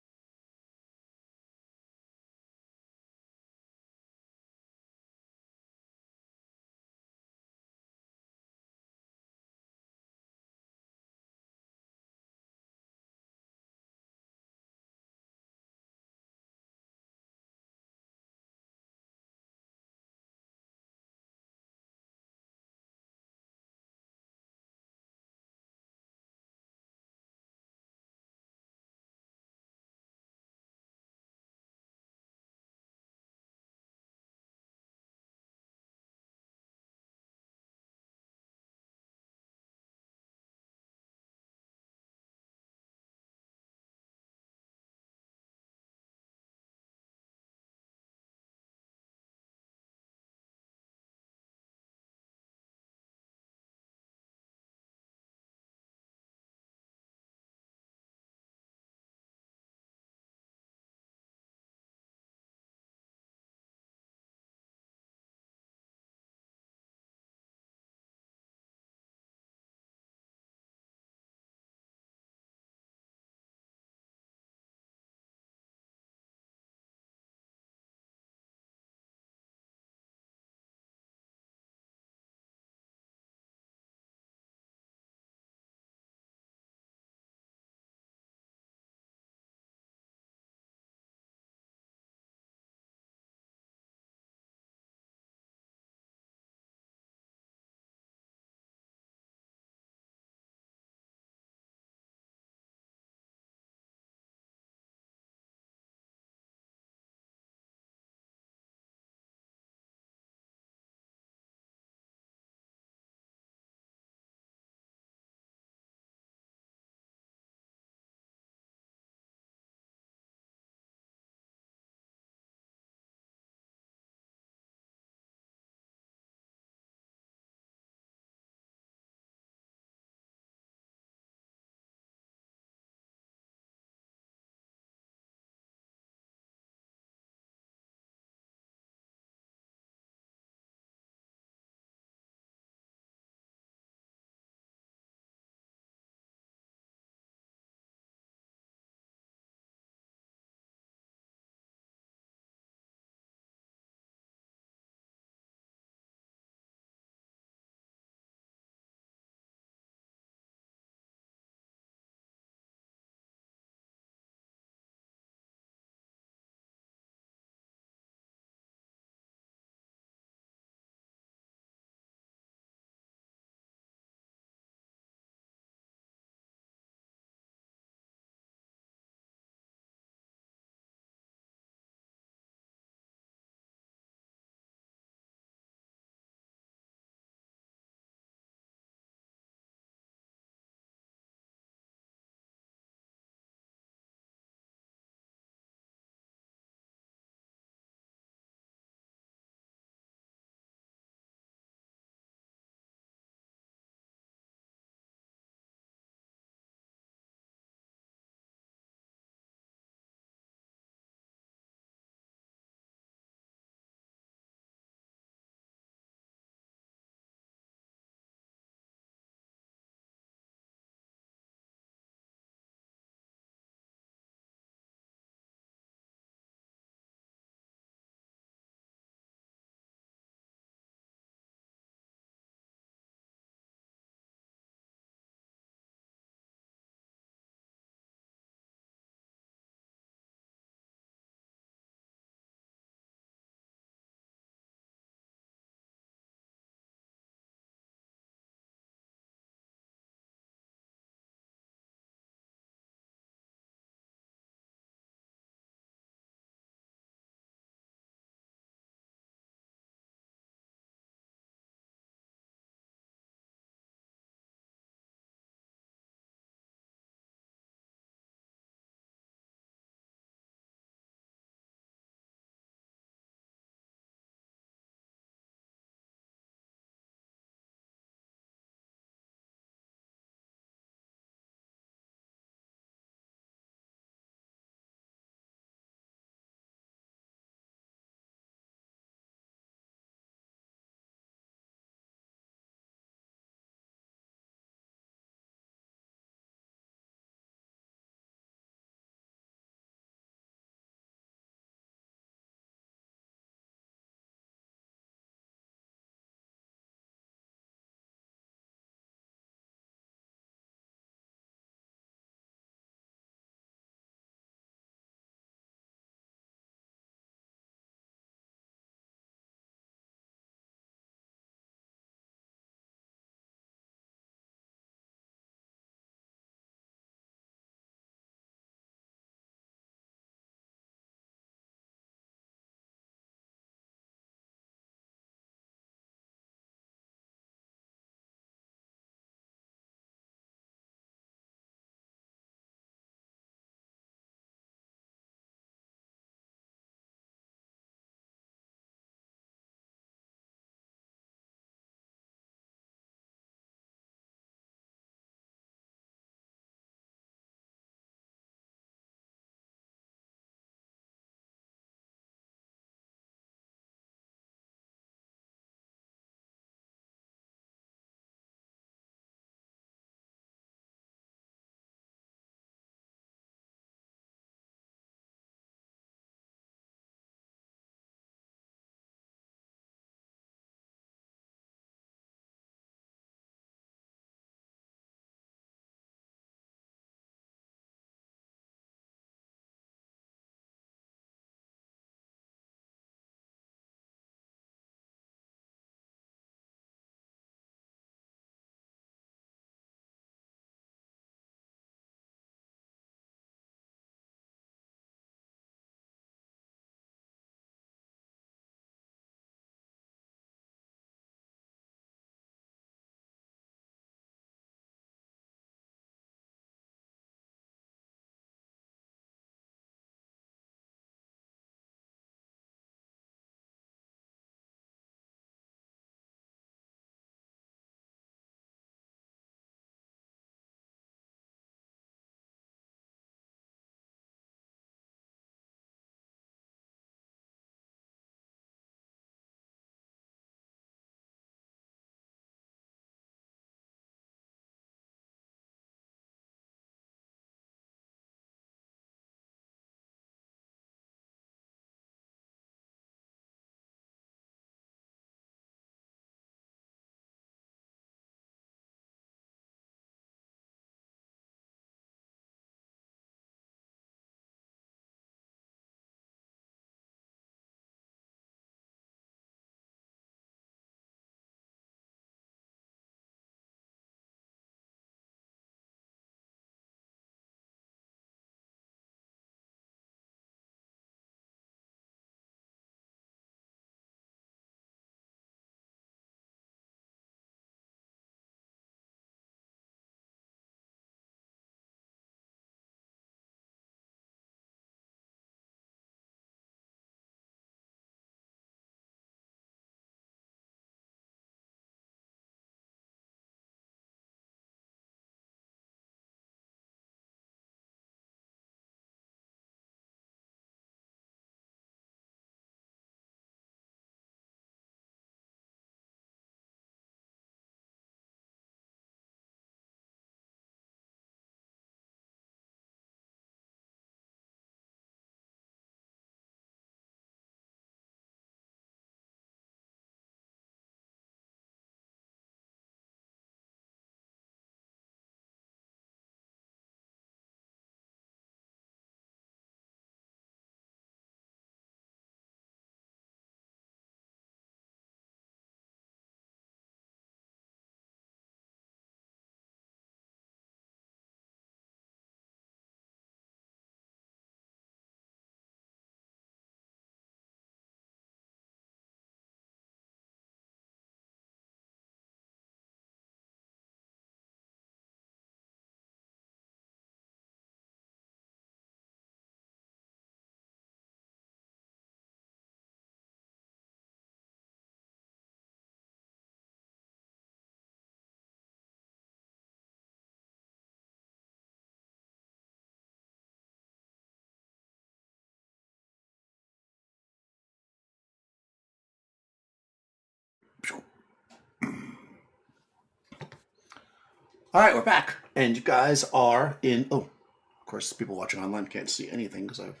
All right, we're back, and you guys are in. Oh, of course, people watching online can't see anything because I've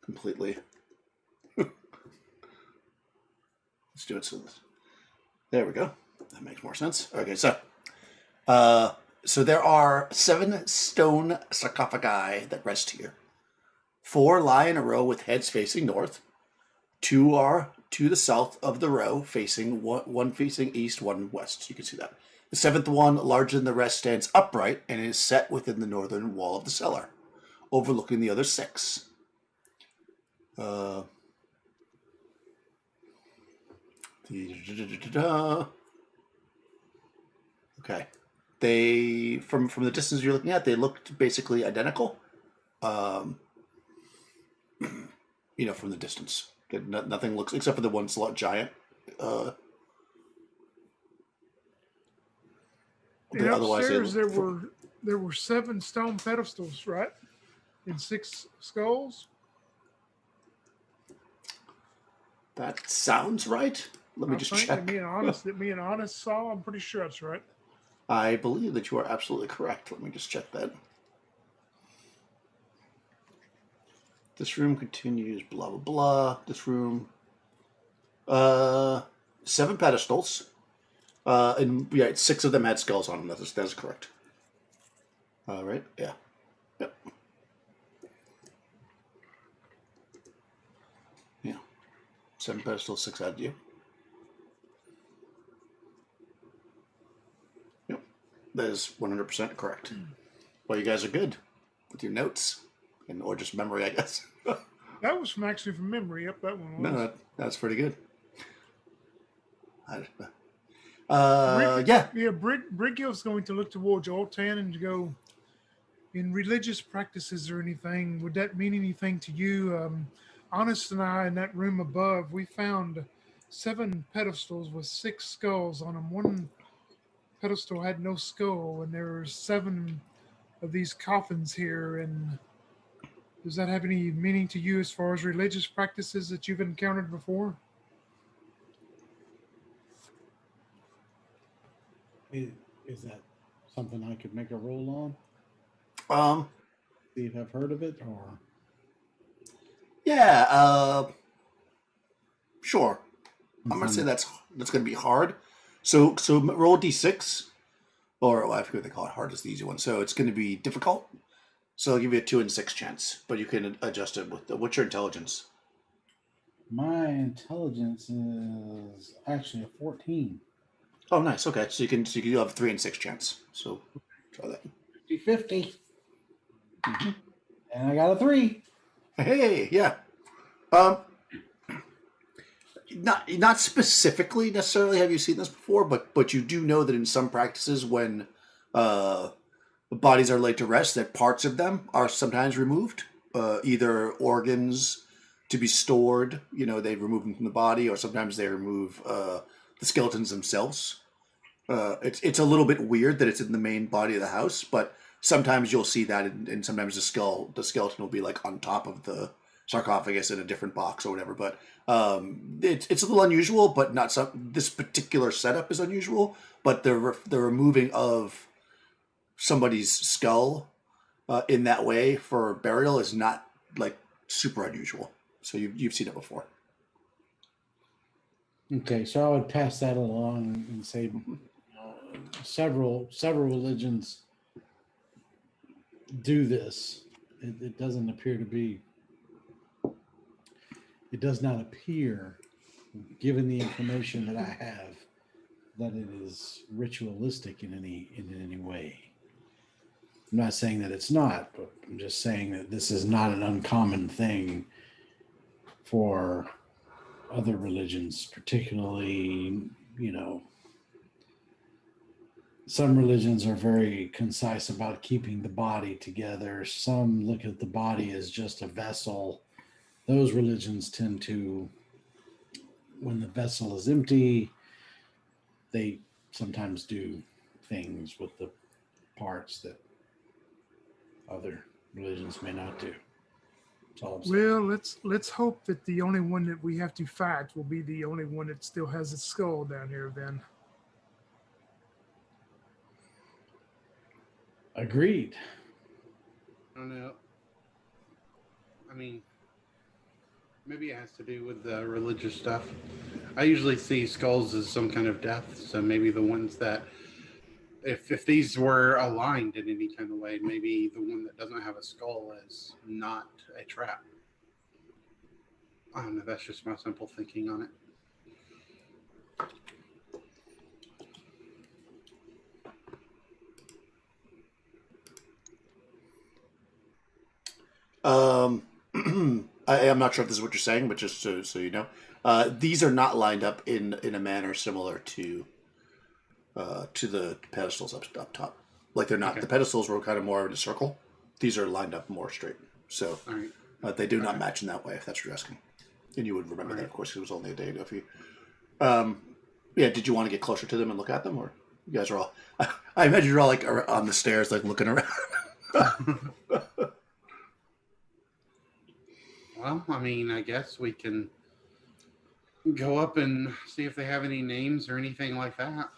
completely. Let's do it. There we go. That makes more sense. Okay, so there are 7 stone sarcophagi that rest here. 4 lie in a row with heads facing north. 2 are to the south of the row, facing one facing east, one west. You can see that. The 7th one, larger than the rest, stands upright and is set within the northern wall of the cellar, overlooking the other 6. Okay. They from the distance you're looking at, they looked basically identical. From the distance. Nothing looks, except for the one slot giant. And upstairs there were 7 stone pedestals, right? And 6 skulls. That sounds right. Let me just check. That me and Honest saw. I'm pretty sure that's right. I believe that you are absolutely correct. Let me just check that. This room continues, blah, blah, blah. This room, 7 pedestals. And yeah, 6 of them had skulls on them. That is correct. All right, yeah. Yep. Yeah. 7 pedestals, 6 had you. Yep. That is 100% correct. Well, you guys are good with your notes. Or just memory, I guess. That was from memory. Yep, that one was. No, that's pretty good. Brigill's going to look towards Altan and go, in religious practices or anything, would that mean anything to you? Honest and I, in that room above, we found 7 pedestals with 6 skulls on them. One pedestal had no skull, and there were 7 of these coffins here, and does that have any meaning to you as far as religious practices that you've encountered before? Is that something I could make a roll on? See if I've heard of it, or yeah, sure. I'm gonna say that's gonna be hard. So roll d6, or I forget what they call it. Hard is the easy one. So it's gonna be difficult. So I'll give you a 2 and 6 chance, but you can adjust it with what's your intelligence? My intelligence is actually a 14. Oh, nice. Okay, so you have a 3 and 6 chance. So try that. 50. Mm-hmm. And I got a 3. Hey, yeah. Not specifically necessarily have you seen this before, but you do know that in some practices when bodies are laid to rest, that parts of them are sometimes removed, either organs to be stored, they remove them from the body, or sometimes they remove the skeletons themselves. It's a little bit weird that it's in the main body of the house, but sometimes you'll see that, and sometimes the skeleton will be like on top of the sarcophagus in a different box or whatever. But it's a little unusual, but not this particular setup is unusual. But the removing of somebody's skull in that way for burial is not like super unusual. So you've seen it before. Okay, so I would pass that along and say several religions do this. It doesn't appear to be. It does not appear, given the information that I have, that it is ritualistic in any way. I'm not saying that it's not, but I'm just saying that this is not an uncommon thing for other religions, particularly, some religions are very concise about keeping the body together. Some look at the body as just a vessel. Those religions tend to, when the vessel is empty, they sometimes do things with the parts that other religions may not do. That's all I'm saying. Well, let's hope that the only one that we have to fight will be the only one that still has its skull down here then. Agreed. I don't know. I mean, maybe it has to do with the religious stuff. I usually see skulls as some kind of death, so maybe the ones that, if these were aligned in any kind of way, maybe the one that doesn't have a skull is not a trap. I don't know. That's just my simple thinking on it. I'm not sure if this is what you're saying, but just so you know, these are not lined up in a manner similar to the pedestals up top. Like they're not. Okay. The pedestals were kind of more in a circle. These are lined up more straight. So All right. they do not Okay. match in that way. If that's what you're asking, and you would remember that, of course, 'cause it was only a day ago for you. Yeah. Did you want to get closer to them and look at them, or you guys are all? I imagine you're all like on the stairs, like looking around. Well, I mean, I guess we can go up and see if they have any names or anything like that.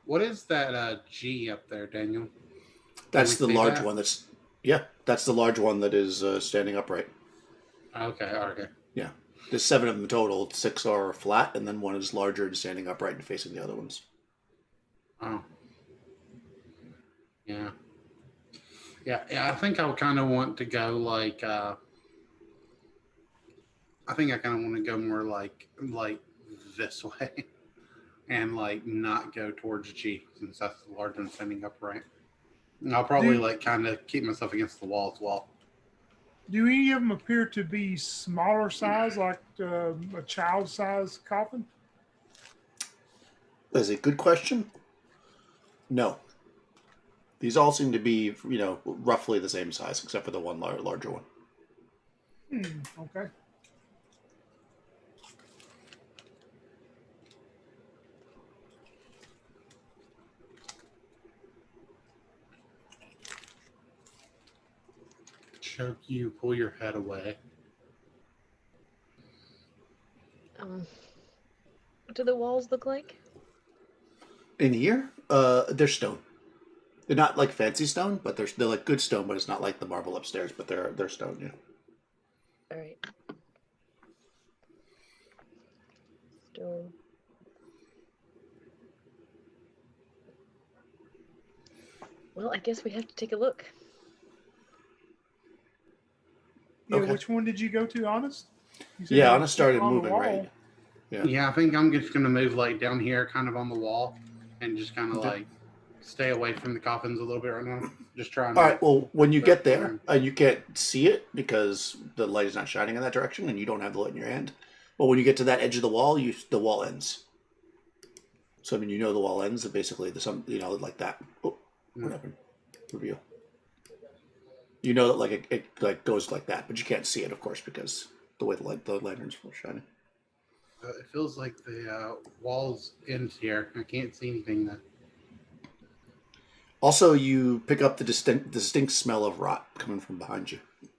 What is that G up there, Daniel? That's the Can we see large that? one. That's the large one that is standing upright. Okay. Yeah. There's 7 of them total. 6 are flat, and then one is larger and standing upright and facing the other ones. Oh. Yeah. Yeah, I think I would kind of want to go like, I think I kind of want to go more like this way and like not go towards G since that's the large one standing upright. And I'll probably like kind of keep myself against the wall as well. Do any of them appear to be smaller size, like a child-size coffin? That's a good question. No. These all seem to be, roughly the same size, except for the one larger one. Okay. Choke you, pull your head away. What do the walls look like? In here, they're stone. They're not like fancy stone, but they're like good stone. But it's not like the marble upstairs. But they're stone. Yeah. All right. Stone. Well, I guess we have to take a look. Yeah, Okay. which one did you go to, Honest? You said Yeah, you Honest started on the moving, wall. right? Yeah, I think I'm just gonna move like down here, kind of on the wall, and just kind of Okay. like stay away from the coffins a little bit right now. Just trying. All right. Well, when you get there, you can't see it because the light is not shining in that direction, and you don't have the light in your hand. But when you get to that edge of the wall, the wall ends. So I mean, the wall ends, and basically like that. Oh, what happened? Reveal. You know that like it like goes like that, but you can't see it, of course, because the way the lanterns were shining. It feels like the walls end here. I can't see anything though. Also, you pick up the distinct smell of rot coming from behind you. It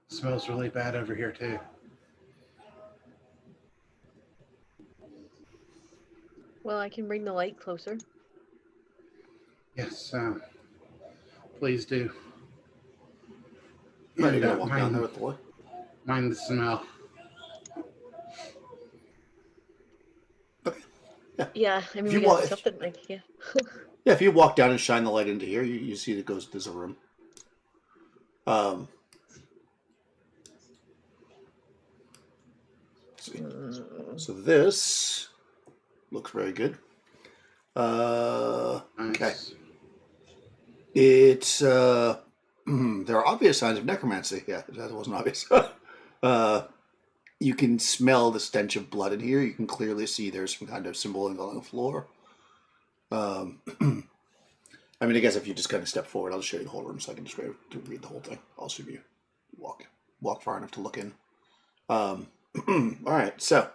smells really bad over here too. Well, I can bring the light closer. Yes, please do. Right, you're And, gonna walk down there with the light. mind the smell. Okay. Yeah. Yeah, I mean, If you we got want- something like, yeah. Yeah, if you walk down and shine the light into here, you see that there's a room. So this looks very good. Nice. Okay. It's there are obvious signs of necromancy. Yeah, that wasn't obvious. You can smell the stench of blood in here. You can clearly see there's some kind of symboling on the floor. I mean, I guess if you just kind of step forward, I'll just show you the whole room so I can just read the whole thing. I'll assume you walk far enough to look in. All right, so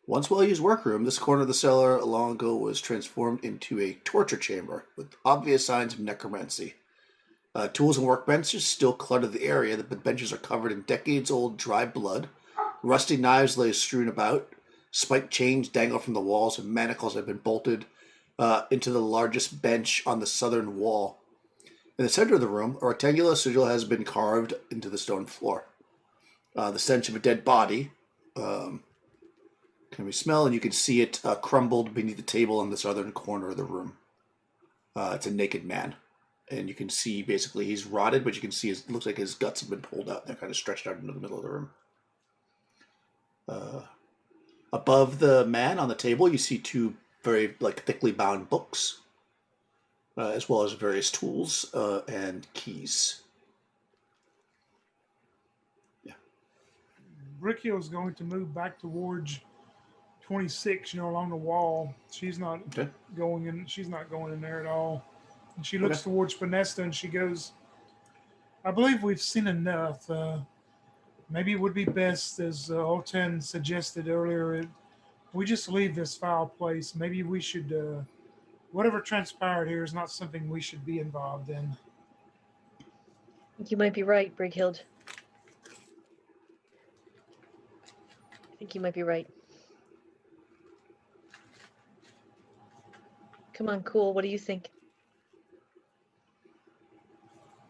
once well-used workroom, this corner of the cellar long ago was transformed into a torture chamber with obvious signs of necromancy. Tools and workbenches still clutter the area. The benches are covered in decades-old dry blood. Rusty knives lay strewn about. Spiked chains dangle from the walls, and manacles have been bolted into the largest bench on the southern wall. In the center of the room, a rectangular sigil has been carved into the stone floor. The stench of a dead body can be smelled, and you can see it crumbled beneath the table in the southern corner of the room. It's a naked man, and you can see basically he's rotted, but you can see it looks like his guts have been pulled out. They're kind of stretched out into the middle of the room. Above the man on the table, you see two very thickly bound books, as well as various tools and keys. Yeah. Brickyle's going to move back towards 26, along the wall. She's not going in. She's not going in there at all. And she looks towards Panesta and she goes, "I believe we've seen enough. Maybe it would be best, as Olten suggested earlier, we just leave this foul place. Maybe we should. Whatever transpired here is not something we should be involved in." You might be right, Brighild. I think you might be right. Come on, Cool. What do you think?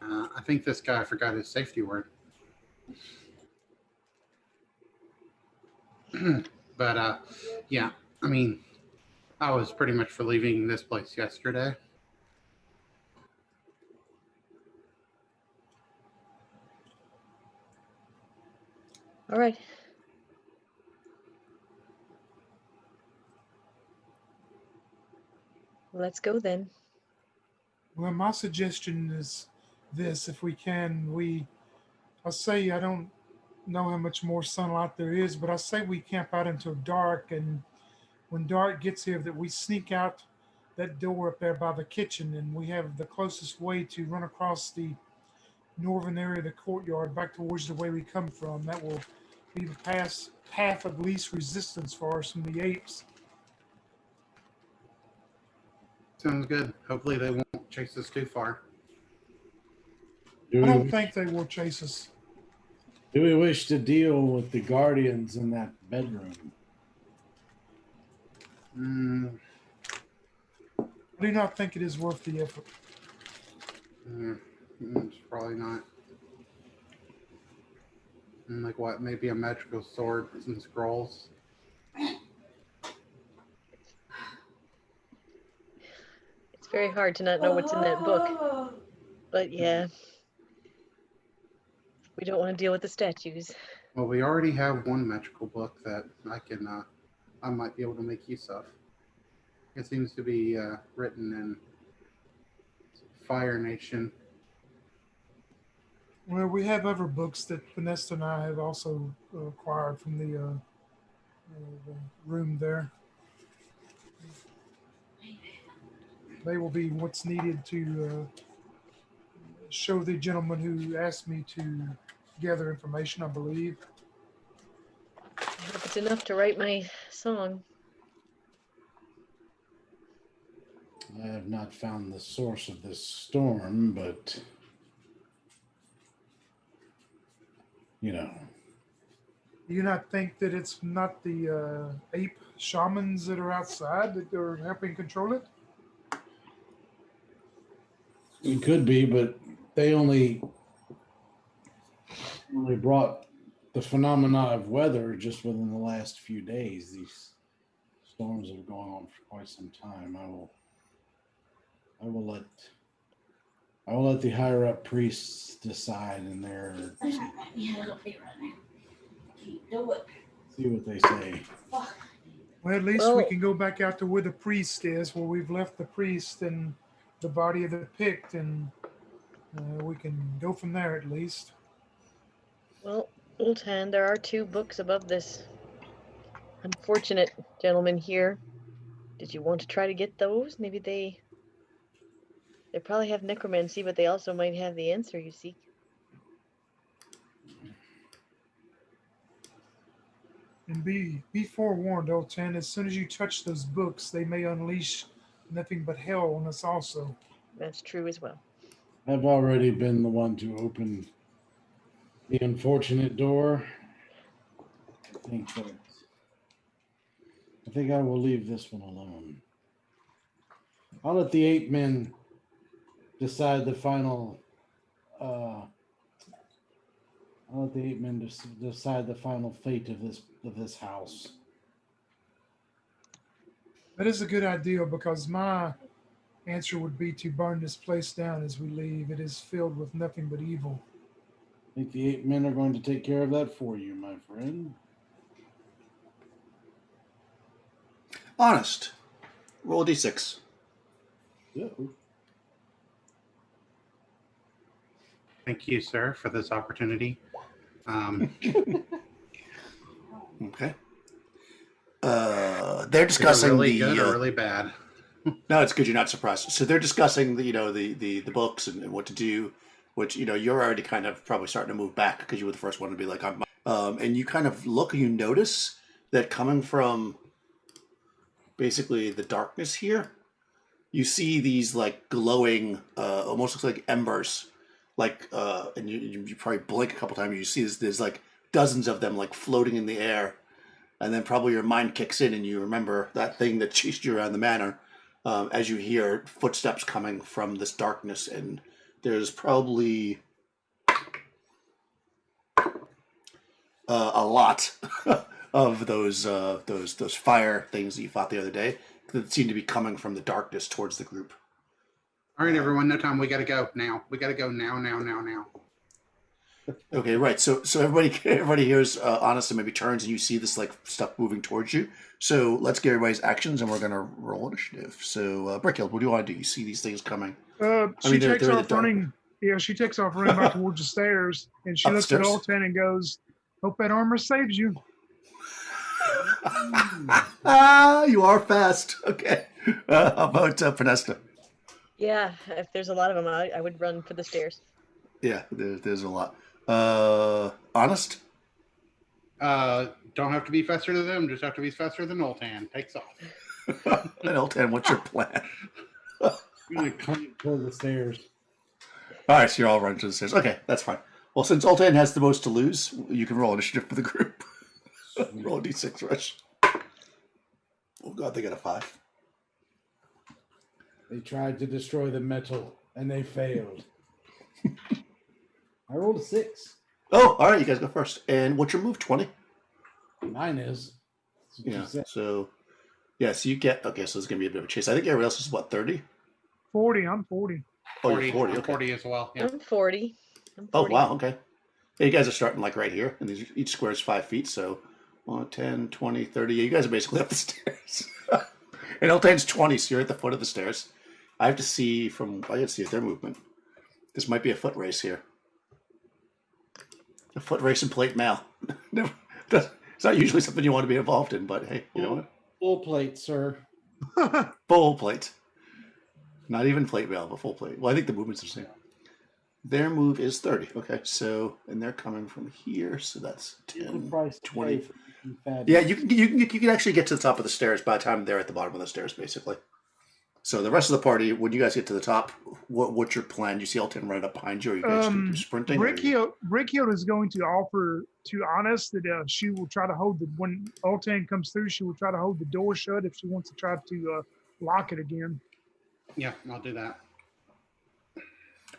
I think this guy forgot his safety word. But yeah, I mean, I was pretty much for leaving this place yesterday. All right. Let's go then. Well, my suggestion is this: if we can, I say I don't know how much more sunlight there is, but I say we camp out until dark, and when dark gets here, that we sneak out that door up there by the kitchen, and we have the closest way to run across the northern area of the courtyard back towards the way we come from. That will be the path of least resistance for us from the apes. Sounds good. Hopefully they won't chase us too far. I don't think they will chase us. Do we wish to deal with the guardians in that bedroom? I do not think it is worth the effort. It's probably not. Like what? Maybe a magical sword and scrolls. It's very hard to not know what's in that book. But yeah, we don't want to deal with the statues. Well, we already have one magical book that I might be able to make use of. It seems to be written in Fire Nation. Well, we have other books that Vanessa and I have also acquired from the room there. They will be what's needed to show the gentleman who asked me to gather information, I believe. I hope it's enough to write my song. I have not found the source of this storm, but Do you not think that it's not the ape shamans that are outside that are helping control it? it could be, but they only brought the phenomena of weather just within the last few days. These storms have gone on for quite some time. I will let the higher up priests decide in their see what they say. Well, at least we can go back out to where the priest is, where we've left the priest and the body of the Pict, and we can go from there at least. Well, Ultan, there are 2 books above this unfortunate gentleman here. Did you want to try to get those? Maybe they probably have necromancy, but they also might have the answer you seek. And be forewarned, Oltan, as soon as you touch those books, they may unleash nothing but hell on us also. That's true as well. I've already been the one to open the unfortunate door. I think that think I will leave this one alone. I'll let the 8 men decide the final. I'll let the 8 men decide the final fate of this house. That is a good idea because my answer would be to burn this place down as we leave. It is filled with nothing but evil. I think the 8 men are going to take care of that for you, my friend. Honest. Roll a d6. Uh-oh. Thank you, sir, for this opportunity. Okay. They're discussing really the good or really bad. No, it's good you're not surprised. So they're discussing the books and what to do, which you're already kind of probably starting to move back because you were the first one to be like, and you kind of look and you notice that coming from basically the darkness here, you see these like glowing, almost looks like embers, like and you probably blink a couple times. You see there's like dozens of them like floating in the air, and then probably your mind kicks in and you remember that thing that chased you around the manor. As you hear footsteps coming from this darkness, and there's probably a lot of those fire things that you fought the other day that seem to be coming from the darkness towards the group. All right, everyone, no time. We got to go now. We got to go now. Okay, right. So everybody hears Honest and maybe turns, and you see this like stuff moving towards you. So let's get everybody's actions, and we're gonna roll initiative. So Brickhill, what do you want to do? You see these things coming. She takes off running. Yeah, she takes off running back towards the stairs, and she looks at Altan and goes, "Hope that armor saves you." You are fast. Okay. How about Pinesta? Yeah, if there's a lot of them, I would run for the stairs. Yeah, there's a lot. Honest? Don't have to be faster than them, just have to be faster than Oltan. Takes off. And Oltan, what's your plan? I'm going to come toward the stairs. All right, so you're all running to the stairs. Okay, that's fine. Well, since Oltan has the most to lose, you can roll initiative for the group. Roll a d6, Rush. Oh, God, they got a 5. They tried to destroy the metal, and they failed. I rolled a 6. Oh, all right, you guys go first. And what's your move, 20? Mine is. Yeah, so you get, okay, so it's going to be a bit of a chase. I think everybody else is, what, 30? 40. I'm 40. Oh, you're 40, okay. 40 as well. Yeah. I'm 40. Oh, wow, okay. Yeah, you guys are starting like right here, and each square is 5 feet, so 10, 20, 30. Yeah, you guys are basically up the stairs. And Eltan's 20, so you're at the foot of the stairs. I have to see I can see their movement. This might be a foot race here. A foot race in plate mail. It's not usually something you want to be involved in, but hey, you know what? Full plate, sir. Full plate. Not even plate mail, but full plate. Well, I think the movement's the same. Their move is 30. Okay, so, and they're coming from here, so that's 10, 20. Yeah, you can actually get to the top of the stairs by the time they're at the bottom of the stairs, basically. So the rest of the party, when you guys get to the top, what's your plan? You see Elton right up behind you, or you guys can do sprinting? Brickhill is going to offer to Honest that she will try to hold when Altan comes through, she will try to hold the door shut if she wants to try to lock it again. Yeah, I'll do that.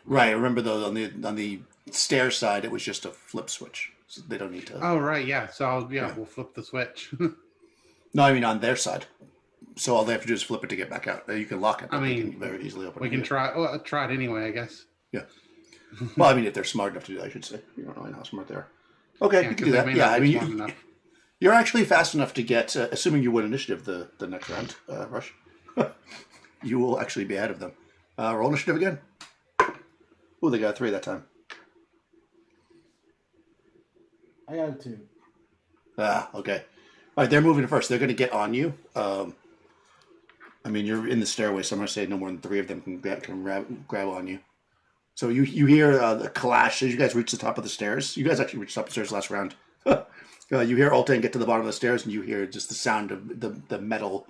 Right. Remember though, on the stair side, it was just a flip switch, so they don't need to. Oh right, yeah. So we'll flip the switch. No, I mean on their side. So all they have to do is flip it to get back out. You can lock it. I mean, can very easily open it. We can try. Well, try it anyway, I guess. Yeah. Well, I mean, if they're smart enough to do that, I should say. You don't really know how smart they are. Okay, you can do that. Yeah, I mean, you're actually fast enough to get, assuming you win initiative the next round, Rush, you will actually be ahead of them. Roll initiative again. Oh, they got a 3 that time. I got a 2. Okay. All right, they're moving first. They're going to get on you. I mean, you're in the stairway, so I'm going to say no more than 3 of them can grab on you. So you hear the clash as you guys reach the top of the stairs. You guys actually reached the top of the stairs last round. You hear Altan get to the bottom of the stairs, and you hear just the sound of the metal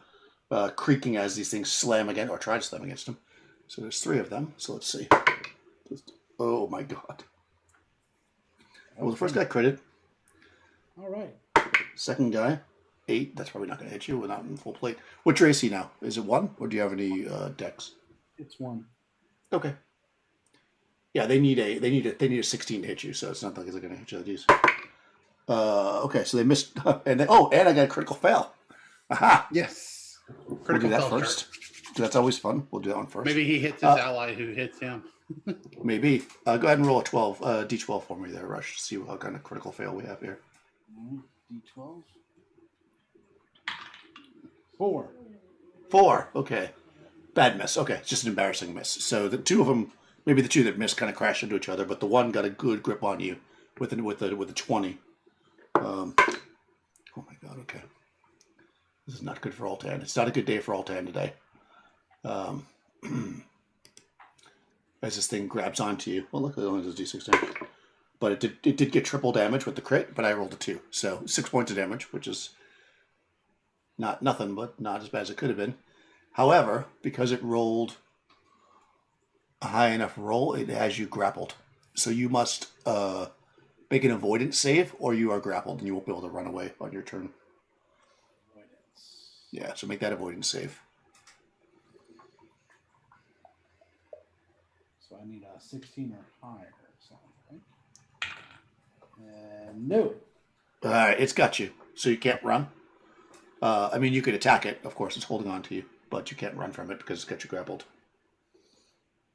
creaking as these things slam again, or try to slam against them. So there's 3 of them. So let's see. Oh my god. Well, the first guy critted. All right. Second guy 8. That's probably not going to hit you. We're not in full plate. What's your AC now? Is it 1, or do you have any decks? It's 1. Okay. Yeah, they need a 16 to hit you, so it's not like they're going to hit you with these. Okay, so they missed, and I got a critical fail. Aha! Yes. We'll do that first. That's always fun. We'll do that one first. Maybe he hits his ally who hits him. Maybe. Go ahead and roll a 12, D12 for me there, Rush. See what kind of critical fail we have here. D12. 4. 4. Okay. Bad miss. Okay, it's just an embarrassing miss. So the two of them, maybe the two that missed, kind of crashed into each other, but the one got a good grip on you with a 20. Oh my god. Okay. This is not good for Altan. It's not a good day for Altan today. As this thing grabs onto you. Well, look, it only does D6 damage. But it did get triple damage with the crit, but I rolled a 2. So 6 points of damage, which is not nothing, but not as bad as it could have been. However, because it rolled a high enough roll, it has you grappled. So you must make an avoidance save, or you are grappled, and you won't be able to run away on your turn. Yeah, so make that avoidance save. So I need a 16 or higher or something, right? And no. All right, it's got you, so you can't run. I mean, you could attack it. Of course, it's holding on to you, but you can't run from it because it's got you grappled.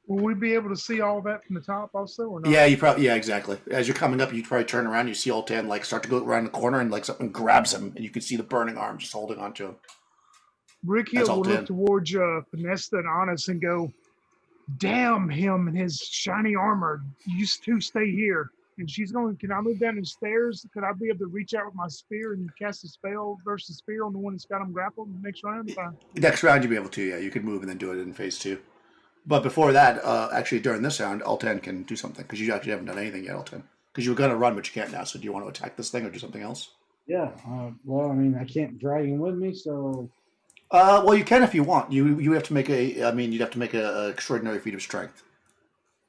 Will we be able to see all that from the top also, or not? Yeah, yeah, exactly. As you're coming up, you probably turn around, you see Altan like start to go around the corner, and like something grabs him, and you can see the burning arm just holding onto him. Brickyard will look towards Vanessa and Honest and go, "Damn him and his shiny armor. You two stay here." And she's going, "Can I move down the stairs? Could I be able to reach out with my spear and cast a spell versus spear on the one that's got him grappled next round?" Next round, you'll be able to, yeah. You could move and then do it in phase 2. But before that, actually during this round, Altan can do something, because you actually haven't done anything yet, Altan. Because you were going to run, but you can't now. So do you want to attack this thing or do something else? Yeah. Well, I mean, I can't drag him with me, so. Well, you can if you want. You have to make a. I mean, you'd have to make a extraordinary feat of strength.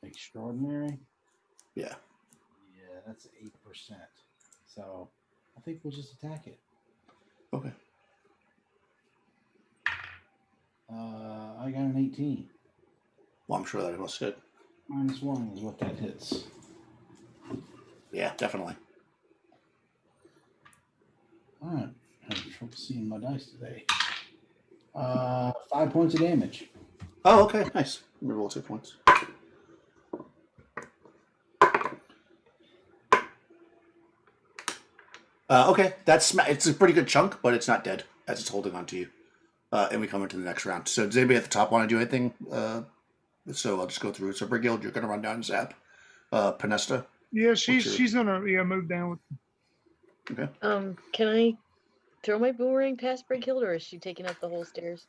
Extraordinary. Yeah. Yeah, that's 8%. So I think we'll just attack it. Okay. I got an 18. Well, I'm sure that it must hit. -1 is what that hits. Yeah, definitely. All right. Having trouble seeing my dice today. 5 points of damage. Oh, okay, nice. Let me roll 2 points. Okay, it's a pretty good chunk, but it's not dead as it's holding on to you. And we come into the next round. So does anybody at the top want to do anything? So I'll just go through. So Brighild, you're going to run down and zap. Panesta? Yeah, she's going to move down with. Okay. Can I throw my boomerang past Brighild, or is she taking up the whole stairs?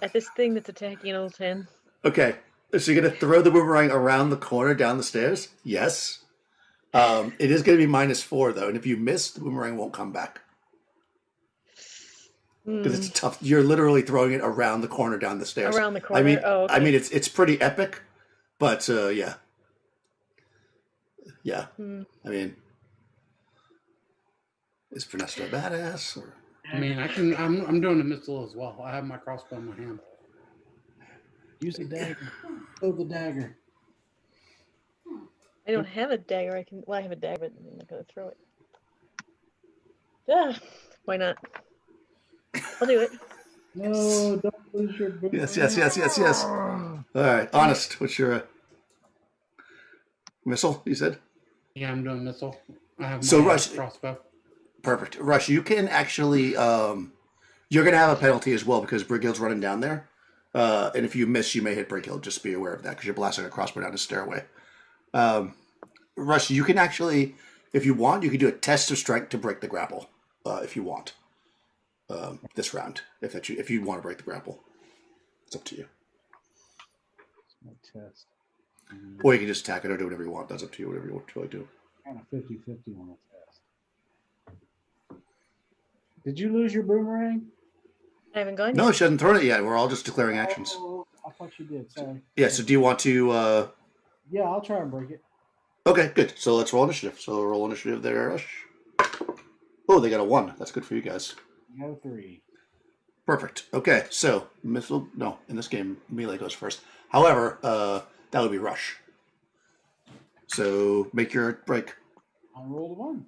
At this thing that's attacking old 10. Okay. So you're going to throw the boomerang around the corner down the stairs? Yes. It is going to be -4, though. And if you miss, the boomerang won't come back. Because it's tough. You're literally throwing it around the corner down the stairs. Around the corner? I mean, it's pretty epic, but yeah. Yeah. I mean, is Vanessa a badass? Or? I mean, I'm doing a missile as well. I have my crossbow in my hand. Use a dagger. Throw the dagger. I don't have a dagger. I have a dagger, but I'm not going to throw it. Yeah, why not? I'll do it. No, don't lose your book. Yes. All right, Honest, what's your missile, you said? Yeah, I'm doing missile. I have So my Rush, crossbow. Perfect. Rush, you can actually, you're going to have a penalty as well because Brighild's running down there. And if you miss, you may hit Brighild. Just be aware of that because you're blasting a crossbow down the stairway. Rush, you can actually, if you want, you can do a test of strength to break the grapple if you want. This round, if you want to break the grapple, it's up to you. My test. Or you can just attack it or do whatever you want. That's up to you. Whatever you want to really do. Kind of 50-50 on the test. Did you lose your boomerang? I haven't gone yet. No, she hasn't thrown it yet. We're all just declaring actions. Oh, I thought you did. Sorry. Yeah. So do you want to? Yeah, I'll try and break it. Okay, good. So let's roll initiative. So roll initiative there, Rush. Oh, they got a 1. That's good for you guys. You got a 3. Perfect. Okay, so missile. No, in this game, melee goes first. However, that would be rush. So make your break. I rolled a 1.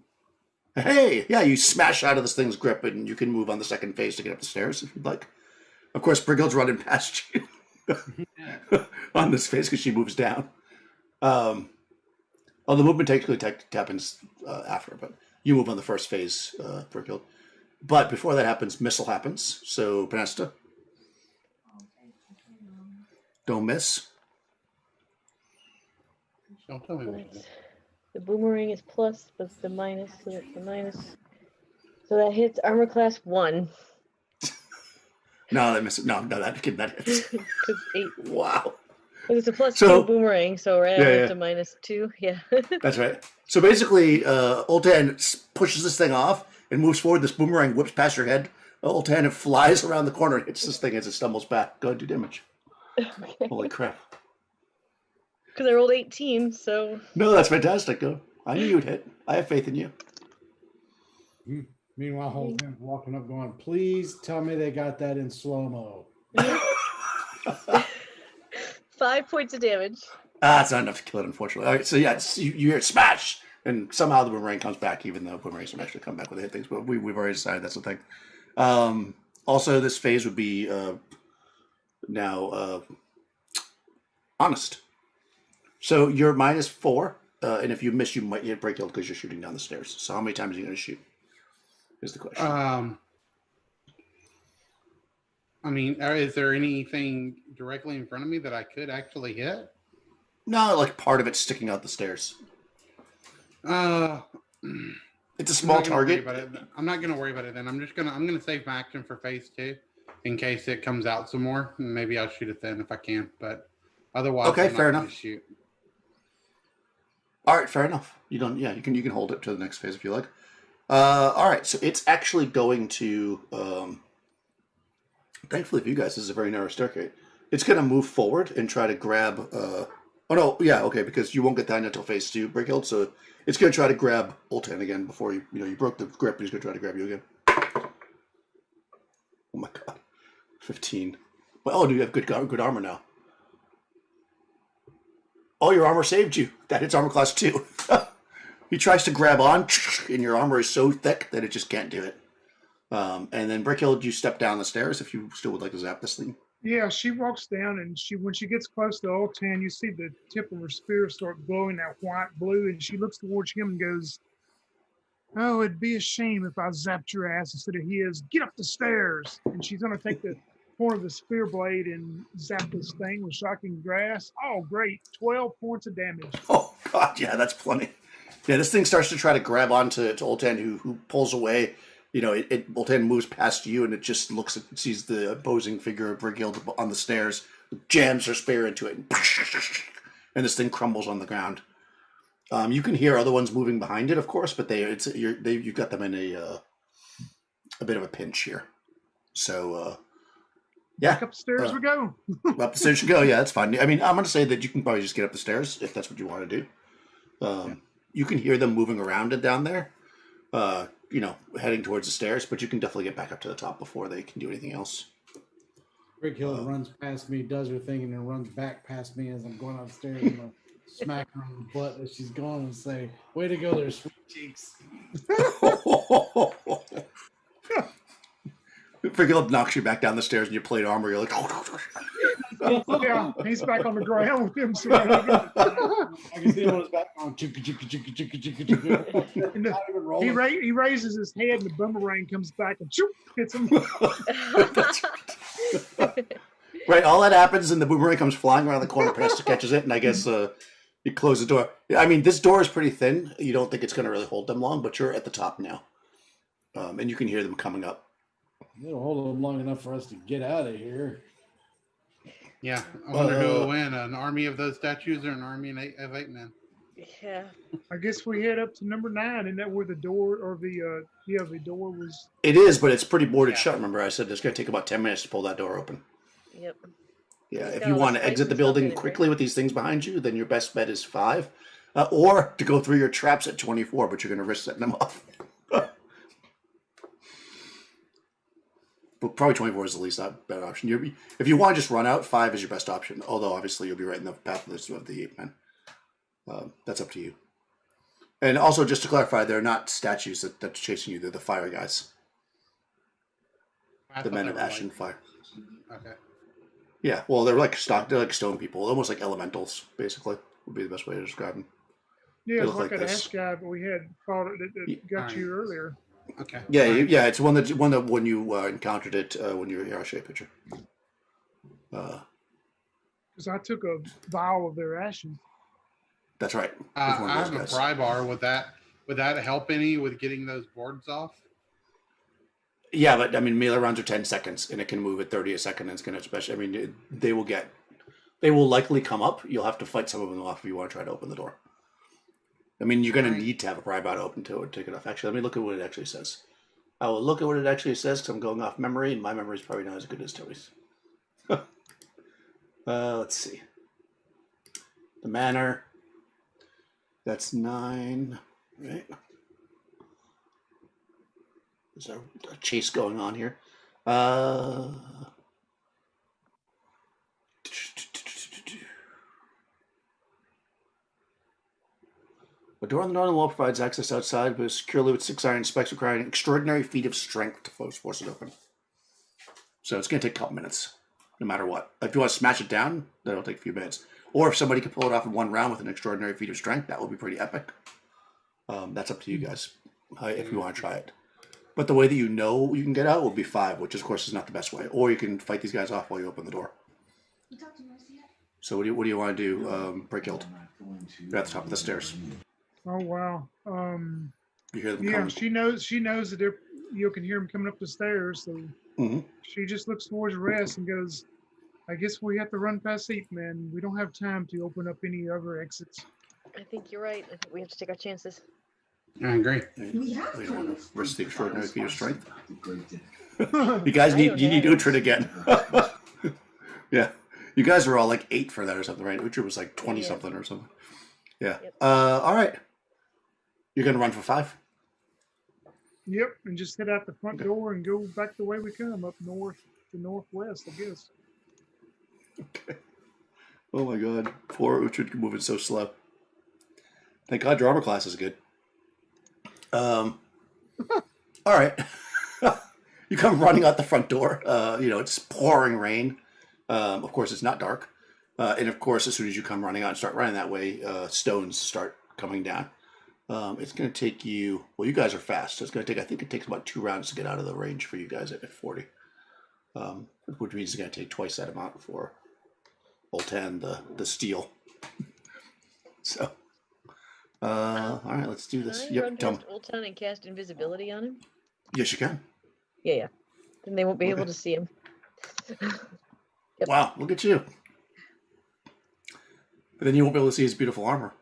Hey, yeah, you smash out of this thing's grip, and you can move on the second phase to get up the stairs if you'd like. Of course, Brigild's running past you on this phase because she moves down. The movement technically happens after, but you move on the first phase, Brigild. But before that happens, missile happens. So, Panesta, don't miss. Don't tell me what Right. The boomerang is plus, but the minus, so that's the minus. So that hits armor class 1. No, that misses. No, that hits. Because 8. Wow. But it's a plus So- 2 boomerang, so right Yeah, up yeah. to minus 2. Yeah. That's right. So basically, Ultan pushes this thing off and moves forward. This boomerang whips past your head. Ultan flies around the corner and hits this thing as it stumbles back. Go ahead, do damage. Okay. Holy crap. Because I rolled 18, so. No, that's fantastic. Go. I knew you'd hit. I have faith in you. Meanwhile, Holden's walking up going, please tell me they got that in slow-mo. 5 points of damage. It's not enough to kill it, unfortunately. All right, so yeah, you hear it smash, and somehow the boomerang comes back, even though boomerangs don't actually come back when they hit things. But we've already decided that's the thing. Also, this phase would be now honest. So you're -4, and if you miss, you might get break because you're shooting down the stairs. So how many times are you going to shoot? Is the question. I mean, is there anything directly in front of me that I could actually hit? No, like part of it sticking out the stairs. It's a small target. I'm not going to worry about it then. I'm going to save my action for phase 2 in case it comes out some more. Maybe I'll shoot it then if I can, but otherwise, Okay, I'm not fair gonna enough. Shoot. All right, fair enough. You don't. Yeah, you can hold it to the next phase if you like. All right, so it's actually going to. Thankfully for you guys, this is a very narrow staircase. It's going to move forward and try to grab. Oh no, yeah, okay, because you won't get that until phase 2, Brickhild. So it's going to try to grab Ultan again before you broke the grip. He's going to try to grab you again. Oh my god, 15. Well, do you have good armor now? Oh, your armor saved you. That hits armor class 2. He tries to grab on, and your armor is so thick that it just can't do it. And then Brickhild, you step down the stairs if you still would like to zap this thing. Yeah, she walks down, and when she gets close to Ultan, you see the tip of her spear start glowing that white blue, and she looks towards him and goes, "Oh, it'd be a shame if I zapped your ass instead of his. Get up the stairs!" And she's gonna take the point of the spear blade and zap this thing with shocking grass. Oh, great! 12 points of damage. Oh god, yeah, that's plenty. Yeah, this thing starts to try to grab onto Ultan, who pulls away. Ultan moves past you, and it just sees the opposing figure of Brickhild on the stairs, jams her spear into it, and this thing crumbles on the ground. You can hear other ones moving behind it, of course, but you've got them in a bit of a pinch here. So, yeah. Back upstairs we go. Up the stairs you go. Yeah, that's fine. I mean, I'm going to say that you can probably just get up the stairs if that's what you want to do. You can hear them moving around it down there. Heading towards the stairs, but you can definitely get back up to the top before they can do anything else. Brickhill runs past me, does her thing, and then runs back past me as I'm going upstairs. I'm going to smack her on the butt as she's going and say, "Way to go there, sweet cheeks." Brickhill knocks you back down the stairs in your plate armor. You're like, Yeah, he's back on the ground with him. I can see him on his back going, chicka, chicka, chicka, chicka, chicka, chicka. And Not even rolling. he raises his head, and the boomerang comes back and shoop, hits him. right, all that happens, and the boomerang comes flying around the corner. Pastor catches it, and I guess you close the door. I mean, this door is pretty thin. You don't think it's going to really hold them long, but you're at the top now. And you can hear them coming up. It'll hold them long enough for us to get out of here. Yeah, I wonder who will win, an army of those statues or an army of 8 men. Yeah. I guess we head up to number 9, and that where the door or the door was. It is, but it's pretty boarded shut. Remember, I said it's going to take about 10 minutes to pull that door open. Yep. Yeah, It's if got you all want the to exit the spikes and stuff building in it, quickly with these things behind you, then your best bet is 5. Or to go through your traps at 24, but you're going to risk setting them off. but probably 24 is the least not better option. If you want to just run out, 5 is your best option. Although obviously you'll be right in the path of the ape men. That's up to you. And also, just to clarify, they're not statues that's chasing you. They're the fire guys. The men of ash and fire. Okay. Yeah, well, they're like stone people, almost like elementals, basically, would be the best way to describe them. Yeah, it's like that ash guy, but we had fought it that got you earlier. Okay. Yeah, yeah, it's one that when you encountered it when you were here, I'll show you a picture. Because I took a vial of their ashes. That's right. I have a pry bar. Would that help any with getting those boards off? Yeah, but I mean, melee rounds are 10 seconds, and it can move at 30 a second. And it's going to, especially, I mean, they will likely come up. You'll have to fight some of them off if you want to try to open the door. I mean, you're going to need to have a pry bar open to take it off. Actually, let me look at what it actually says. I will look at what it actually says because I'm going off memory, and my memory is probably not as good as Toby's. Let's see. The manor. That's 9, right? There's a chase going on here. A door on the northern wall provides access outside, but securely with 6 iron spikes requiring an extraordinary feat of strength to force it open. So it's going to take a couple minutes, no matter what. If you want to smash it down, that'll take a few minutes. Or if somebody can pull it off in one round with an extraordinary feat of strength, that would be pretty epic. That's up to you guys if you want to try it. But the way that you know you can get out will be 5, which of course is not the best way. Or you can fight these guys off while you open the door. So what do you want to do, Breakhild? You're at the top of the stairs. Oh wow! You hear them yeah, coming. she knows that you can hear them coming up the stairs. So she just looks towards the rest and goes, "I guess we have to run past Ape Man. We don't have time to open up any other exits." I think you're right. I think we have to take our chances. I agree. We don't want to risk the extraordinary feat of strength. You guys need Uhtred again. Yeah, you guys are all like 8 for that or something, right? Uhtred was like 20 something or something. Yeah. Yep. All right. You're gonna run for 5. Yep, and just head out the front door and go back the way we come, up north to northwest, I guess. Okay. Oh my god. Poor Uhtred moving so slow. Thank God your armor class is good. All right. You come running out the front door. It's pouring rain. Of course, it's not dark. And of course, as soon as you come running out and start running that way, stones start coming down. It's going to take you. Well, you guys are fast. So it's going to take. I think it takes about 2 rounds to get out of the range for you guys at 40. Which means it's going to take twice that amount for Oltan, the steel. So, all right, let's do this. Can I run past Oltan and cast invisibility on him? Yes, you can. Yeah. Then they won't be able to see him. Yep. Wow, look at you. But then you won't be able to see his beautiful armor.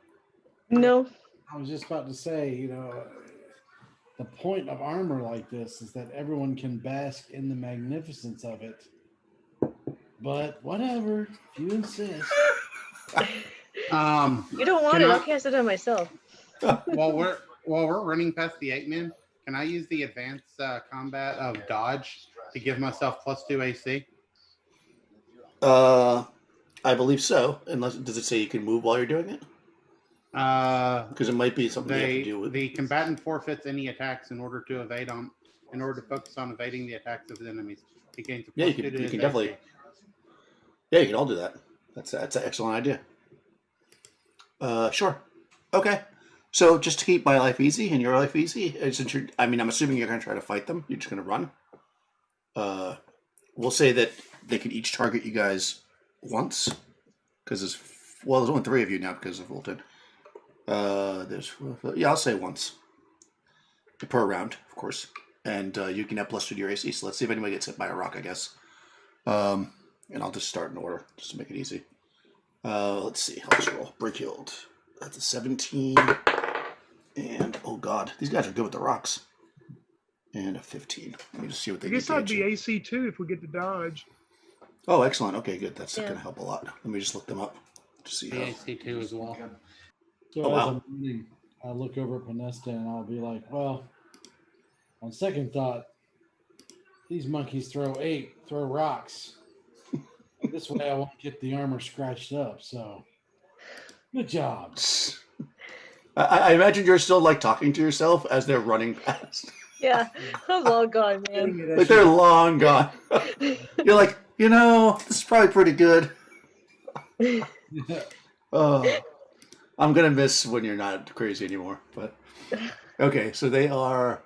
No. I was just about to say, the point of armor like this is that everyone can bask in the magnificence of it. But whatever, if you insist. You don't want it, I'll cast it on myself. While we're running past the 8 men, can I use the advanced combat of dodge to give myself +2 AC? I believe so. Unless, does it say you can move while you're doing it? Because it might be something you have to do with. The combatant forfeits any attacks in order to focus on evading the attacks of his enemies. He gains a you can definitely. Yeah, you can all do that. That's an excellent idea. Sure. Okay. So just to keep my life easy and your life easy, since I'm assuming you're going to try to fight them. You're just going to run. We'll say that they can each target you guys once, because there's only 3 of you now because of Volton. I'll say once per round, of course, and you can have +2 to your AC. So let's see if anybody gets hit by a rock, I guess. And I'll just start in order just to make it easy. Let's see. I'll just roll. Breakhild. That's a 17. And, oh god, these guys are good with the rocks. And a 15. Let me just see what they get. I guess I'd be AC 2 if we get to dodge. Oh, excellent. Okay, good. That's going to help a lot. Let me just look them up to see. AC 2 as well. So as I'm running, I look over at Panesta and I'll be like, well, on second thought, these monkeys throw rocks. This way I won't get the armor scratched up. So, good job. I imagine you're still like talking to yourself as they're running past. Yeah, I'm long gone, man. Like they're long gone. You're like, this is probably pretty good. Oh, I'm gonna miss when you're not crazy anymore. But okay, so they are.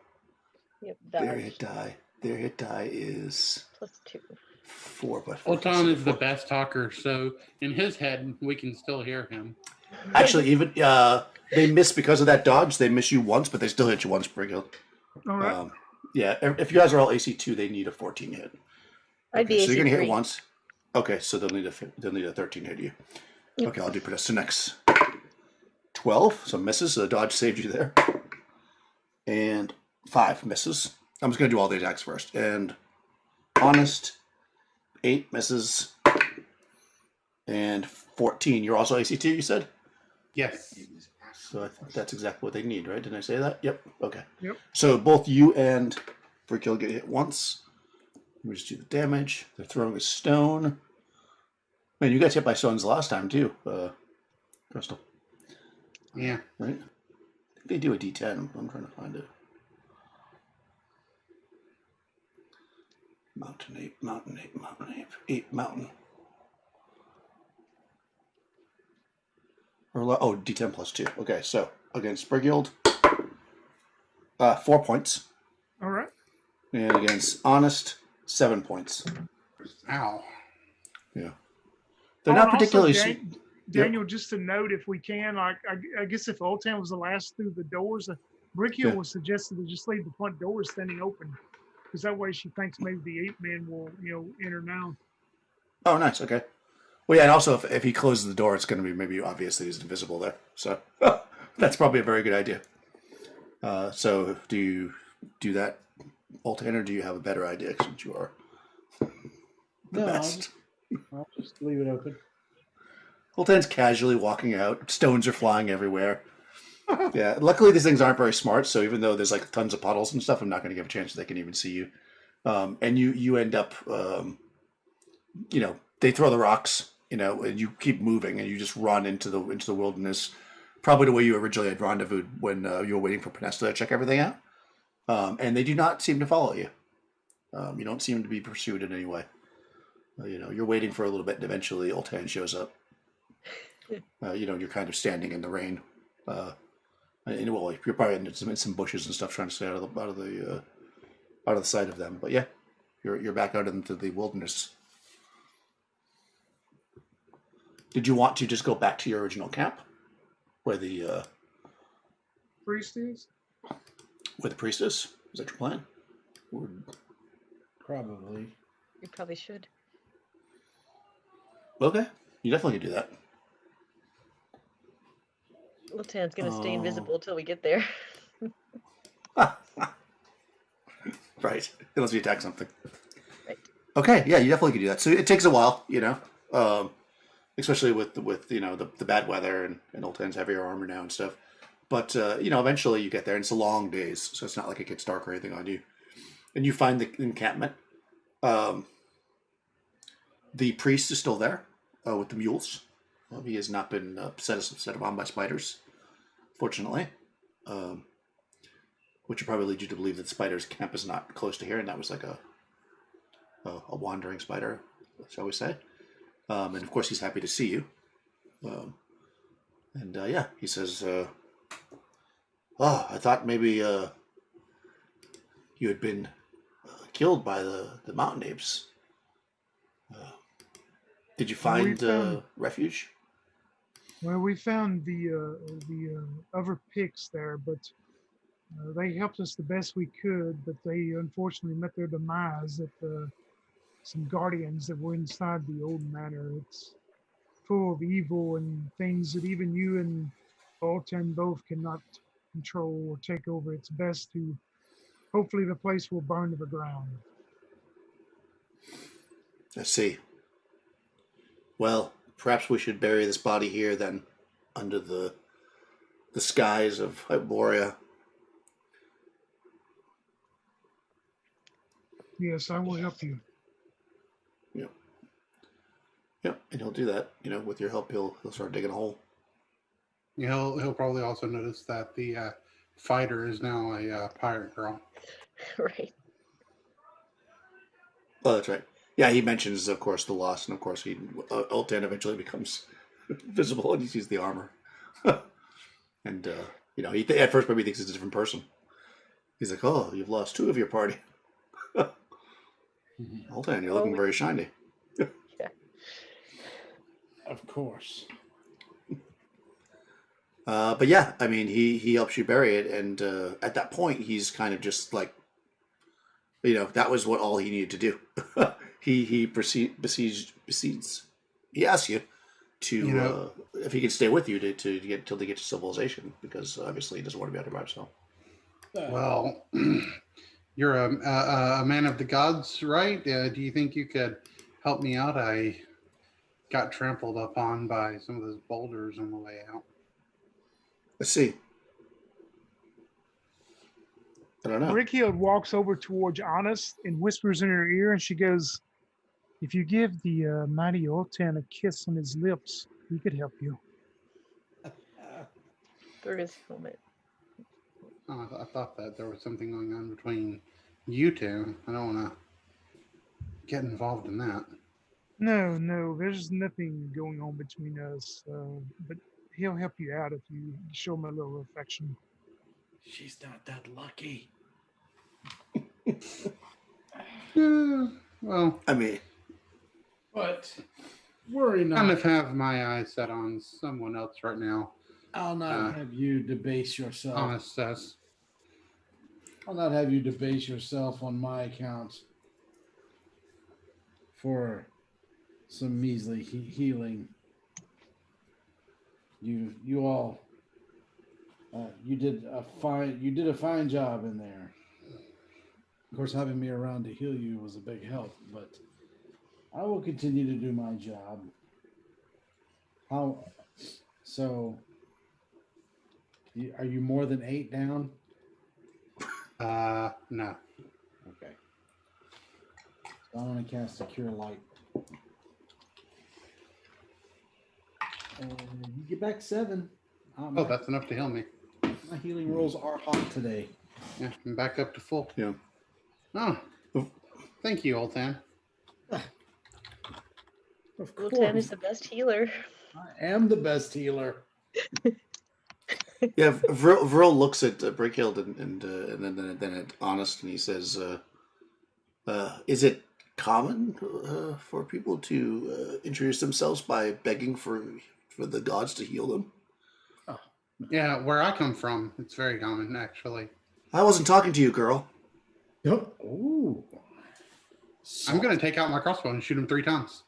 Yep, Their dodge. hit die. Their hit die is +2. 4, but Oltan is the best talker, so in his head we can still hear him. Actually, even they miss because of that dodge. They miss you once, but they still hit you once per kill. All right. Yeah, if you guys are all AC2, they need a 14 hit. I'd be So you're gonna hit AC3. once. Okay, so they'll need a 13 hit you. Yep. Okay, I'll do Predesta next. 12, so misses. So the dodge saved you there. And 5 misses. I'm just gonna do all the attacks first. And honest, 8 misses. And 14. You're also AC2, you said? Yes. So I think that's exactly what they need, right? Didn't I say that? Yep. Okay. Yep. So both you and Brickhill get hit once. Let me just do the damage. They're throwing a stone. Man, you got hit by stones last time too, Crystal. Yeah. Right? I think they do a D10. I'm trying to find it. Mountain ape, mountain ape, mountain ape. Ape mountain. Oh, D10 plus 2. Okay, so against Brigild, 4 points. All right. And against Honest, 7 points. Ow. Yeah. They're not Also, particularly... Daniel, just to note, if we can, I guess if Oltan was the last through the doors, Brick Hill was suggested to just leave the front doors standing open, because that way she thinks maybe the ape men will, enter now. Oh, nice. Okay. Well, yeah, and also if he closes the door, it's going to be maybe obvious that he's invisible there. So that's probably a very good idea. So do you do that, Oltan, or do you have a better idea since you are the best? I'll just leave it open. Oltan's casually walking out. Stones are flying everywhere. Yeah, luckily these things aren't very smart, so even though there's like tons of puddles and stuff, I'm not going to give a chance they can even see you. And you end up, they throw the rocks, and you keep moving, and you just run into the wilderness, probably the way you originally had rendezvoused when you were waiting for Pinesta to check everything out. And they do not seem to follow you. You don't seem to be pursued in any way. You're waiting for a little bit, and eventually Oltan shows up. You're kind of standing in the rain. You're probably in some bushes and stuff, trying to stay out of the sight of them. But yeah, you're back out into the wilderness. Did you want to just go back to your original camp, where the Priest is? where the priestess? Is that your plan? Or... Probably. You probably should. Okay, you definitely could do that. Oltan's gonna stay invisible till we get there. Right, unless you attack something. Right. Okay, yeah, you definitely could do that. So it takes a while, especially with the bad weather and Oltan's heavier armor now and stuff. But eventually you get there, and it's a long days, so it's not like it gets dark or anything on you. And you find the encampment. The priest is still there with the mules. He has not been set upon by spiders, fortunately. Which would probably lead you to believe that the spider's camp is not close to here, and that was like a wandering spider, shall we say. And of course he's happy to see you. He says, I thought maybe you had been killed by the mountain apes. Did you find refuge? Well, we found the other picks there, but they helped us the best we could, but they unfortunately met their demise at some guardians that were inside the old manor. It's full of evil and things that even you and Oltan both cannot control or take over. It's best to, hopefully the place will burn to the ground. I see. Well, perhaps we should bury this body here then, under the skies of Hyperborea. Yes, I will help you. Yep. Yep. And he'll do that. With your help, he'll start digging a hole. He'll probably also notice that the fighter is now a pirate girl. Right. Oh, that's right. Yeah, he mentions, of course, the loss, and of course, Ultan eventually becomes visible, and he sees the armor. And he at first maybe thinks it's a different person. He's like, "Oh, you've lost 2 of your party." Ultan, you're looking very shiny. Yeah. Of course. But yeah, I mean, he helps you bury it, and at that point, he's kind of just like, that was all he needed to do. he proceeds. He asks you to if he can stay with you to get till they get to civilization, because obviously he doesn't want to be out there by himself. Well, you're a man of the gods, right? Do you think you could help me out? I got trampled upon by some of those boulders on the way out. Let's see. I don't know. Brickhild walks over towards Honest and whispers in her ear, and she goes, "If you give the mighty Ultan a kiss on his lips, he could help you." Through his helmet. Oh, I thought that there was something going on between you two. I don't want to get involved in that. No, there's nothing going on between us. But he'll help you out if you show him a little affection. She's not that lucky. Well, I mean, But worry I kind not. of have my eyes set on someone else right now. I'll not have you debase yourself. Honest says. I'll not have you debase yourself on my account for some measly healing. You all you did a fine job in there. Of course, having me around to heal you was a big help, but I will continue to do my job. So are you more than 8 down? No. Okay. So I want to cast a Cure Light. And you get back 7. Oh, that's enough to heal me. My healing rolls are hot today. Yeah, I'm back up to full. yeah. Oh, thank you, Ultan. Of Ultan is course. the best healer. I am the best healer. Yeah, Vril looks at Brickhild and then at Honest, and he says, "Is it common for people to introduce themselves by begging for the gods to heal them?" Yeah, where I come from, it's very common, actually. I wasn't talking to you, girl. Yep. Ooh. I'm going to take out my crossbow and shoot him 3 times.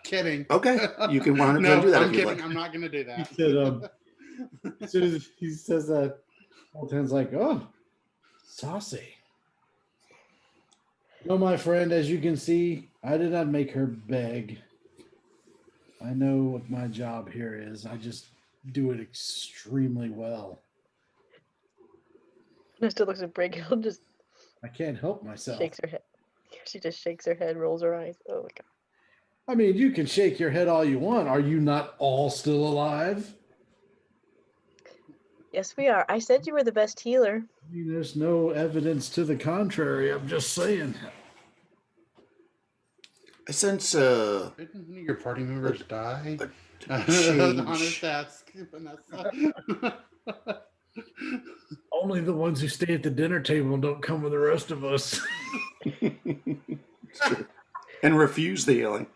Kidding. Okay, you can 100% No, do that I'm if you kidding. like. I'm not going to do that. He said, as soon as he says that, Altan's like, "Oh, saucy." No, my friend, as you can see, I did not make her beg. I know what my job here is. I just do it extremely well. Nesta looks at Brickhild, just I can't help myself. shakes her head. She just shakes her head, rolls her eyes. Oh my god. I mean, you can shake your head all you want. Are you not all still alive? Yes, we are. I said you were the best healer. I mean, there's no evidence to the contrary. I'm just saying. I sense Didn't one of your party members die? change. Honest ask, Vanessa. Only the ones who stay at the dinner table don't come with the rest of us. It's true. And refuse the healing.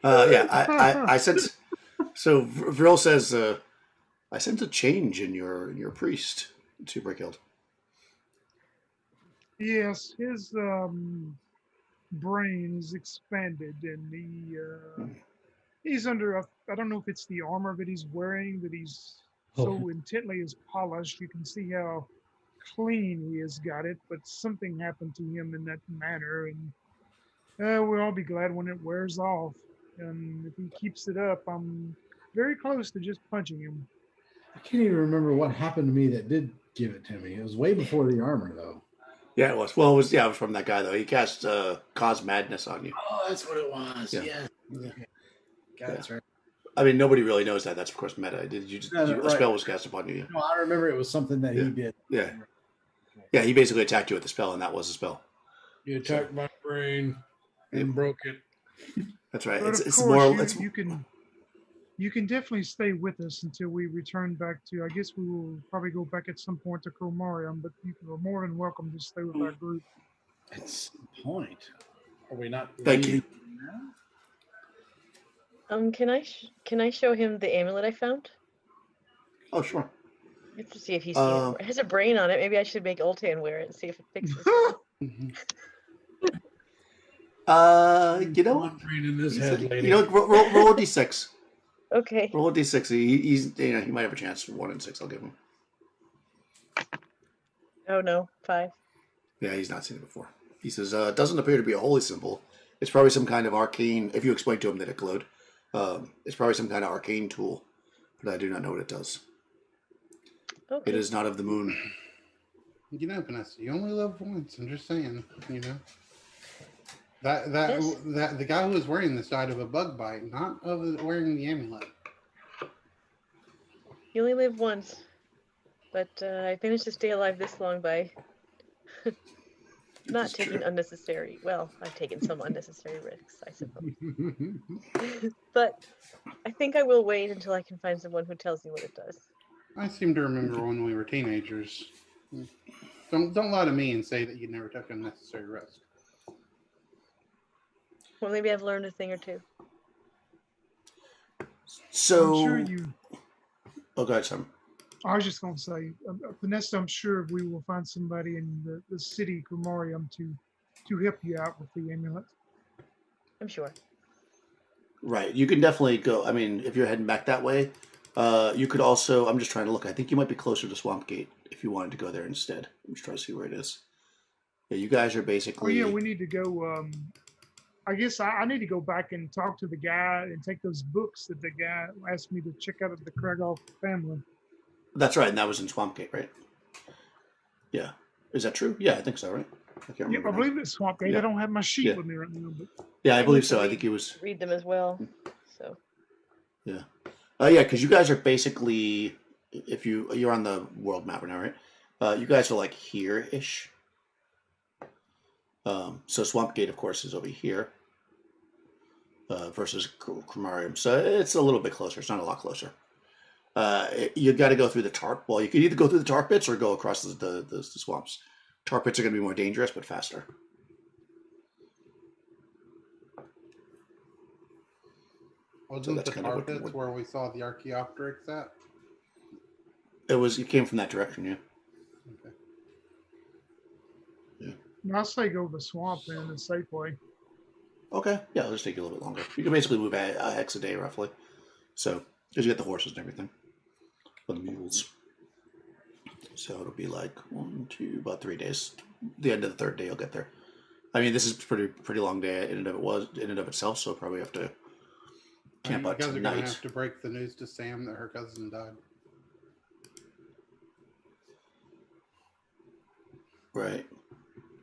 I sense. So Vril says, "I sense a change in your priest," to Brickhild. Yes, his brain is expanded, and he's under I don't know if it's the armor that he's wearing that he's so intently is polished. You can see how clean he has got it, but something happened to him in that manner, and we'll all be glad when it wears off. And if he keeps it up, I'm very close to just punching him. I can't even remember what happened to me that did give it to me. It was way before the armor, though. Yeah, it was. Well, it was. Yeah, it was from that guy though. He cast cause madness on you. Oh, that's what it was. Yeah. Yeah. That's right. I mean, nobody really knows that. That's of course meta. Did you? Just, No, a right. spell was cast upon you. No, I remember it was something that he did. Yeah. Yeah, he basically attacked you with the spell, and that was the spell. You attacked my brain and broke it. That's right. But It's of more. course, you can definitely stay with us until we return back to. I guess we will probably go back at some point to Cromarium, but you are more than welcome to stay with our group. At some point, are we not? Thank you. Can I show him the amulet I found? Oh, sure. Just to see if he's seen it. It has a brain on it. Maybe I should make Oltan wear it and see if it fixes it. You know, brain in his head, lady. you know, roll a d6. Okay. Roll a d6. He's he might have a chance. 1 in 6. I'll give him. Oh no, 5. Yeah, he's not seen it before. He says, it doesn't appear to be a holy symbol. It's probably some kind of arcane. If you explain to him that it glowed, it's probably some kind of arcane tool, but I do not know what it does. Okay. It is not of the moon. You know, Vanessa, you only live once. I'm just saying, you know. That the guy who was wearing this died of a bug bite, not of wearing the amulet. You only live once, but I managed to stay alive this long by not taking unnecessary. Well, I've taken some unnecessary risks, I suppose. But I think I will wait until I can find someone who tells me what it does. I seem to remember when we were teenagers. Don't lie to me and say that you never took unnecessary risk. Well, maybe I've learned a thing or two. So, I'm sure you. Oh, go ahead, Sam. I was just going to say, Vanessa, I'm sure we will find somebody in the city, Cromarium, to help you out with the amulet. I'm sure. Right. You can definitely go. I mean, if you're heading back that way, you could also. I'm just trying to look. I think you might be closer to Swamp Gate if you wanted to go there instead. I'm just trying to see where it is. Yeah, you guys are basically. Oh, yeah, we need to go. I guess I need to go back and talk to the guy and take those books that the guy asked me to check out of the Kragoff family. That's right, and that was in Swamp Gate, right? Yeah. Is that true? Yeah, I think so, right? I can't remember. Yeah, I believe it's Swamp Gate. Yeah. I don't have my sheet with me right now, but yeah, I believe so. I think he was. Read them as well. So. Yeah. Yeah, because you guys are basically, if you're on the world map now, right? You guys are like here-ish. So Swamp Gate, of course, is over here versus Cromarium. So it's a little bit closer. It's not a lot closer. You got to go through the tarp. Well, you can either go through the tar pits or go across the swamps. Tar pits are going to be more dangerous, but faster. Wasn't the tar pits where we saw the Archaeopteryx at? It came from that direction, yeah. Okay. Yeah. I'll say go to the swamp then and Safeway. Okay. Yeah, it'll just take you a little bit longer. You can basically move a X a day, roughly. So, because you get the horses and everything. Or the mules. So it'll be like about 3 days. The end of the 3rd day, you'll get there. I mean, this is pretty long day in and of itself, so probably have to camp out tonight. You guys are going to have to break the news to Sam that her cousin died. Right.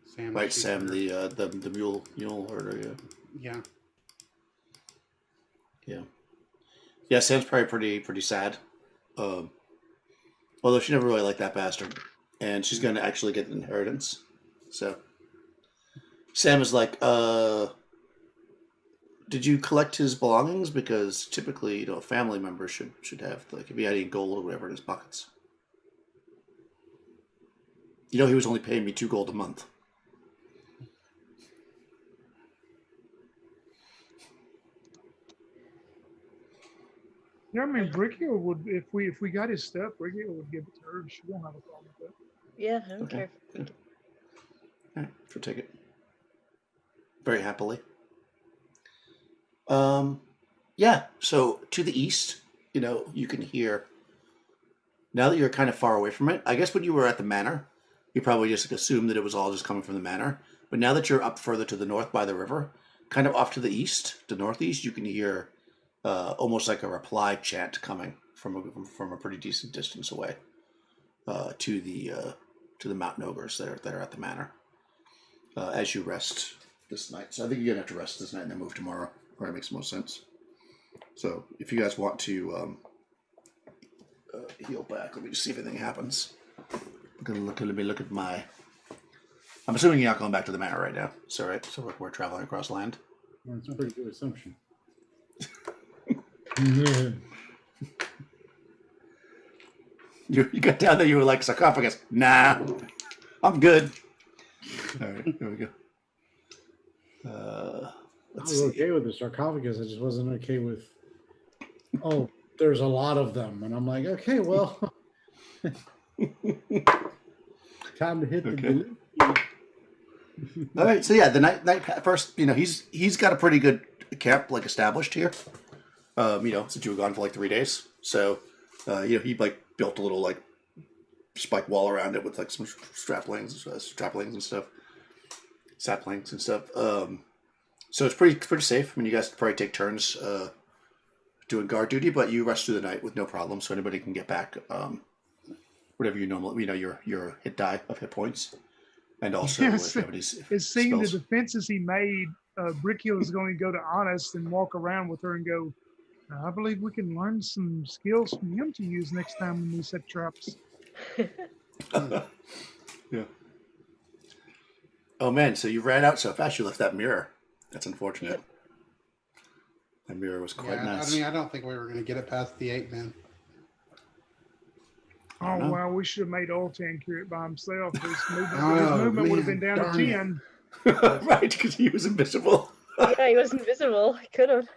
Sam. Right, Sam, the mule herder, yeah. Yeah. Yeah. Yeah, Sam's probably pretty sad. Although she never really liked that bastard. And she's going to actually get an inheritance. So Sam is like, did you collect his belongings? Because typically, a family member should have, like, if he had any gold or whatever in his pockets. He was only paying me 2 gold a month. Yeah, I mean, Brickiel would, if we got his stuff, Brickiel would give it to her. She won't have a problem with that. Yeah, I don't care. All right, she'll take it. Very happily. Yeah, so to the east, you can hear, now that you're kind of far away from it, I guess when you were at the manor, you probably just assumed that it was all just coming from the manor. But now that you're up further to the north by the river, kind of off to the east, the northeast, you can hear almost like a reply chant coming from a pretty decent distance away to the mountain ogres that are at the manor. as you rest this night. So I think you're gonna have to rest this night and then move tomorrow. Probably makes most sense. So if you guys want to heal back, let me just see if anything happens. Let me look at my. I'm assuming you're not going back to the manor right now. So right, so we're traveling across land. Well, it's a pretty good assumption. You got down there. You were like sarcophagus. Nah, I'm good. All right, here we go. I Let's was see. okay with the sarcophagus. I just wasn't okay with. Oh, there's a lot of them, and I'm like, okay, well, time to hit the. Okay. All right, so yeah, the night first, he's got a pretty good camp like established here. Since you were gone for like 3 days, so he like built a little like spike wall around it with like some saplings and stuff. So it's pretty safe. I mean, you guys probably take turns doing guard duty, but you rest through the night with no problem, so anybody can get back whatever you normally, your hit die of hit points. And also, Yes, if anybody's it seemed the spells. defenses he made, Brickiel is going to go to Honest and walk around with her and go, I believe we can learn some skills from him to use next time when we set traps. Yeah. Oh man, so you ran out so fast you left that mirror. That's unfortunate. That mirror was quite nice. I mean, I don't think we were going to get it past the 8 men. Oh, wow, we should have made Oltan carry it by himself. His movement would have been down to 10. Right, because he was invisible. Yeah, he was invisible. He could have.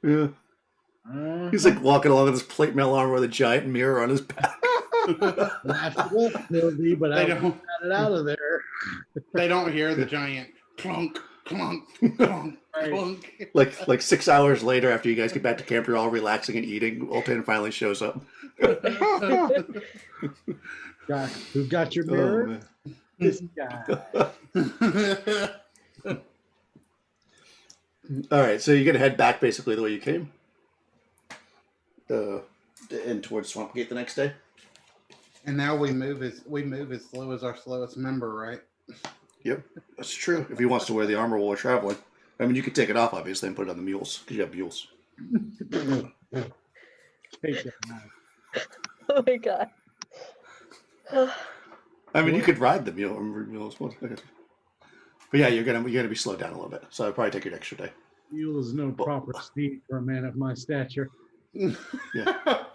Yeah. He's like walking along with his plate mail armor with a giant mirror on his back. But I don't got it out of there. They don't hear the giant clunk, clunk, clunk, clunk. Like 6 hours later, after you guys get back to camp, you're all relaxing and eating. Oltan finally shows up. Who got your mirror? This guy. All right, so you're gonna head back basically the way you came, and towards Swamp Gate the next day. And now we move as slow as our slowest member, right? Yep, that's true. If he wants to wear the armor while we're traveling, I mean, you could take it off obviously and put it on the mules because you have mules. Take that knife. Oh my god. I mean, you could ride the mules, but yeah, you're gonna be slowed down a little bit. So I'd probably take an extra day. Mule is no proper steed for a man of my stature. Yeah.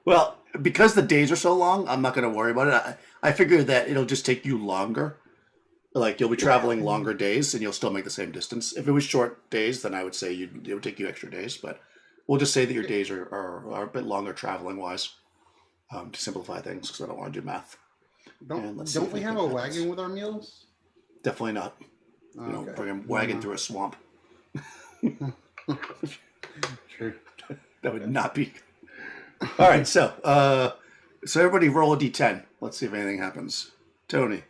Well, because the days are so long, I'm not going to worry about it. I figure that it'll just take you longer. Like, you'll be traveling longer days, and you'll still make the same distance. If it was short days, then I would say it would take you extra days. But we'll just say that your days are a bit longer traveling-wise to simplify things, because I don't want to do math. Don't we have a wagon with our mules? Definitely not. Oh, You don't bring a wagon through a swamp. True. That would not be... All right, so everybody roll a d10. Let's see if anything happens. Tony.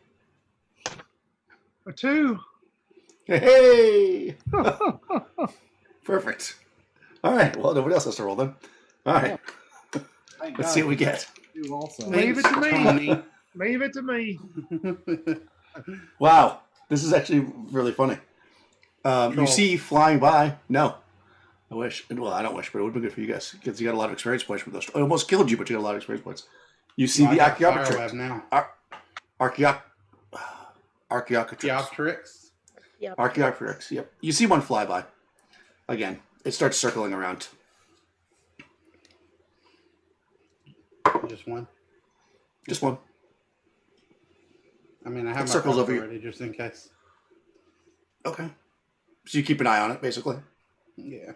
A 2. Hey! Perfect. All right, well, nobody else has to roll then. All right, let's see what we get. You also. Leave it to me. Tony. Leave it to me. Wow, this is actually really funny. You see flying by. No, I wish. Well, I don't wish, but it would have been good for you guys because you got a lot of experience points with those. I almost killed you, but you got a lot of experience points. You see the Archaeopteryx now. Archaeopteryx. Yep. Archaeopteryx. Yep. You see one fly by. Again, it starts circling around. Just one. Just one. I mean, I have my circles cards over you. already, just in case. Okay. So you keep an eye on it, basically. Yeah.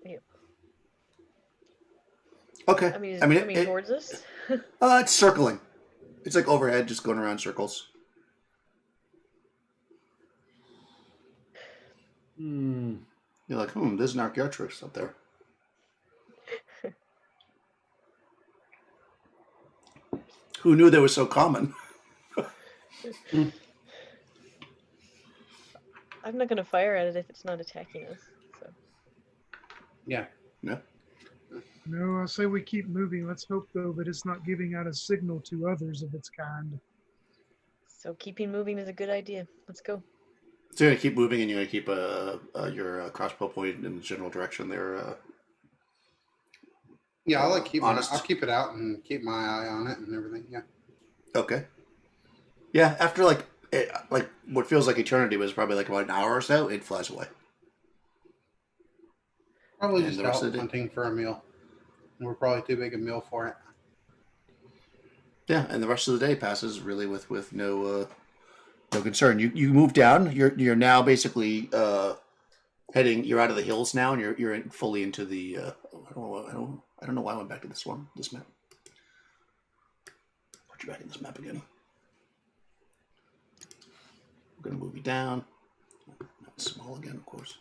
Yep. Okay. I mean, is I it mean, coming towards us? it's circling. It's like overhead, just going around circles. Hmm. You're like, there's an Archaeopteryx up there. Who knew they were so common? I'm not going to fire at it if it's not attacking us. So. Yeah. Yeah. No, I say we keep moving. Let's hope, though, that it's not giving out a signal to others of its kind. So keeping moving is a good idea. Let's go. So you're gonna keep moving, and you're gonna keep your crossbow point in the general direction there. Yeah, I'll Honest. I'll keep it out and keep my eye on it and everything. Yeah. Okay. Yeah, after like what feels like eternity was probably like about an hour or so, it flies away. Probably And just the rest out of the day? hunting for a meal. We're probably too big a meal for it. Yeah, and the rest of the day passes really with no concern. You move down. You're now basically heading. You're out of the hills now, and you're fully into the. I don't know why I went back to this map. Put you back in this map again. We're gonna move you down. Small again, of course.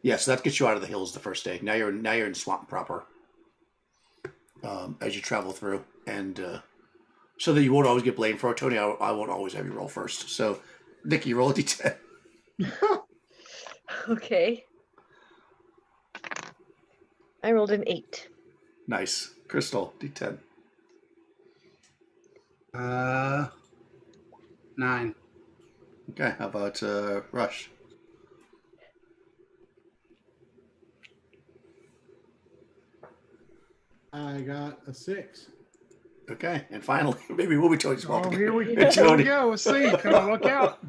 Yeah, so that gets you out of the hills the first day. Now you're in swamp proper. As you travel through, and so that you won't always get blamed for it, Tony. I won't always have you roll first. So, Nikki, roll a d10. Okay. I rolled an 8. Nice, Crystal, d10. 9. Okay, how about Rush? I got a 6. Okay, and finally, maybe we'll be Tony's fault. Oh, here we It's Tony. go. Let's see. Come on, look out.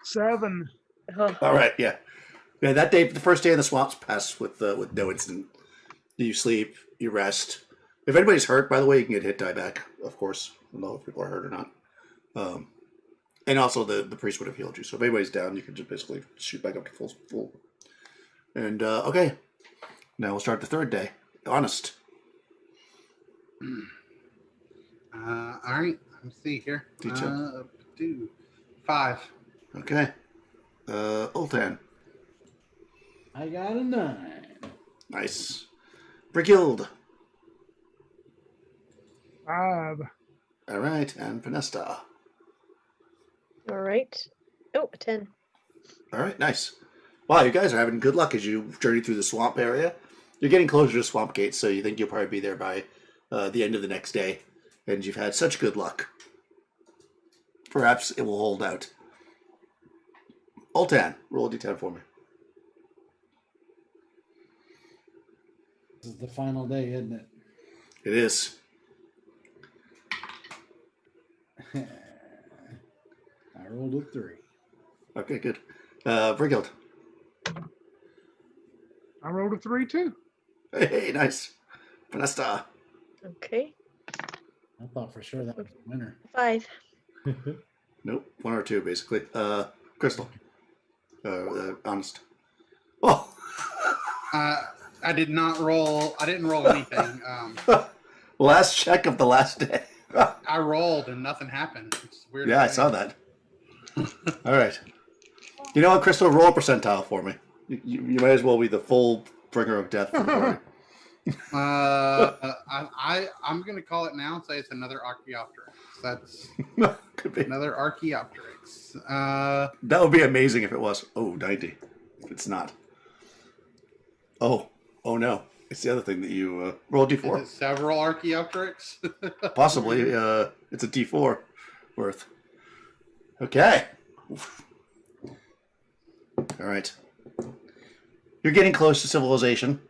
7. Oh, All right, yeah. That day, the first day in the swamps passed with no incident. You sleep, you rest. If anybody's hurt, by the way, you can get hit die back, of course. I don't know if people are hurt or not. And also, the priest would have healed you. So if anybody's down, you can just basically shoot back up to full. And, okay. Now we'll start the third day. Honest. All right. Let's see here. D10. 5. Okay. Ultan. I got a 9. Nice. Brighild. 5. All right. And Vanessa. all right. Oh, a 10. All right. Nice. Wow, you guys are having good luck as you journey through the swamp area. You're getting closer to Swamp Gate, so you think you'll probably be there by the end of the next day. And you've had such good luck. Perhaps it will hold out. Ultan, roll a d10 for me. This is the final day, isn't it? It is. I rolled a 3. Okay, good. Brighild. I rolled a 3 too. Hey, nice. Vanessa. Okay. I thought for sure that was the winner. 5. Nope, 1 or 2, basically. Crystal. Honest. Oh. I didn't roll anything. Last check of the last day. I rolled and nothing happened. It's weird. Yeah, I saw that. All right. You know what, Crystal? Roll a percentile for me. You might as well be the full bringer of death for the party. I'm gonna call it now and say it's another Archaeopteryx. That's Could be. another Archaeopteryx. That would be amazing if it was. Oh, 90. It's not. Oh no. It's the other thing that you roll Is d4. it several Archaeopteryx? Possibly. It's a d4 worth. Okay. Oof. All right. You're getting close to civilization.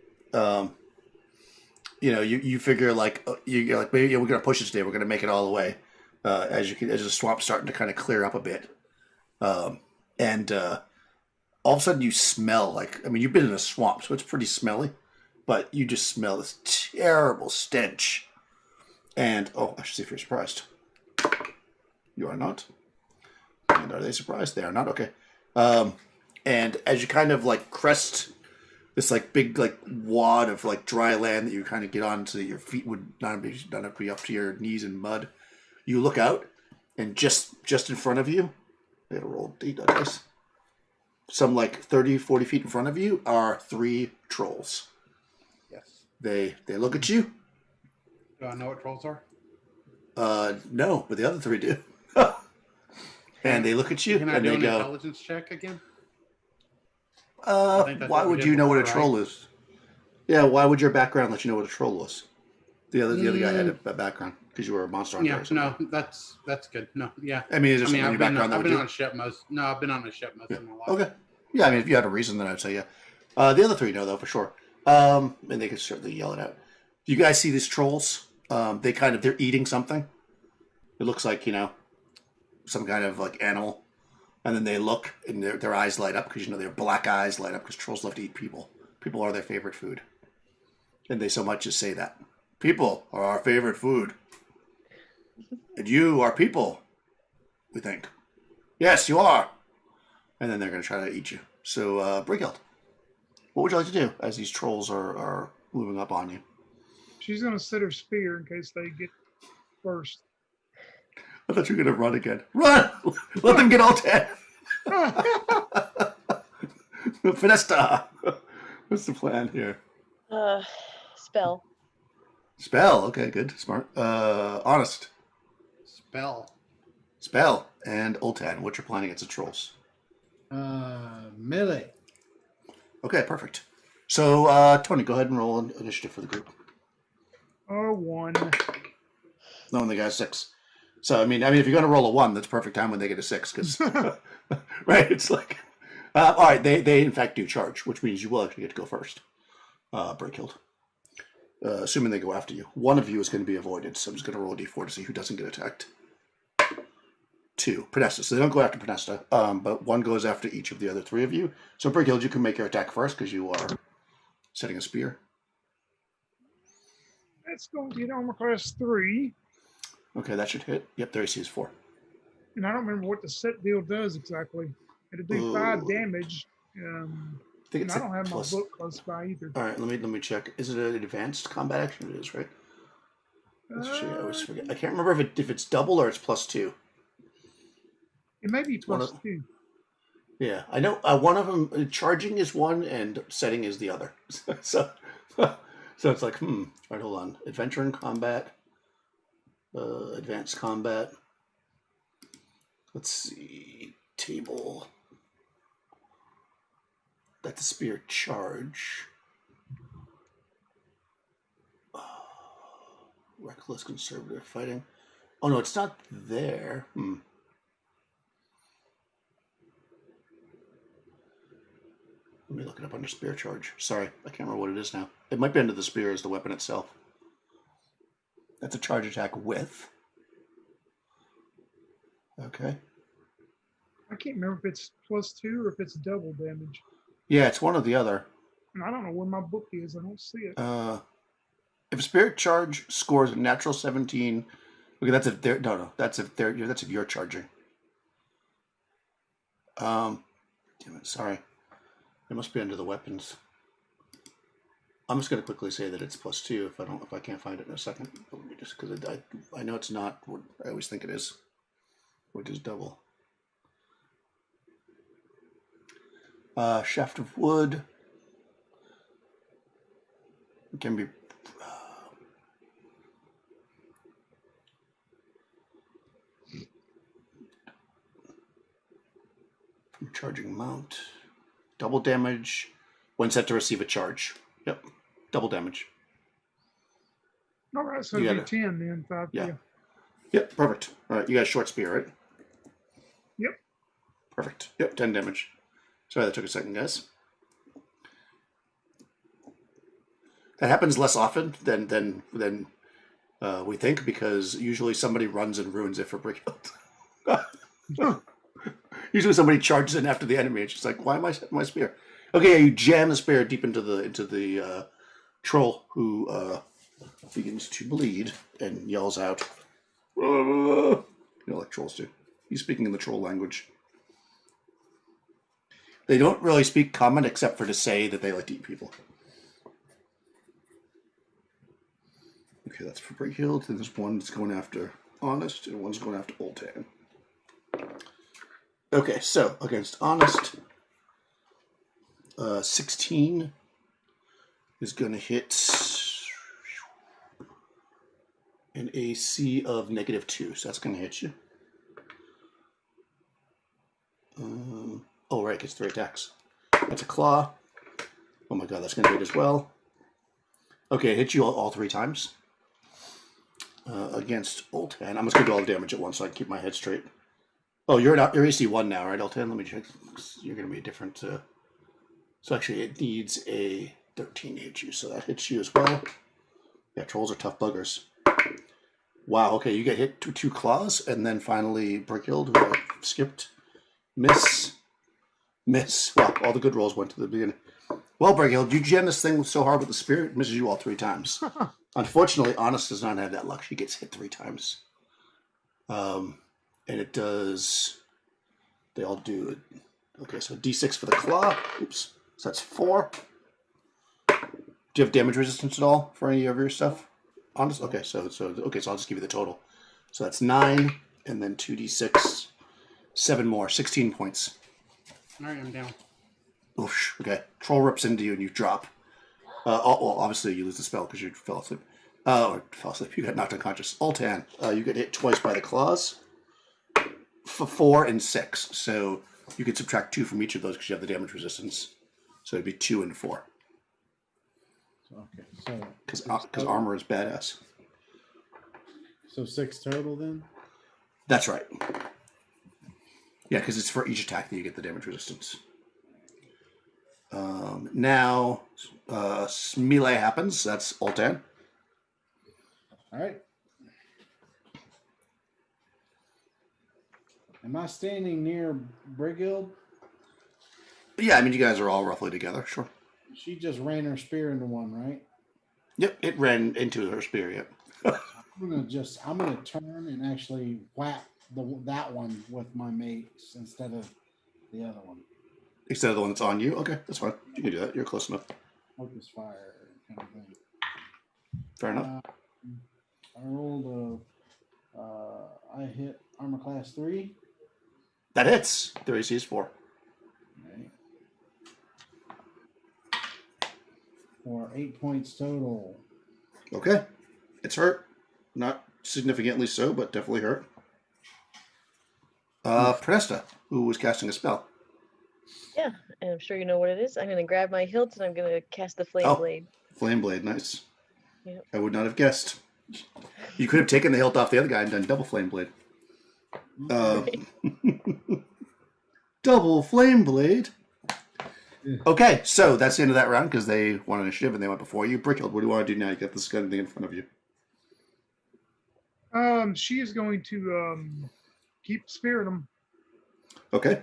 You figure you're like maybe we're gonna push it today. We're gonna make it all the way. As the swamp's starting to kind of clear up a bit, and all of a sudden you smell you've been in a swamp, so it's pretty smelly, but you just smell this terrible stench. And I should see if you're surprised. You are not. And are they surprised? They are not. Okay. And as you kind of crest this big wad of dry land that you kind of get on so that your feet would not have to be up to your knees in mud, you look out, and just in front of you, I gotta roll dice. Some 30, 40 feet in front of you are 3 trolls. Yes. They look at you. Do I know what trolls are? No, but the other 3 do. And they look at you Can I and do they an go, intelligence check again? why would you know what a troll is? Yeah, why would your background let you know what a troll was? The other guy had a background because you were a monster hunter. Yeah, no, that's good. No, yeah. I mean, is there something in your background that I've would been do? on a ship most. No, I've been on a ship most of my life. Okay. Yeah, I mean, if you had a reason, then I'd say yeah. The other three know though for sure, and they could certainly yell it out. Do you guys see these trolls? They're eating something. It looks like some kind of like animal, and then they look and their eyes light up because their black eyes light up because trolls love to eat people. People are their favorite food, and they so much as say that people are our favorite food, and you are people. We think, yes, you are, and then they're going to try to eat you. So, Brighild, what would you like to do as these trolls are moving up on you? She's going to set her spear in case they get first. I thought you were going to run again. Run! Let them get all 10. Finesta. What's the plan here? Spell. Spell. Okay, good. Smart. Honest. Spell. And Oltan. What's your plan against the trolls? Melee. Okay, perfect. So, Tony, go ahead and roll an initiative for the group. 1. No, and they got a 6. So, I mean, if you're going to roll a 1, that's perfect time when they get a 6. Because, right? It's like, all right, they in fact do charge, which means you will actually get to go first. Brighild. Assuming they go after you. One of you is going to be avoided, so I'm just going to roll a d4 to see who doesn't get attacked. 2. Podesta. So they don't go after Podesta, but one goes after each of the other 3 of you. So, Brighild, you can make your attack first because you are setting a spear. That's going to get armor class 3. Okay, that should hit. Yep, their AC is 4. And I don't remember what the set deal does exactly. It'll do 5 damage. I think it's I don't have plus... my book close by either. All right, let me check. Is it an advanced combat action? It is, right? I always forget. I can't remember if it's double or it's +2. It may be +2. Yeah, I know. One of them, charging is one, and setting is the other. so it's like, All right, hold on. Adventure and combat. Advanced combat. Let's see. Table. That's a spear charge. Reckless conservative fighting. Oh no, it's not there. Let me look it up under spear charge. Sorry, I can't remember what it is now. It might be under the spear as the weapon itself. That's a charge attack with. Okay. I can't remember if it's +2 or if it's double damage. Yeah, it's one or the other. And I don't know where my book is. I don't see it. If a spirit charge scores a natural 17, okay, that's if they're that's if you're charging. Damn it, sorry. It must be under the weapons. I'm just going to quickly say that it's +2 if I can't find it in a second. Just because I know it's not what I always think it is, which is double. Shaft of wood. It can be. From charging mount. Double damage when set to receive a charge. Yep. Double damage. All right, so it'll be 10 then. 5. Yeah. Yep, perfect. All right, you got a short spear, right? Yep. Perfect. Yep, 10 damage. Sorry, that took a second, guys. That happens less often than we think, because usually somebody runs and ruins it for Brighild. Usually somebody charges in after the enemy. It's just like, why am I setting my spear? Okay, yeah, you jam the spear deep into the troll, who begins to bleed and yells out. Like trolls do. He's speaking in the troll language. They don't really speak common except for to say that they like to eat people. Okay, that's for Brighild. Then there's one that's going after Honest, and one's going after Oltan. Okay, so against Honest, 16 is going to hit an AC of -2, so that's going to hit you. Oh, right, gets 3 attacks. That's a claw. Oh my god, that's going to hit as well. Okay, it hits you all 3 times. against Oltan. I'm just going to do all the damage at once so I can keep my head straight. Oh, you're AC 1 now, right, Oltan? Let me check. You're going to be a different... So actually, it needs a 13 to hit you, so that hits you as well. Yeah, trolls are tough buggers. Wow, okay, you get hit 2 claws, and then finally Brickyld, who I skipped. Miss. Wow, all the good rolls went to the beginning. Well, Brickyld, you jam this thing so hard with the spear, it misses you all 3 times. Unfortunately, Honest does not have that luck. She gets hit 3 times. And it does... They all do it. Okay, so D6 for the claw. Oops. So that's 4. Do you have damage resistance at all for any of your stuff? Honest? Okay, so I'll just give you the total. So that's 9, and then 2d6, 7 more, 16 points. All right, I'm down. Oof, okay. Troll rips into you and you drop. Well, obviously you lose the spell because you fell asleep. You got knocked unconscious. Oltan, you get hit twice by the claws. For 4 and 6. So you could subtract 2 from each of those because you have the damage resistance. So it'd be 2 and 4. Okay, so because armor is badass. So 6 total then? That's right. Yeah, because it's for each attack that you get the damage resistance. Now, melee happens. That's Oltan. All right. Am I standing near Brighild? Yeah, I mean, you guys are all roughly together, sure. She just ran her spear into one, right? Yep, it ran into her spear, yep. I'm gonna turn and actually whack that one with my mace instead of the other one. Instead of the one that's on you? Okay, that's fine. You can do that. You're close enough. Focus fire kind of thing. Fair enough. I rolled I hit armor class 3. That hits. Their AC is 4. Right. For 8 points total. Okay. It's hurt. Not significantly so, but definitely hurt. Presta, who was casting a spell. Yeah, and I'm sure you know what it is. I'm going to grab my hilt and I'm going to cast the Flame Blade. Flame Blade, nice. Yep. I would not have guessed. You could have taken the hilt off the other guy and done double Flame Blade. Double Flame Blade. Okay, so that's the end of that round because they won initiative and they went before you. Brickyld, what do you want to do now? You got this kind of thing in front of you. She is going to keep spearing them. Okay.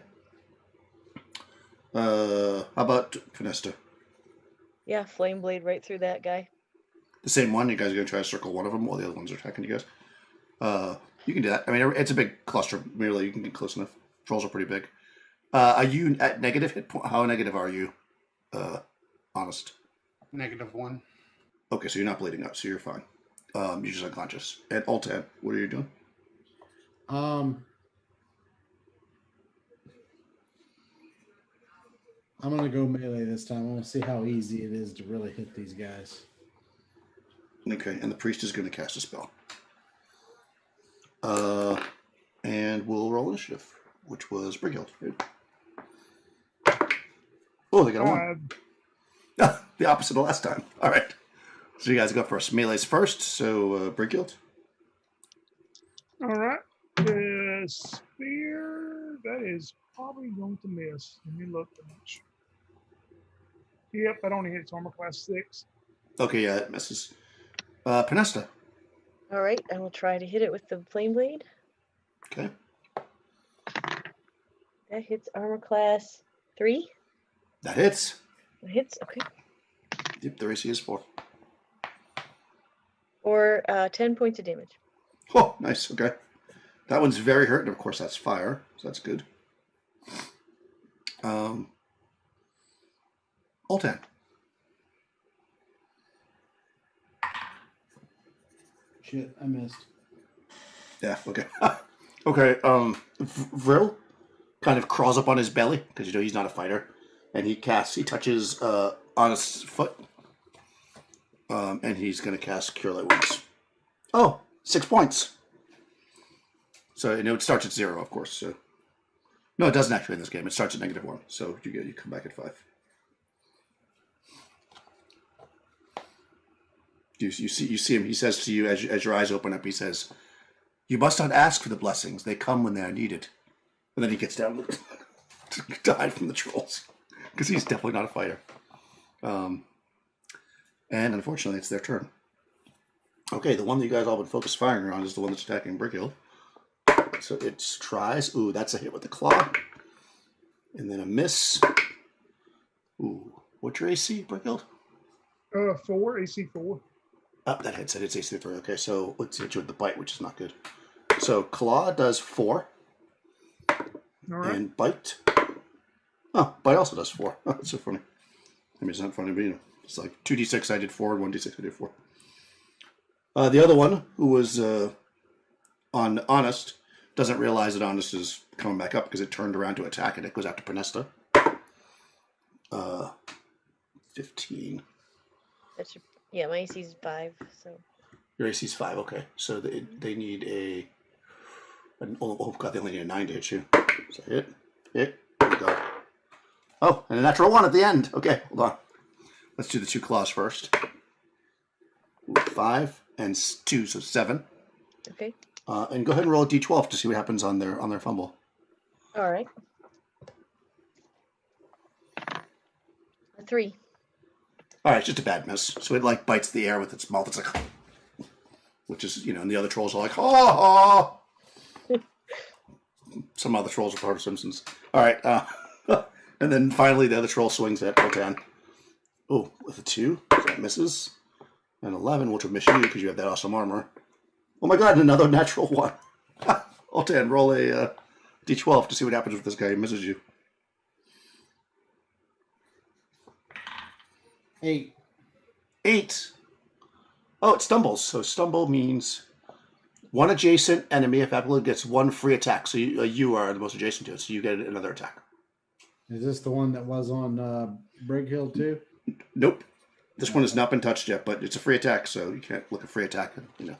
How about Finesta? Yeah, Flame Blade right through that guy. The same one? You guys are going to try to circle one of them while the other ones are attacking you guys? You can do that. I mean, it's a big cluster. Merely, you can get close enough. Trolls are pretty big. Are you at negative hit point? How negative are you? Honest. -1. Okay, so you're not bleeding out, so you're fine. You're just unconscious. And Oltan, what are you doing? I'm gonna go melee this time. I want to see how easy it is to really hit these guys. Okay, and the priest is going to cast a spell. And we'll roll initiative, which was Brighild. Oh, they got a 1. The opposite of last time. All right. So you guys go first. Melee's first, so Brighild. All right. The spear, that is probably going to miss. Let me look. Yep, that only hits armor class 6. Okay, yeah, it misses. Penesta. All right, I will try to hit it with the Flame Blade. Okay. That hits armor class 3. That hits. It hits, okay. Yep, their AC is 4. Or 10 points of damage. Oh, nice. Okay. That one's very hurt, and of course that's fire, so that's good. Oltan. Shit, I missed. Yeah, okay. Okay, Vril kind of crawls up on his belly, because you know he's not a fighter, and he touches on his foot, and he's going to cast Cure Light Wounds. Oh, 6 points. So, you know, it starts at 0, of course, so. No, it doesn't actually in this game. It starts at -1, so you come back at 5. You see him. He says to you as your eyes open up. He says, "You must not ask for the blessings. They come when they are needed." And then he gets down to hide from the trolls because he's definitely not a fighter. And unfortunately, it's their turn. Okay, the one that you guys all would focus firing on is the one that's attacking Brickhill. So it tries. Ooh, that's a hit with the claw. And then a miss. Ooh, what's your AC, Brickhill? 4, AC 4. Oh, that hits it. It's AC 3. Okay, so let's hit you with the bite, which is not good. So claw does 4. All right. And bite. Oh, bite also does 4. Oh, that's so funny. I mean, it's not funny, but you know, it's like 2d6 I did 4, and 1d6 I did 4. The other one, who was on Honest, doesn't realize that Honest is coming back up because it turned around to attack, and it goes after Pernesta. 15. That's your, yeah, my AC is 5, so. Your AC's 5, okay. So they need oh god, they only need a 9 to hit you. So hit. There we go. Oh, and a natural 1 at the end. Okay, hold on. Let's do the 2 claws first. 5 and 2, so 7. Okay. And go ahead and roll a d12 to see what happens on their fumble. All right. A 3. All right, it's just a bad miss. So it like bites the air with its mouth. It's like, which is, you know, and the other trolls are like, ha ha. Some other trolls are part of Simpsons. All right, and then finally the other troll swings at Oltan. Oh, with a 2, so that misses. And 11, which would miss you because you have that awesome armor. Oh my god, another natural 1. Oltan, roll a d12 to see what happens with this guy who misses you. 8. 8. Oh, it stumbles. So stumble means one adjacent enemy, if Applewood gets 1 free attack. So you are the most adjacent to it, so you get another attack. Is this the one that was on Brighill too? Nope. This one has not been touched yet, but it's a free attack, so you can't look at free attack, you know.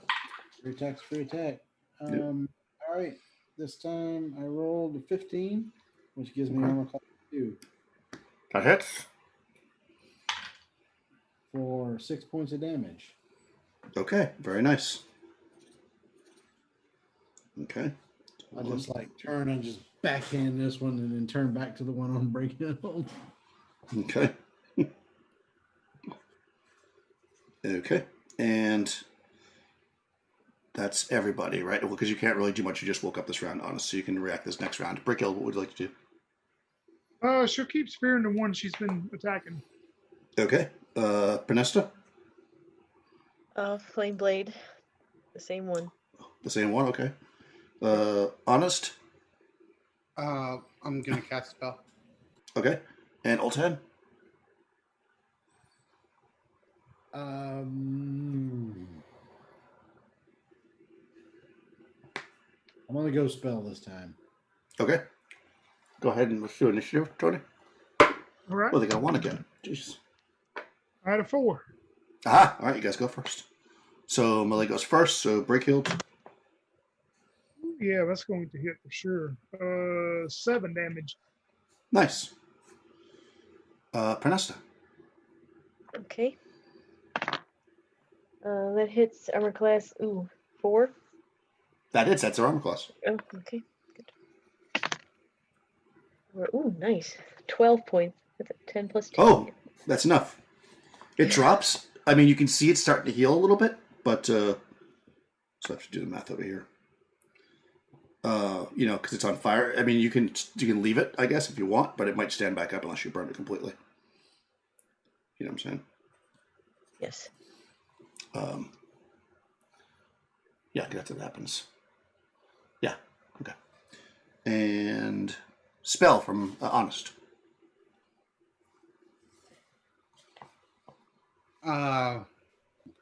Free attack's free attack. Yep. All right. This time I rolled a 15, which gives me armor class 2 That hits. for 6 points of damage. Okay, very nice. Okay. I just like turn and just backhand this one and then turn back to the one on Brighill. Okay. Okay. And that's everybody, right? Well, because you can't really do much. You just woke up this round, honest, so you can react this next round. Brickhill, what would you like to do? She'll keep spearing the one she's been attacking. Okay. Pernesta? Flame Blade. The same one. The same one, okay. Honest? I'm going to cast spell. Okay. And Oltan? I'm gonna go spell this time. Okay. Go ahead and let's do initiative, Tony. All right. Oh, they got 1 again. Jeez. I had a 4. Ah, all right, you guys go first. So Melee goes first, so Brickhill. Yeah, that's going to hit for sure. 7 damage. Nice. Pernesta. Okay. That hits armor class, 4. That hits, that's their armor class. Oh, okay. Good. Nice. 12 points. That's a 10 plus 2. Oh, that's enough. It drops. I mean, you can see it starting to heal a little bit, but so I have to do the math over here. You know, because it's on fire. I mean, you can leave it, I guess, if you want, but it might stand back up unless you burn it completely. You know what I'm saying? Yes. Yeah, that's what happens. Yeah. Okay. And spell from Honest. Or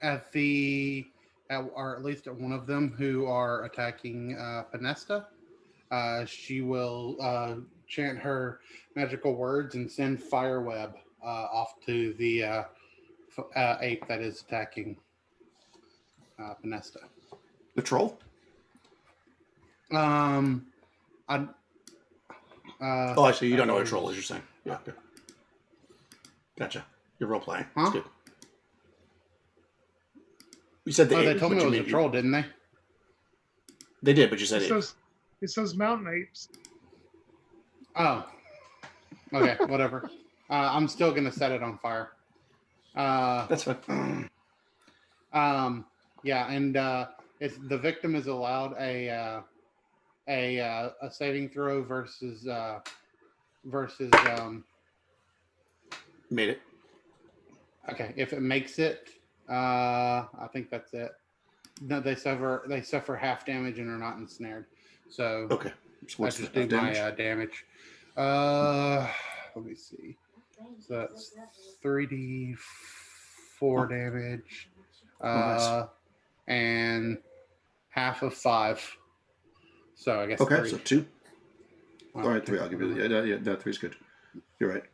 at least at one of them who are attacking Pernesta, she will chant her magical words and send Fireweb off to the ape that is attacking Pernesta. The troll? I see. You don't know what a troll is, you're saying. Yeah. Okay. Gotcha. You're role playing. Huh? That's good. You said the Oh, they ape, told me but it you was a mean- troll, didn't they? They did, but you said It ape. says mountain apes. Oh. Okay, whatever. I'm still gonna set it on fire. That's fine. Yeah, and it's the victim is allowed a saving throw versus Made it. okay, if it makes it, I think that's it. No, they suffer half damage and are not ensnared. So Okay. So what's I just the do damage? my damage. Let me see. So that's 3d4 damage. Nice. And half of 5. So I guess Okay, 3. so 2. Wow. All right, 3. I'll give you. Yeah, 3's good. You're right.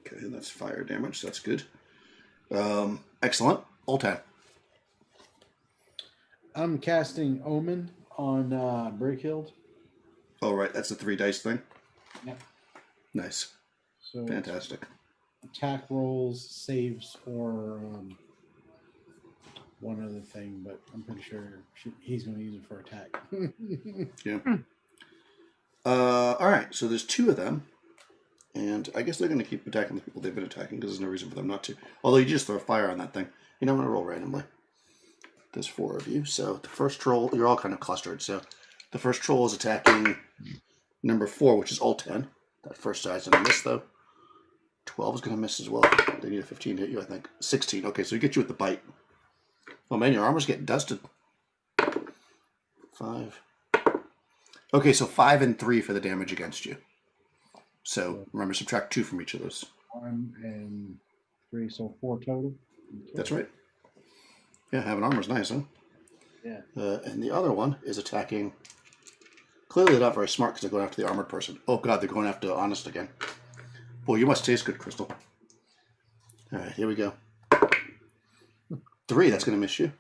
Okay, and that's fire damage. So that's good. Excellent. Oltan. I'm casting Omen on Brickhild. Oh, right. That's the 3 dice thing. Yep. Nice. So Fantastic. attack rolls, saves, or one other thing, but I'm pretty sure he's going to use it for attack. Yeah. All right. So there's 2 of them. And I guess they're going to keep attacking the people they've been attacking because there's no reason for them not to. Although you just throw fire on that thing. You know, I'm going to roll randomly. There's 4 of you. So the first troll, you're all kind of clustered. So the first troll is attacking number 4, which is Oltan. That first side's going to miss, though. 12 is going to miss as well. They need a 15 to hit you, I think. 16. Okay, so you get you with the bite. Oh, man, your armor's getting dusted. 5. Okay, so 5 and 3 for the damage against you. So remember, subtract 2 from each of those. 1 and 3, so 4 total. Okay. That's right. Yeah, having armor is nice, huh? Yeah. And the other one is attacking. Clearly, they're not very smart because they're going after the armored person. Oh, God, they're going after Honest again. Boy, you must taste good, Crystal. All right, here we go. 3, that's going to miss you.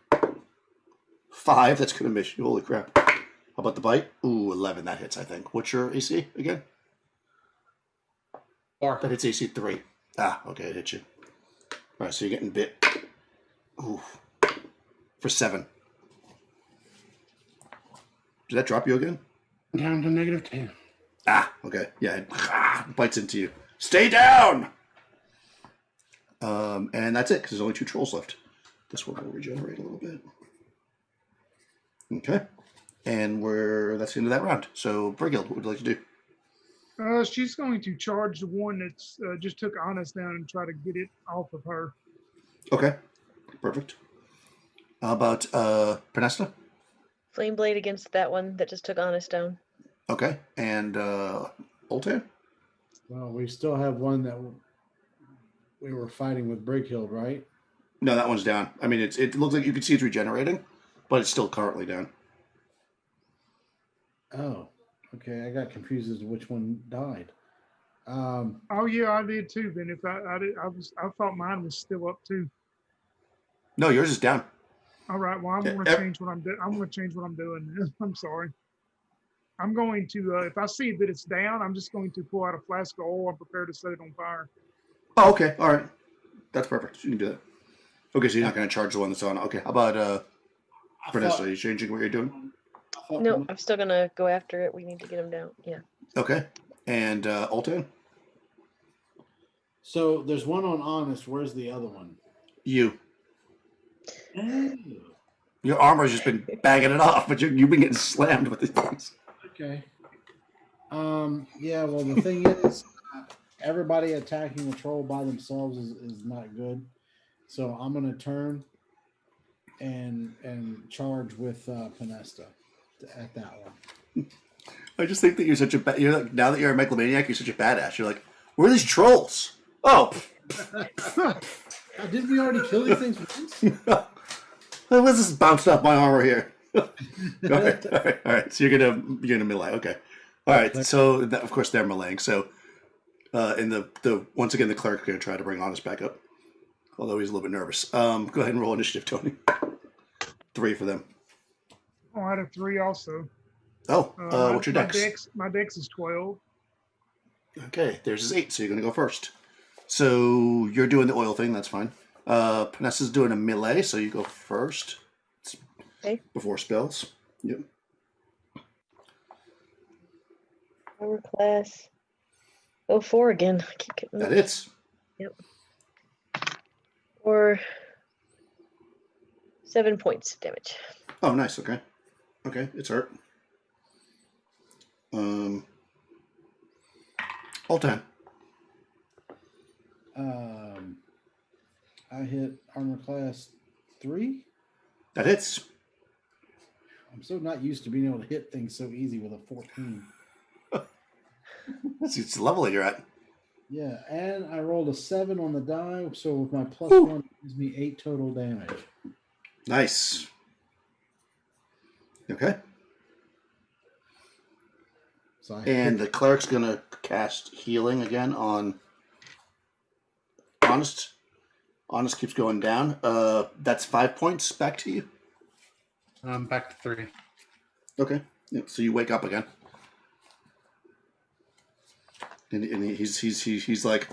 5, that's going to miss you. Holy crap. How about the bite? Ooh, 11, that hits, I think. What's your AC again? 4. That hits AC 3. Ah, okay, it hit you. All right, so you're getting bit. Ooh. For 7. Did that drop you again? Down to -2. Ah, okay. Yeah, it bites into you. Stay down! And that's it, because there's only 2 trolls left. This one will regenerate a little bit. Okay. And that's the end of that round. So, Brigild, what would you like to do? She's going to charge the one that's just took Honest down and try to get it off of her. Okay. Perfect. How about Penesta? Flame blade against that one that just took Honest down. Okay. And Oltan? Well, we still have one that we were fighting with Brickhild, right? No, that one's down. I mean, it looks like you can see it's regenerating, but it's still currently down. Oh, okay. I got confused as to which one died. Oh yeah, I did too. Then if I thought mine was still up too. No, yours is down. All right. Well, I'm Yeah, going to change what I'm doing. I'm going to change what I'm doing. I'm sorry. I'm going to, if I see that it's down, I'm just going to pull out a flask of oil and prepare to set it on fire. Oh, okay. All right. That's perfect. You can do that. Okay, so you're not going to charge the one that's on. Okay. How about Vanessa? Are you changing what you're doing? No, I'm still gonna go after it. We need to get him down. Yeah. Okay. And Altan? So there's one on Honest. Where's the other one? You. Oh, Your armor's just been bagging it off, but you've been getting slammed with these things. okay. Yeah, well, the thing is, everybody attacking a troll by themselves is not good. So I'm going to turn and charge with Penesta at that one. I just think that you're such a you're like, now that you're a megalomaniac, you're such a badass. You're like, where are these trolls? Oh, Didn't we already kill these things once? what's this bounced off my armor here? all right. So you're gonna melee. Okay. All right. So of course they're meleeing. So in the once again the cleric's gonna try to bring Honest back up, although he's a little bit nervous. Go ahead and roll initiative, Tony. 3 for them. Oh, I had a 3 also. Oh, what's your dex? My dex is 12. Okay, there's his 8, so you're going to go first. So you're doing the oil thing, that's fine. Panessa's doing a melee, so you go first. Okay. Before spells. Yep. Armor class. Oh, 4 again. I keep getting That hits. Yep. Or 7 points damage. Oh, nice. Okay. Okay, it's hurt. All 10. I hit armor class 3. That hits. I'm so not used to being able to hit things so easy with a 14. It's the level that you're at. Yeah, and I rolled a 7 on the die, so with my +1, it gives me 8 total damage. Nice. Okay. So And the cleric's going to cast healing again on Honest. Honest keeps going down. That's 5 points back to you. Back to 3. Okay. Yeah, so you wake up again. And he's like,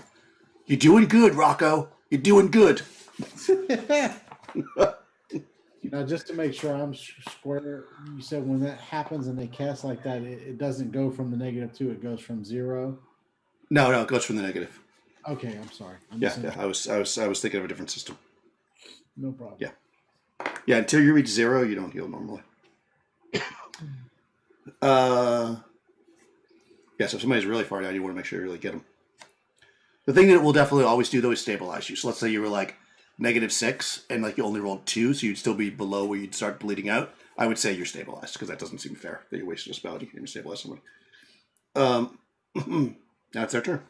"You're doing good, Rocco. You're doing good." Now, just to make sure I'm square, you said when that happens and they cast like that, it doesn't go from the -2; it goes from 0. No, it goes from the negative. Okay, I'm sorry. Yeah. I was thinking of a different system. No problem. Yeah. Until you reach 0, you don't heal normally. Yeah, so if somebody's really far down, you want to make sure you really get them. The thing that it will definitely always do, though, is stabilize you. So let's say you were like -6 and like you only rolled 2, so you'd still be below where you'd start bleeding out. I would say you're stabilized because that doesn't seem fair that you wasted a spell and you can't even stabilize somebody. Now it's their turn.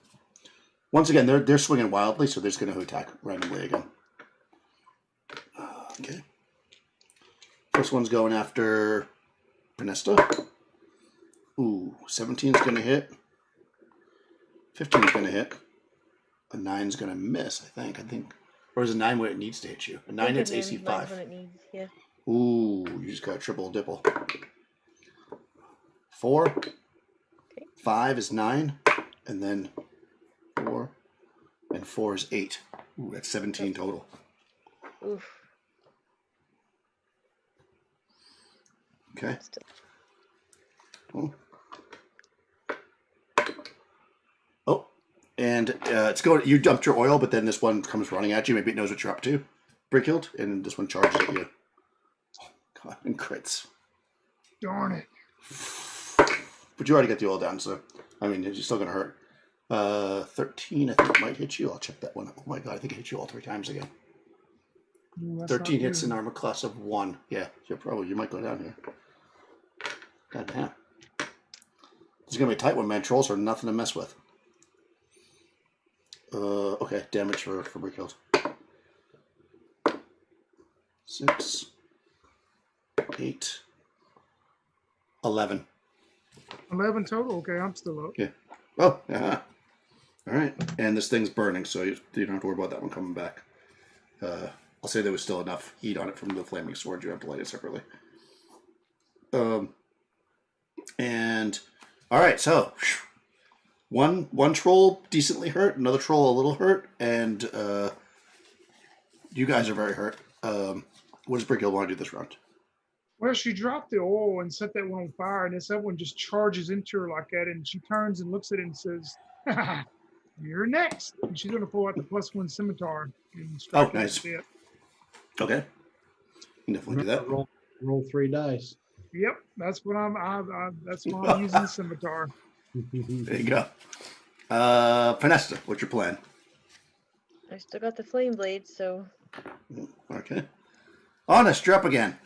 Once again, they're swinging wildly, so they're just going to attack randomly again. Okay. First one's going after Panesta. Ooh, 17's going to hit. 15's going to hit. A 9's going to miss, I think. Or is a 9 what it needs to hit you? A 9 hits AC 5. When it needs, yeah. Ooh, you just got a triple dipple. 4. Okay. 5 is 9. And then 4. And 4 is 8. Ooh, that's 17 total. Oof. Okay. Oh, and it's going. You dumped your oil, but then this one comes running at you. Maybe it knows what you're up to. Brickhild, and this one charges at you. Oh, God, and crits. Darn it. But you already got the oil down, so I mean, it's still going to hurt. 13, I think, might hit you. I'll check that one. Oh my God, I think it hit you all 3 times again. Ooh, 13 hits an armor class of 1. Yeah, you might go down here. God damn. This is going to be a tight one, man. Trolls are nothing to mess with. Okay, damage for Brickhild. 6, 8, 11. 11 total. Okay, I'm still up. Yeah. Oh, yeah. All right. And this thing's burning, so you don't have to worry about that one coming back. I'll say there was still enough heat on it from the flaming sword. You have to light it separately. And all right, so one troll decently hurt, another troll a little hurt, and you guys are very hurt. What does Brickhill want to do this round? Well, she dropped the oil and set that one on fire, and this other one just charges into her like that, and she turns and looks at it and says, "You're next." And she's going to pull out the +1 scimitar and strike Oh, nice. it. Okay, you can definitely do that. Roll 3 dice. Yep, that's what that's why I'm using the scimitar. There you go. Panesta, what's your plan? I still got the flame blade, so Okay. Honest, you're up again.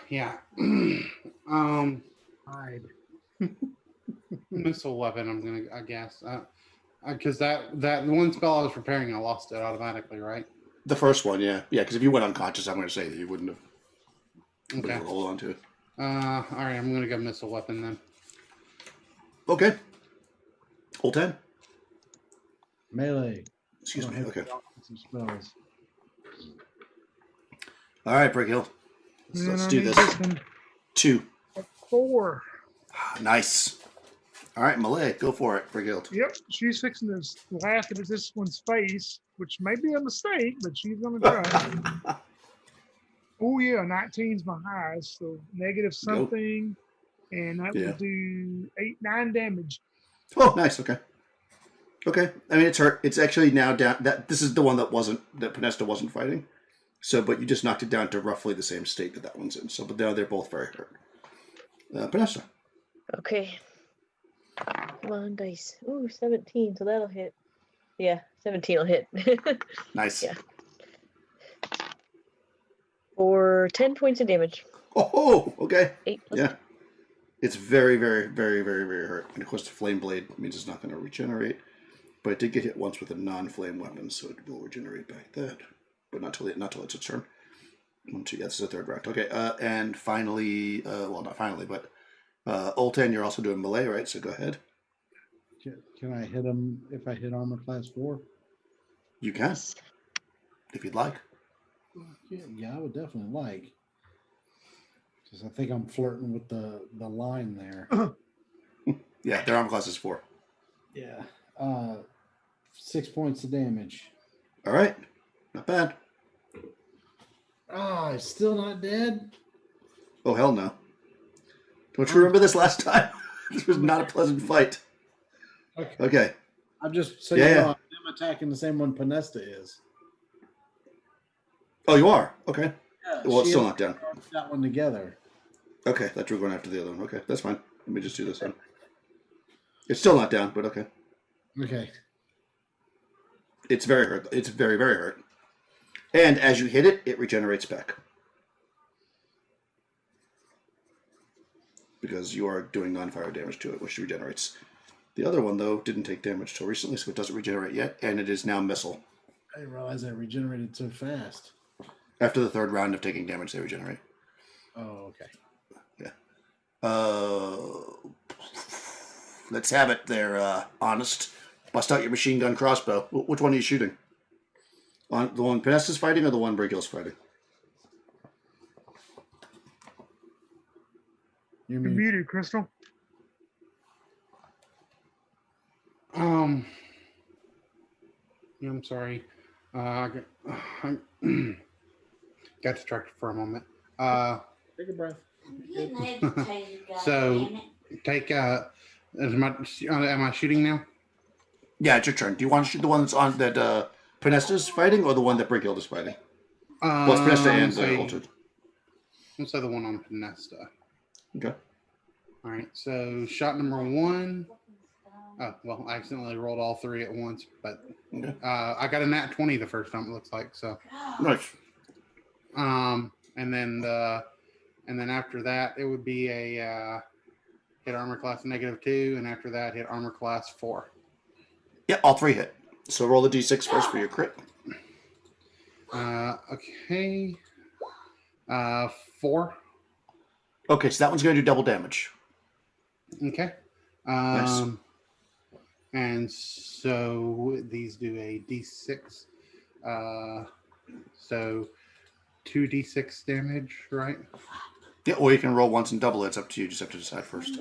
Yeah. Hide. Missile weapon, I guess. Because that one spell I was preparing, I lost it automatically, right? The first one, yeah. Yeah, because if you went unconscious, I'm going to say that you wouldn't have been Okay. able to hold on to it. All right, I'm going to go missile weapon then. Okay. Whole 10? Melee. Excuse I me. don't Okay. have some spells. All right, Brickhill. Let's do this. 2. 4. Nice. All right, Malay, go for it, Brighild. Yep, she's fixing to laugh at this one's face, which may be a mistake, but she's going to try. Oh, yeah, 19's my highest, so negative something, and that will do 9 damage. Oh, nice. Okay. Okay. I mean, it's hurt. It's actually now down. This is the one that Pinesta wasn't fighting. So, but you just knocked it down to roughly the same state that one's in. So, but now they're both very hurt. Pinesta. Okay. Come on, dice. Ooh, 17, so that'll hit. Yeah, 17 will hit. Nice. Yeah. For 10 points of damage. Oh, okay. 8 plus Yeah. It's very, very, very, very, very hurt. And of course, the flame blade means it's not going to regenerate. But it did get hit once with a non-flame weapon, so it will regenerate back that. But not till it's its turn. 1, 2, this is the third round. Okay, and finally, well, not finally, but Oltan, you're also doing melee, right? So go ahead. Can I hit him if I hit armor class 4? You can, if you'd like. Yeah, I would definitely like. Because I think I'm flirting with the line there. Yeah, their armor class is 4. Yeah. 6 points of damage. All right, not bad. Ah, he's still not dead? Oh, hell no. Don't you remember this last time? This was not a pleasant fight. Okay. I'm just so Yeah, you know, yeah. I'm attacking the same one Pinesta is. Oh, you are? Okay. Yeah, Well, it's she still and not down. I That one together. Okay, thought you were going after the other one. Okay, that's fine. Let me just do this one. It's still not down, but okay. Okay. It's very hurt. It's very, very hurt. And as you hit it, it regenerates back. Because you are doing non-fire damage to it, which regenerates. The other one, though, didn't take damage till recently, so it doesn't regenerate yet, and it is now missile. I didn't realize I regenerated so fast. After the third round of taking damage, they regenerate. Oh, okay. Yeah. Let's have it there, Honest. Bust out your machine gun crossbow. Which one are you shooting? On the one Pinesta's fighting or the one Brigill's fighting? You're You're muted, Crystal. Yeah, I'm sorry. I got distracted for a moment. Take a breath. So take am I shooting now? Yeah, it's your turn. Do you want to shoot the one that's on that Pinesta's fighting or the one that Brigild is fighting? Well, it's Pinesta and Altered. Let's say the one on Pinesta. Okay. All right. So shot number 1. Oh, well, I accidentally rolled all 3 at once, but Okay. I got a nat 20 the first time. It looks like so. Nice. And then after that, it would be a hit armor class -2, and after that, hit armor class 4. Yeah, all 3 hit. So roll the d6 first for your crit. Okay. 4. Okay, so that one's going to do double damage. Okay. Nice. And so these do a d6. So 2d6 damage, right? Yeah, or you can roll once and double it. It's up to you. You just have to decide first.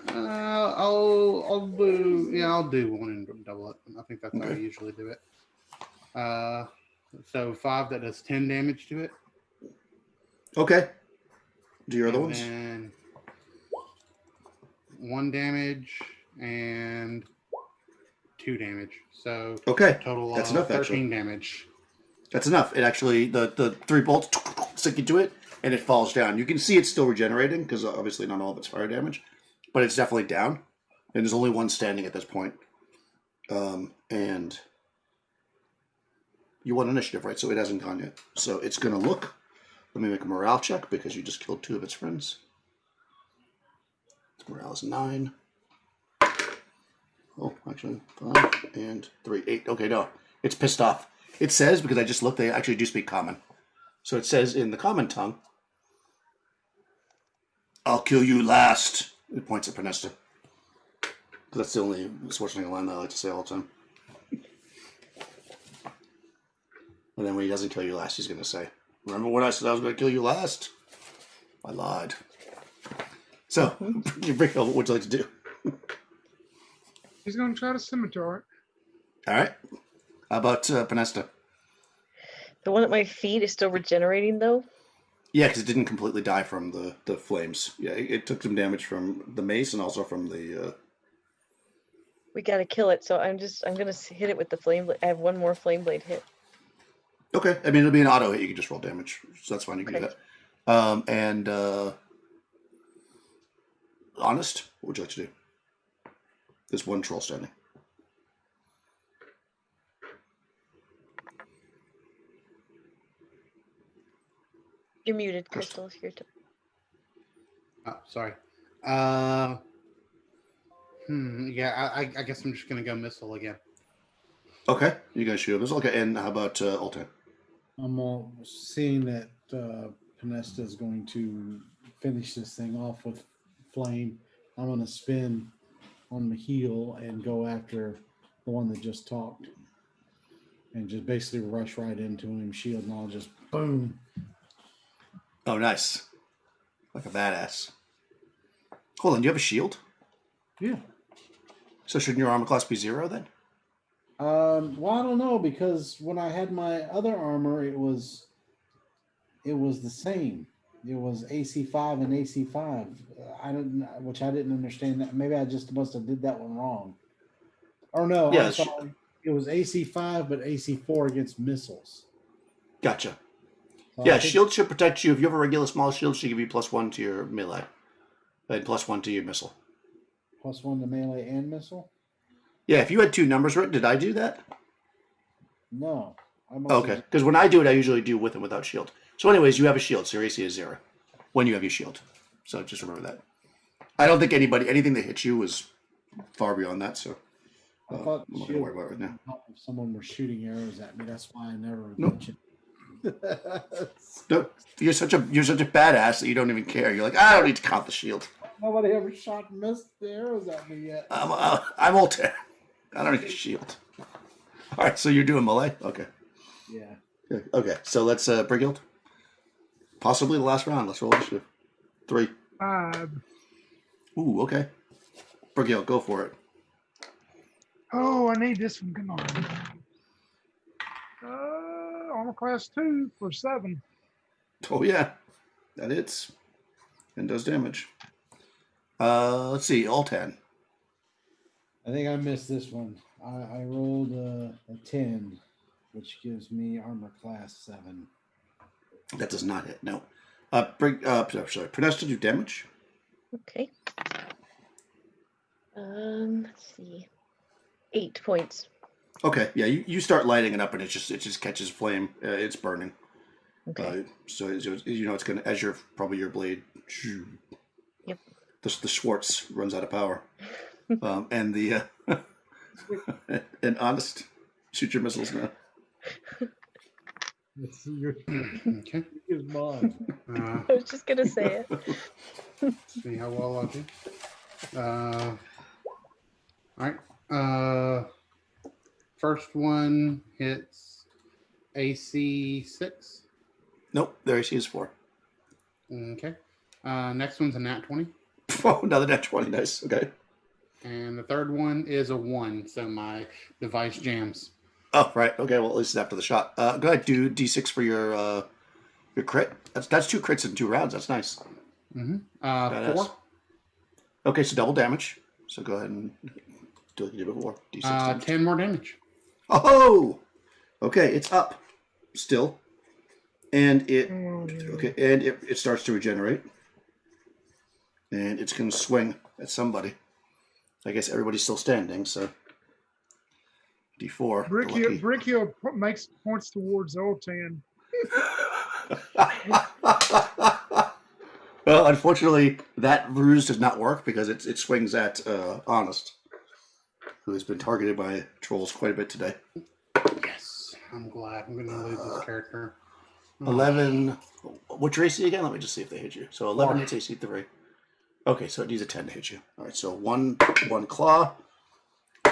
I'll do one and double it. I think that's how I Okay. usually do it. So 5, that does 10 damage to it. Okay. Do your other And ones? then 1 damage and 2 damage. So Okay. total That's of enough, 13 actually. damage. That's enough. It actually, the 3 bolts stick into it, and it falls down. You can see it's still regenerating, because obviously not all of it's fire damage, but it's definitely down. And there's only one standing at this point. And you won initiative, right? So it hasn't gone yet. So it's going to look. Let me make a morale check, because you just killed 2 of its friends. Its morale is 9. Oh, actually, 5 and 3, 8. Okay, no. It's pissed off. It says, because I just looked, they actually do speak common. So it says in the common tongue, "I'll kill you last." It points at Pinesta. That's the only Schwarzenegger line that I like to say all the time. And then when he doesn't kill you last, he's going to say, "Remember when I said I was going to kill you last? I lied." So, you bring what would you like to do? He's going to try to scimitar it. All right. How about Panesta? The one at my feet is still regenerating, though. Yeah, because it didn't completely die from the flames. Yeah, it took some damage from the mace and also from the. We gotta kill it, so I'm gonna hit it with the flame blade. I have one more flame blade hit. Okay, I mean it'll be an auto hit. You can just roll damage, so that's fine. You can do that. And honest, what would you like to do? There's one troll standing. You're muted, Crystal. If you're. Oh, sorry. Yeah, I guess I'm just gonna go missile again. Okay, you guys shoot a missile. Okay, and how about Altan? I'm all seeing that Panesta is going to finish this thing off with flame. I'm going to spin on the heel and go after the one that just talked, and just basically rush right into him, shield and all, just boom. Oh, nice, like a badass. Hold on, do you have a shield? Yeah. So shouldn't your armor class be 0 then? Well, I don't know, because when I had my other armor, it was the same. It was AC5 and AC5. Which I didn't understand that. Maybe I just must have did that one wrong. Or no, Yeah, I'm sorry. It was AC5, but AC4 against missiles. Gotcha. So Yeah, shield should protect you. If you have a regular small shield, should give you +1 to your melee. And +1 to your missile. +1 to melee and missile? Yeah, if you had 2 numbers written, did I do that? No. Okay, because when I do it, I usually do with and without shield. So anyways, you have a shield, so your AC is 0 when you have your shield. So just remember that. I don't think anything that hits you was far beyond that, so I thought I'm not going to worry about it right now. if someone was shooting arrows at me, that's why I never Nope. mentioned. No, you're such a badass that you don't even care. You're like, I don't need to count the shield. Nobody ever shot and missed the arrows at me yet. I'm Altair. I don't need a shield. All right, so you're doing melee? Okay. Yeah. Okay, so let's Brighild. Possibly the last round. Let's roll initiative. 3. 5. Ooh, okay. Brighild, go for it. Oh, I need this one. Come on. Armor class 2 for 7. Oh yeah, that hits and does damage. Let's see, Altan. I think I missed this one. I rolled a 10, which gives me armor class 7. That does not hit. No. Pronesta, do damage. Okay. Let's see. 8 points. Okay, yeah, you start lighting it up and it just catches flame. It's burning. Okay. So you know it's gonna, as your blade. Yep. The Schwartz runs out of power, and the and honest, shoot your missiles now. Let's see your Okay. is mine. I was just gonna say it. See how well I do. All right. First one hits AC 6. Nope, their AC is 4. Okay. Next one's a nat 20. Oh, another nat 20. Nice. Okay. And the third one is a 1, so my device jams. Oh, right. Okay. Well, at least it's after the shot. Go ahead. Do D6 for your crit. That's 2 crits in 2 rounds. That's nice. Mm-hmm. 4. Okay, so double damage. So go ahead and do like you did before. D6 damage. 10 more damage. Oh, okay. It's up still, and it starts to regenerate, and it's going to swing at somebody. I guess everybody's still standing, so D4. Brickyard makes points towards Oltan. Well, unfortunately, that ruse does not work because it swings at Honest, who has been targeted by trolls quite a bit today. Yes, I'm glad. I'm going to lose this character. 11. What's your AC again? Let me just see if they hit you. So 11 hits AC 3. Okay, so it needs a 10 to hit you. All right, so one claw,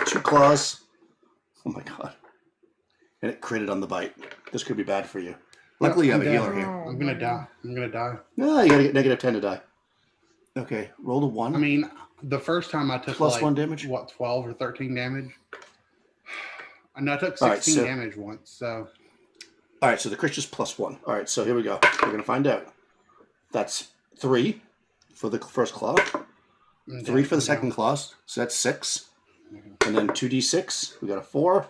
2 claws. Oh my god! And it critted on the bite. This could be bad for you. Luckily, you have a healer here. I'm gonna die. No, you gotta get -10 to die. Okay, roll a 1. I mean, the first time I took Plus like 1 damage? what, 12 or 13 damage. And I took All right, 16 so- damage once. So All right, so the Christian's plus 1. All right, so here we go. We're going to find out. That's 3 for the first claw, 3 for the second claw, so that's 6. And then 2d6, we got a 4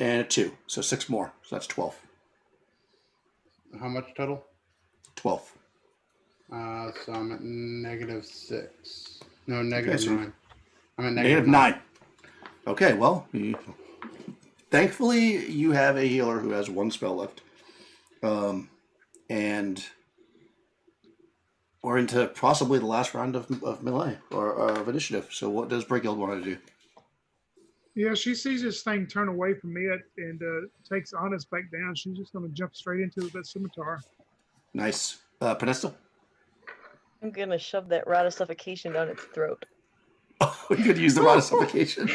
and a 2, so 6 more, so that's 12. How much total? 12. So I'm at -6. No, negative so 9. I'm at Negative 9. Okay, well, thankfully you have a healer who has 1 spell left. And we're into possibly the last round of melee, or of initiative. So what does Brighild want to do? Yeah, she sees this thing turn away from it and takes Honest back down. She's just going to jump straight into that scimitar. Nice. Panesta? I'm gonna shove that rod of suffocation down its throat. Oh, we could use the rod of suffocation.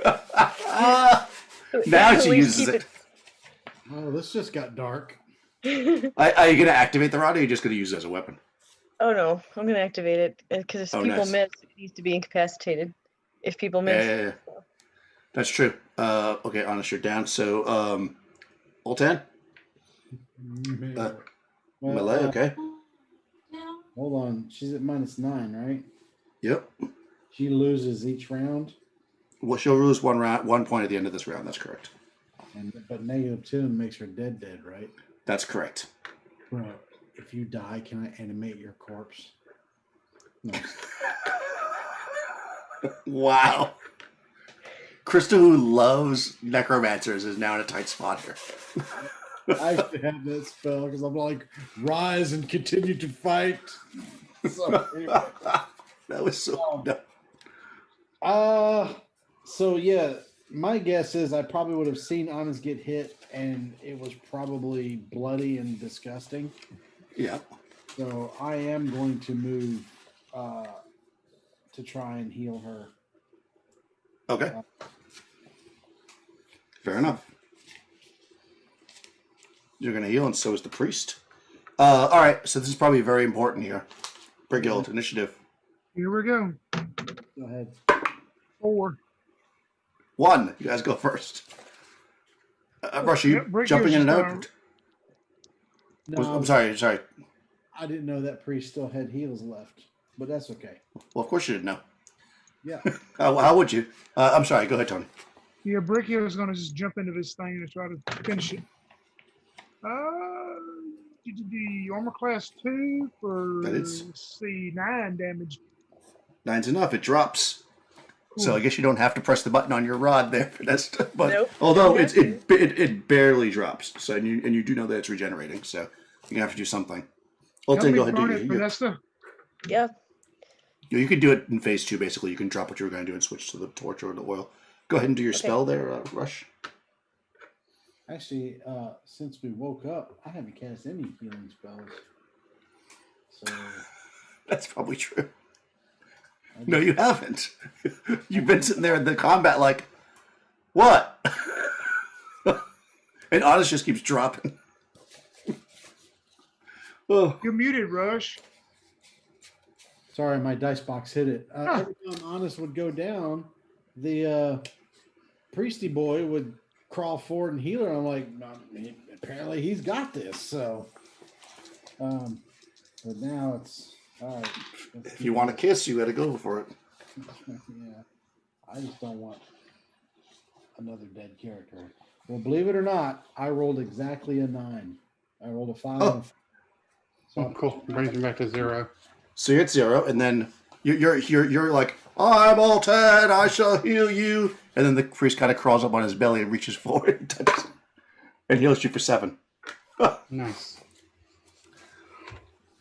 Now At she least uses keep it. Oh, this just got dark. Are you going to activate the rod, or are you just going to use it as a weapon? Oh no, I'm gonna activate it because if people nice. miss, it needs to be incapacitated. If people miss, Yeah. That's true. Okay, Honest, you're down. So, Oltan? Melee, okay. Hold on. She's at -9, right? Yep. She loses each round. Well, she'll lose 1 point at the end of this round. That's correct. But -2 makes her dead, right? That's correct. Bro, if you die, can I animate your corpse? No. Wow. Krista, who loves necromancers, is now in a tight spot here. I should have that spell because I'm like, rise and continue to fight. So, anyway. That was so dumb. So yeah, my guess is I probably would have seen Honest get hit, and it was probably bloody and disgusting. Yeah. So I am going to move to try and heal her. Okay. Fair enough. You're going to heal, and so is the priest. All right, so this is probably very important here. Brighild, initiative. Here we go. Go ahead. 4. 1. You guys go first. Rush, are you Brigghild's jumping in and just, out? No, I'm sorry. I didn't know that priest still had heals left, but that's okay. Well, of course you didn't know. Yeah. How would you? I'm sorry. Go ahead, Tony. Yeah, Brickyard is going to just jump into this thing and try to finish it. The armor class 2 for, That is. let's see, 9 damage. 9's enough. It drops. Cool. So I guess you don't have to press the button on your rod there. But Nope. although Don't have it barely drops. So and you do know that it's regenerating. So you're gonna have to do something. Help Olten, me go ahead. burn Do it, you. Vanessa. yeah. You can do it in phase 2. Basically, you can drop what you were going to do and switch to the torch or the oil. Go ahead and do your spell there, Rush. Actually, since we woke up, I haven't cast any healing spells. So That's probably true. No, you haven't. You've been sitting there in the combat like, what? And Honest just keeps dropping. Oh. You're muted, Rush. sorry, my dice box hit it. Every time Honest would go down, the priesty boy would crawl forward and heal her. I'm like, no, apparently he's got this. So, but now it's all right. If you want a kiss, you got to go for it. Yeah, I just don't want another dead character. Well, believe it or not, I rolled exactly a 9. I rolled a 5. And a 5. Oh, cool. Brings me back to 0. So you're at 0, and then you're like, I'm Altan, I shall heal you. And then the priest kind of crawls up on his belly and reaches forward and touches, and heals you for 7. Nice.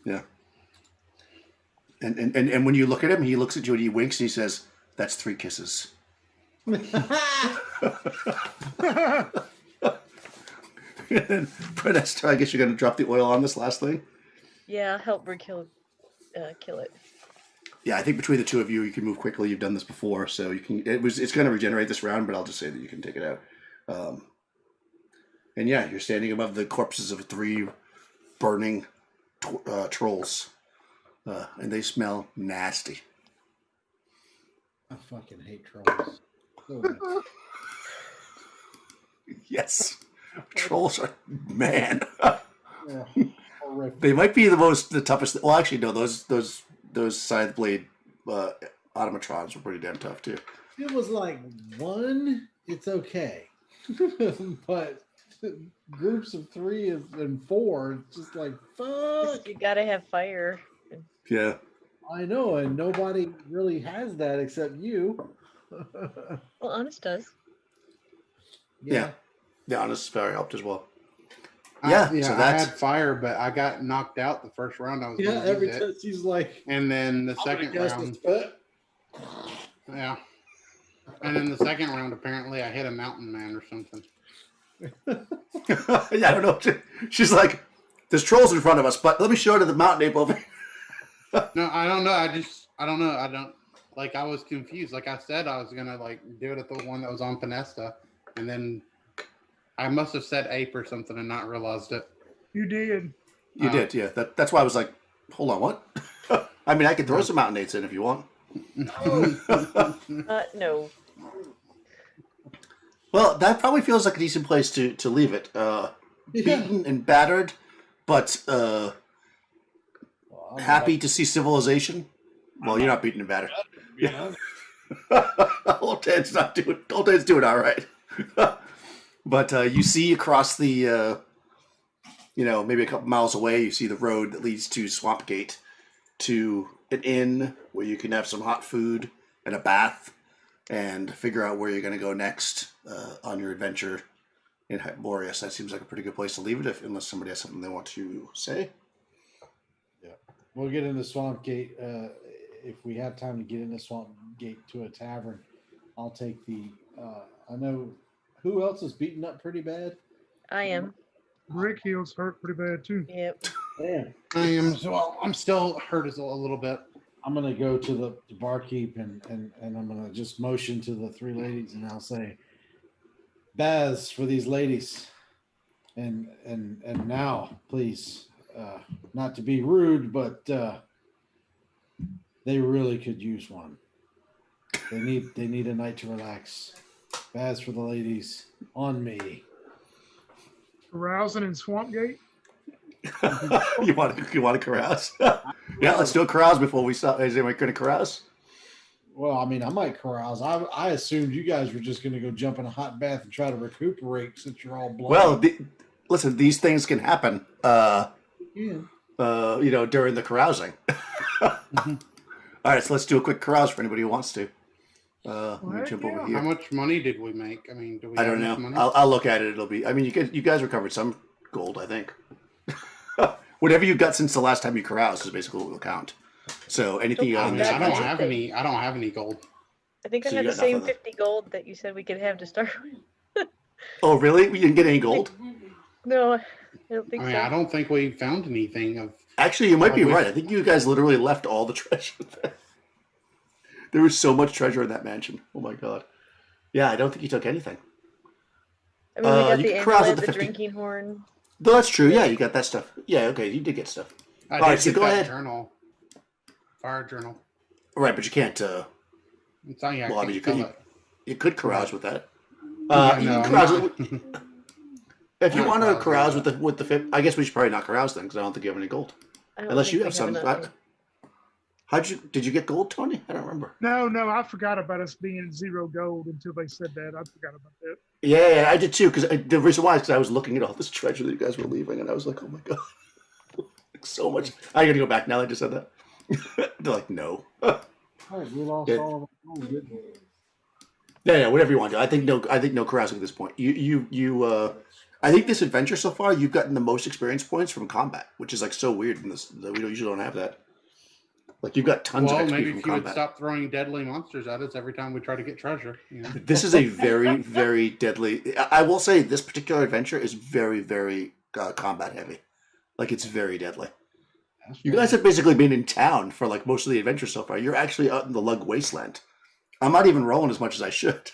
Yeah. And when you look at him, he looks at you and he winks and he says, "That's 3 kisses." And Prenester, I guess you're going to drop the oil on this last thing. Yeah, help Brick kill it. Yeah, I think between the two of you, you can move quickly. You've done this before, so you can. It's going to regenerate this round, but I'll just say that you can take it out. And yeah, you're standing above the corpses of 3 burning trolls. and they smell nasty. I fucking hate trolls. So bad. Yes, trolls are man. Yeah, horrific. They might be the toughest. Well, actually, no. Those scythe blade automatrons were pretty damn tough too. It was like one, it's okay, but groups of 3 and 4, it's just like fuck. You gotta have fire. Yeah. I know, and nobody really has that except you. Well, Honest does. Yeah. The honest fire helped as well. I had fire, but I got knocked out the first round. I was gonna every use it. time she's like, And then the second round, yeah. And then the second round, apparently, I hit a mountain man or something. Yeah, I don't know. She's like, there's trolls in front of us, but let me show you the mountain ape over here. No, I don't know. I don't know. I was confused. Like I said, I was gonna do it at the one that was on Pinesta, and then I must have said ape or something and not realized it. You did. You did, yeah. That's why I was like, hold on, what? I mean, I could throw some mountain apes in if you want. No. Well, that probably feels like a decent place to leave it. Beaten and battered, but happy to see civilization. Well, you're not beaten and battered. Yeah. Old Ted's doing all right. But you see across the, maybe a couple miles away, you see the road that leads to Swamp Gate, to an inn where you can have some hot food and a bath and figure out where you're going to go next on your adventure in Hyperborea. So that seems like a pretty good place to leave it, unless somebody has something they want to say. Yeah, we'll get into Swamp Gate. If we have time to get into Swamp Gate to a tavern, I'll take the. I know who else is beaten up pretty bad. I am. Rick Hill's hurt pretty bad too. Yep. Damn. I am as well. I'm still hurt a little bit. I'm gonna go to the barkeep and I'm gonna just motion to the 3 ladies and I'll say, "Baths for these ladies," and now please, not to be rude, but they really could use one. They need a night to relax. Baths for the ladies on me. Carousing in Swampgate. You want to carouse? Yeah, let's do a carouse before we stop. Is anyone going to carouse? Well, I mean, I might carouse. I assumed you guys were just going to go jump in a hot bath and try to recuperate since you're all bloody. Well, listen, these things can happen. During the carousing. All right, so let's do a quick carouse for anybody who wants to. Let me jump over here. How much money did we make? I mean, do we? I don't know. Money? I'll look at it. It'll be. I mean, you guys recovered some gold, I think. Whatever you got since the last time you caroused is basically what will count. So anything you got in this I don't adventure- have any. I don't have any gold. I think I So had you the got same nothing then. 50 gold that you said we could have to start with. Oh, really? We didn't get any gold? No, I don't think I mean, so. I don't think we found anything of. Actually, you might be we- right. I think you guys literally left all the treasure there. There was so much treasure in that mansion. Oh my god. Yeah, I don't think you took anything. I mean, we got you the can carouse amulet, with the the 50. drinking horn. No, that's true. Yeah, you got that stuff. Yeah, okay, you did get stuff. I All did right, so get go that ahead. journal, fire journal. Right, but you can't. It's not yet. Well, I mean, you could carouse with that. Yeah, You no, can carouse I'm with, if you not want to carousing carouse with the fifth. I guess we should probably not carouse then because I don't think you have any gold. I don't Unless think you we have some. enough. Did you get gold, Tony? I don't remember. No, I forgot about us being 0 gold until they said that. I forgot about that. Yeah, I did too. Because the reason why is because I was looking at all this treasure that you guys were leaving, and I was like, oh my god, so much. I got to go back now. I just said that. They're like, no. All right, we lost Yeah. all of our gold, didn't we? Yeah, whatever you want to do. I think no carousing at this point. I think this adventure so far, you've gotten the most experience points from combat, which is like so weird in this. We usually don't have that. Like you've got tons Well, of XP maybe from if you would combat. stop throwing deadly monsters at us every time we try to get treasure. You know? This is a very, very deadly. I will say this particular adventure is very, very combat heavy. Like it's very deadly. You guys have basically been in town for like most of the adventure so far. You're actually out in the Lug Wasteland. I'm not even rolling as much as I should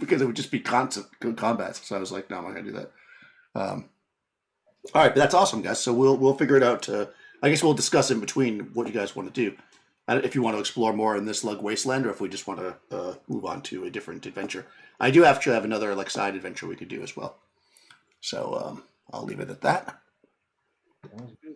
because it would just be constant combat. So I was like, no, I'm not gonna do that. All right, but that's awesome, guys. So we'll figure it out I guess we'll discuss in between what you guys want to do. If you want to explore more in this Lug Wasteland, or if we just want to move on to a different adventure. I do actually have another like side adventure we could do as well. So I'll leave it at that. Sounds good.